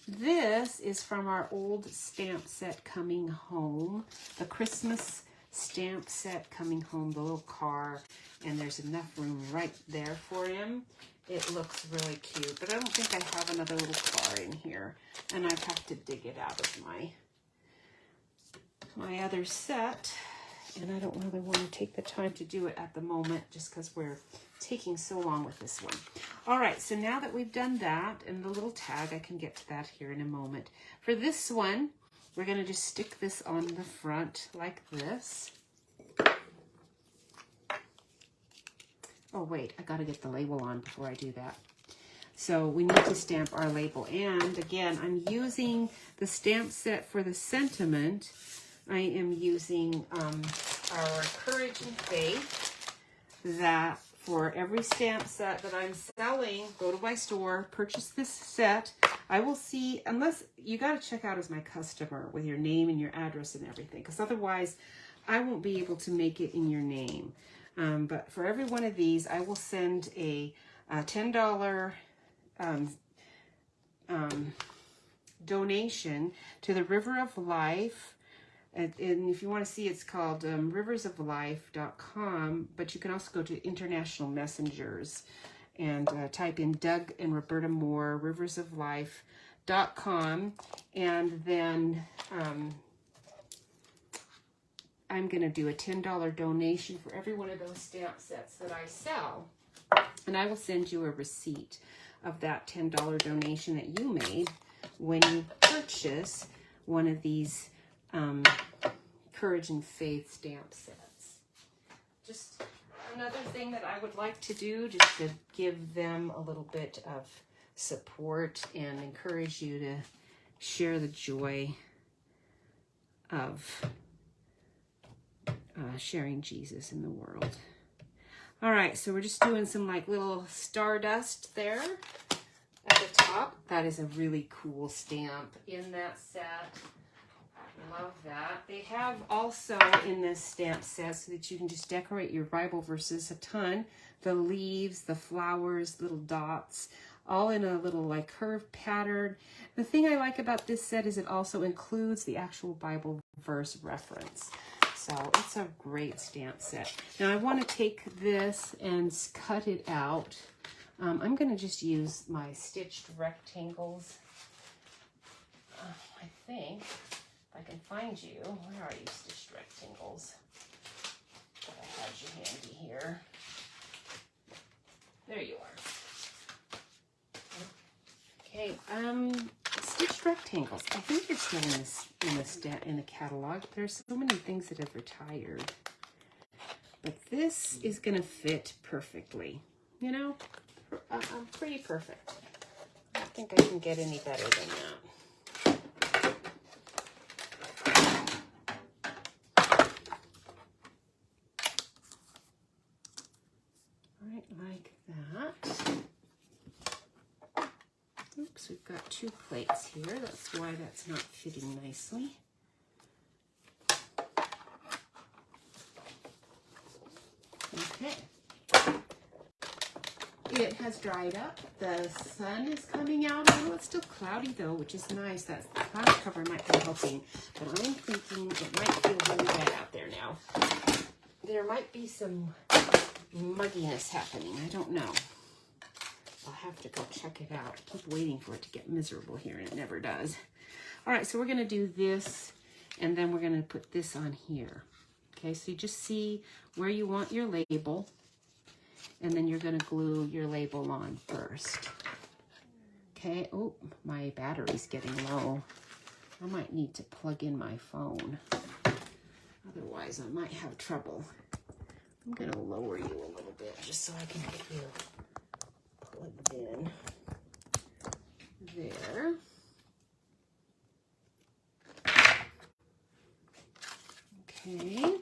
Speaker 2: This is from our old stamp set coming home, the Christmas stamp set coming home, the little car, and there's enough room right there for him. It looks really cute, but I don't think I have another little car in here, and I'd have to dig it out of my other set. and I don't really want to take the time to do it at the moment just because we're taking so long with this one. All right, so now that we've done that and the little tag, I can get to that here in a moment. For this one, we're going to just stick this on the front like this. Oh, wait, I got to get the label on before I do that. So we need to stamp our label. And again, I'm using the stamp set for the sentiment. I am using our Courage and Faith, that for every stamp set that I'm selling, go to my store, purchase this set. I will see, unless you got to check out as my customer with your name and your address and everything, because otherwise I won't be able to make it in your name. But for every one of these, I will send a $10 donation to the River of Life. And if you want to see, it's called riversoflife.com, but you can also go to International Messengers and type in Doug and Roberta Moore, riversoflife.com, and then I'm going to do a $10 donation for every one of those stamp sets that I sell, and I will send you a receipt of that $10 donation that you made when you purchase one of these Courage and Faith stamp sets. Just another thing that I would like to do, just to give them a little bit of support and encourage you to share the joy of sharing Jesus in the world. All right, so we're just doing some like little stardust there at the top. That is a really cool stamp in that set. Love that. They have also in this stamp set, so that you can just decorate your Bible verses a ton, the leaves, the flowers, little dots, all in a little like curved pattern. The thing I like about this set is it also includes the actual Bible verse reference. So it's a great stamp set. Now I want to take this and cut it out. I'm going to just use my stitched rectangles. I think if I can find you. Where are you, stitched rectangles? I had you handy here. There you are. Okay, stitched rectangles. I think they're still in the catalog. There's so many things that have retired, but this is gonna fit perfectly. You know, pretty perfect. I don't think I can get any better than that. All right, like that. Oops, we've got two plates here. That's why that's not fitting nicely. Okay. It has dried up. The sun is coming out a little. It's still cloudy though, which is nice. That cloud cover might be helping, but I'm thinking it might feel really bad out there now. There might be some mugginess happening. I don't know. I'll have to go check it out. I keep waiting for it to get miserable here, and it never does. All right, so we're going to do this, and then we're going to put this on here. Okay, so you just see where you want your label, and then you're going to glue your label on first. Okay, oh, my battery's getting low. I might need to plug in my phone. Otherwise, I might have trouble. I'm going to lower you a little bit just so I can get you plugged in. There. Okay.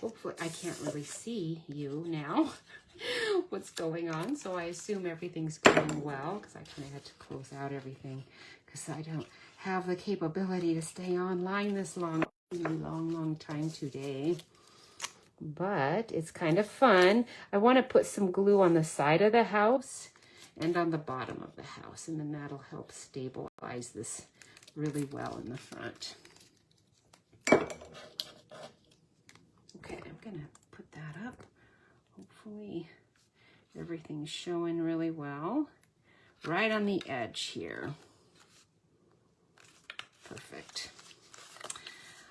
Speaker 2: Hopefully, I can't really see you now, what's going on. So I assume everything's going well, because I kind of had to close out everything because I don't have the capability to stay online this long time today. But it's kind of fun. I want to put some glue on the side of the house and on the bottom of the house, and then that'll help stabilize this really well in the front. Okay, I'm gonna put that up. Hopefully everything's showing really well. Right on the edge here. Perfect.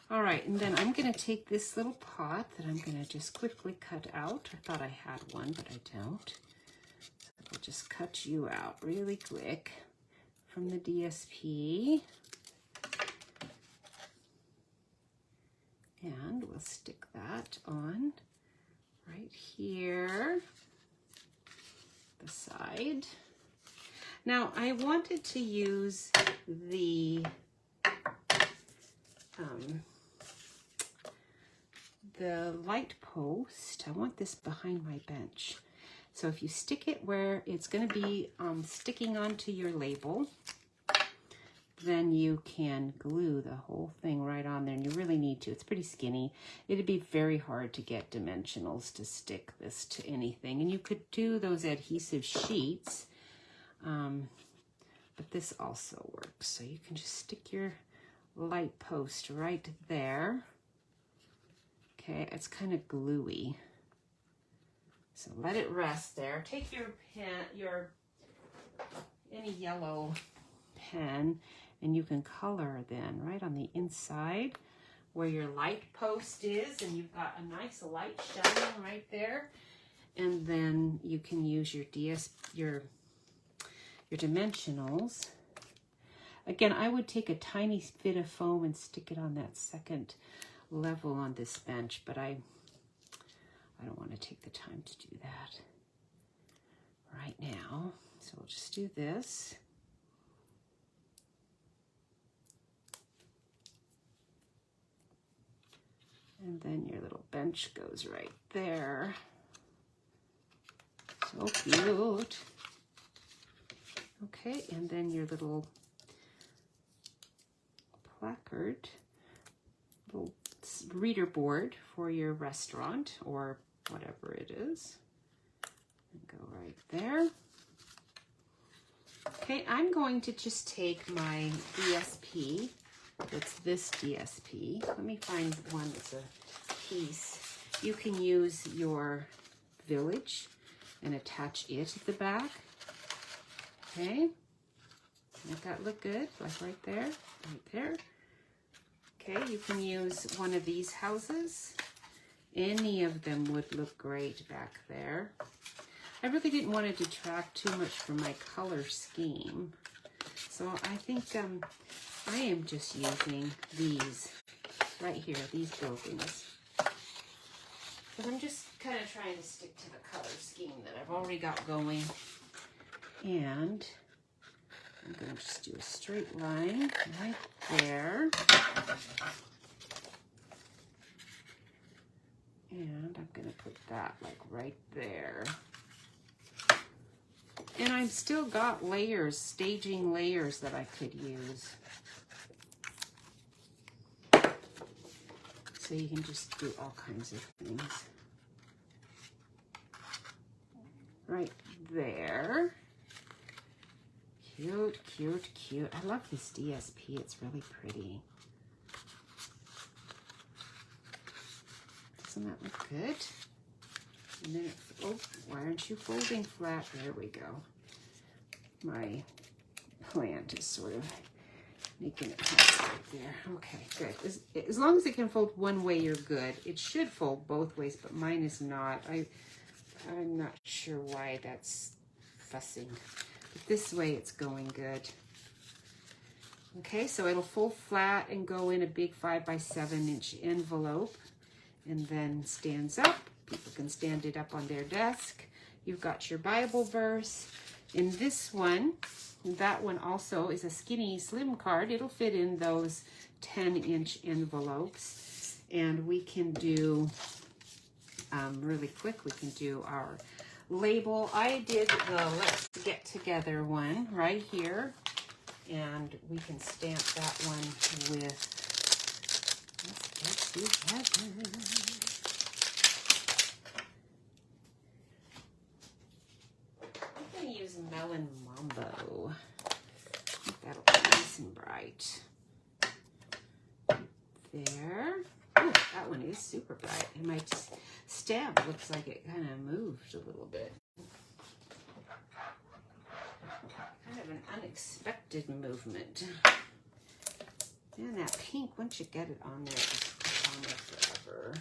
Speaker 2: All right, and then I'm going to take this little pot that I'm going to just quickly cut out. I thought I had one, but I don't. So I'll just cut you out really quick from the DSP. And we'll stick that on right here, the side. Now, I wanted to use the light post. I want this behind my bench. So if you stick it where it's going to be sticking onto your label, then you can glue the whole thing right on there, and you really need to. It's pretty skinny. It'd be very hard to get dimensionals to stick this to anything, and you could do those adhesive sheets, but this also works. So you can just stick your light post right there. Okay, it's kind of gluey. So let it rest there. Take your pen, any yellow pen, and you can color then right on the inside where your light post is, and you've got a nice light shining right there. And then you can use your your dimensionals. Again, I would take a tiny bit of foam and stick it on that second level on this bench, but I don't want to take the time to do that right now. So we'll just do this. And then your little bench goes right there. So cute. Okay, and then your little placard, little reader board for your restaurant or whatever it is. And go right there. Okay, I'm going to just take my DSP. It's this DSP. Let me find one that's a piece. You can use your village and attach it at the back. Okay, make that look good, like right there, right there. Okay, you can use one of these houses. Any of them would look great back there. I really didn't want to detract too much from my color scheme. So I think I am just using these right here, these buildings. But I'm just kind of trying to stick to the color scheme that I've already got going. And I'm going to just do a straight line right there. And I'm going to put that like right there. And I've still got layers, staging layers that I could use. So you can just do all kinds of things. Right there. Cute, cute, cute. I love this DSP. It's really pretty. Doesn't that look good? And then, oh, why aren't you folding flat? There we go. My plant is sort of making it right there. Okay, good. As long as it can fold one way, you're good. It should fold both ways, but mine is not. I'm not sure why that's fussing. But this way, it's going good. Okay, so it'll fold flat and go in a big 5x7-inch envelope, and then stands up. People can stand it up on their desk. You've got your Bible verse. In this one, that one also is a skinny, slim card. It'll fit in those 10-inch envelopes. And we can do, really quick, we can do our label. I did the Let's Get Together one right here. And we can stamp that one with Let's Get Together. Use Melon Mambo. I think that'll be nice and bright. There. Oh, that one is super bright. And my stamp looks like it kind of moved a little bit. Kind of an unexpected movement. And that pink, once you get it on there, it's on there forever.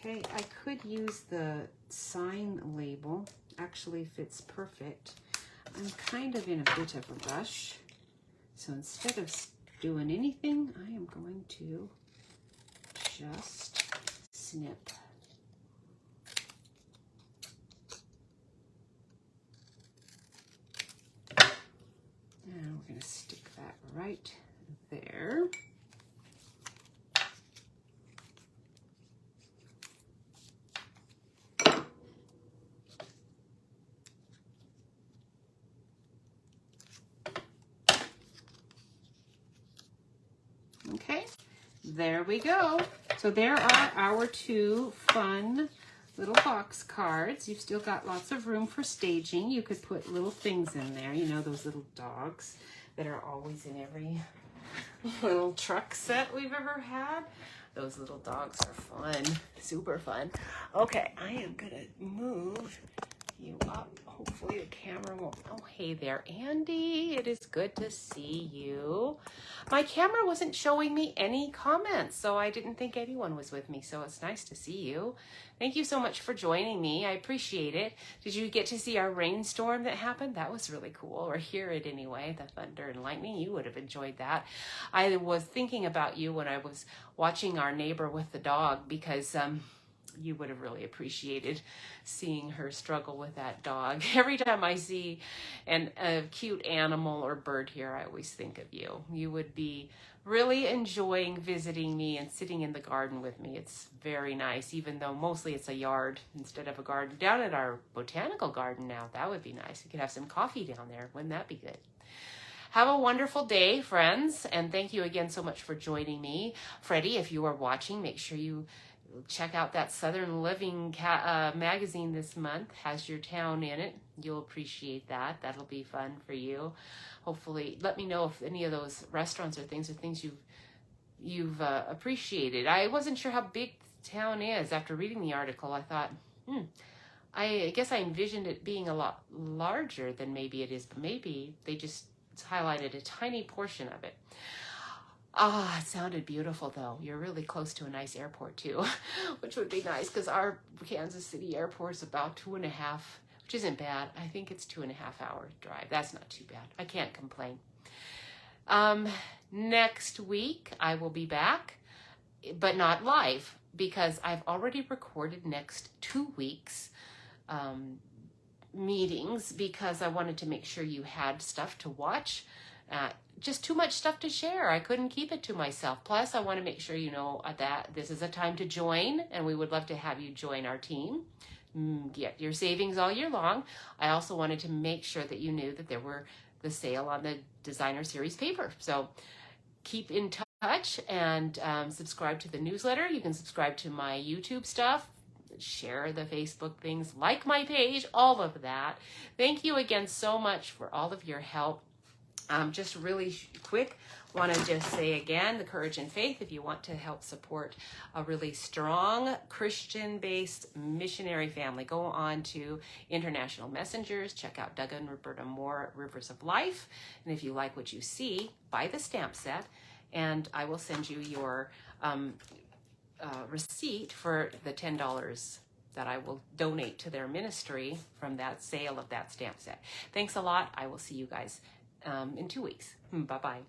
Speaker 2: Okay, I could use the sign label. Actually fits perfect. I'm kind of in a bit of a rush. So instead of doing anything, I am going to just snip. And we're going to stick that right there. Okay, there we go. So there are our 2 fun little box cards. You've still got lots of room for staging. You could put little things in there, you know, those little dogs that are always in every little truck set we've ever had. Those little dogs are fun, super fun. Okay, I am gonna move you up. Hopefully the camera won't. Oh, hey there, Andy. It is good to see you. My camera wasn't showing me any comments, so I didn't think anyone was with me. So it's nice to see you. Thank you so much for joining me. I appreciate it. Did you get to see our rainstorm that happened? That was really cool, or hear it anyway, the thunder and lightning. You would have enjoyed that. I was thinking about you when I was watching our neighbor with the dog, because you would have really appreciated seeing her struggle with that dog. Every time I see a cute animal or bird here, I always think of you. You would be really enjoying visiting me and sitting in the garden with me. It's very nice, even though mostly it's a yard instead of a garden. Down at our botanical garden now, that would be nice. We could have some coffee down there. Wouldn't that be good? Have a wonderful day, friends, and thank you again so much for joining me. Freddie, if you are watching, make sure you check out that Southern Living magazine this month. Has your town in it. You'll appreciate that. That'll be fun for you. Hopefully, let me know if any of those restaurants or things you've appreciated. I wasn't sure how big the town is. After reading the article, I thought, I guess I envisioned it being a lot larger than maybe it is, but maybe they just highlighted a tiny portion of it. Ah, it sounded beautiful though. You're really close to a nice airport too, which would be nice because our Kansas City airport is about 2.5, which isn't bad. I think it's 2.5 hour drive. That's not too bad. I can't complain. Next week I will be back, but not live because I've already recorded next 2 weeks meetings because I wanted to make sure you had stuff to watch. Just too much stuff to share. I couldn't keep it to myself. Plus, I want to make sure you know that this is a time to join, and we would love to have you join our team. Get your savings all year long. I also wanted to make sure that you knew that there were the sale on the Designer Series paper. So keep in touch and subscribe to the newsletter. You can subscribe to my YouTube stuff, share the Facebook things, like my page, all of that. Thank you again so much for all of your help. Just really quick, want to just say again, the Courage and Faith, if you want to help support a really strong Christian-based missionary family, go on to International Messengers, check out Doug and Roberta Moore at Rivers of Life, and if you like what you see, buy the stamp set, and I will send you your receipt for the $10 that I will donate to their ministry from that sale of that stamp set. Thanks a lot. I will see you guys in 2 weeks. Bye-bye.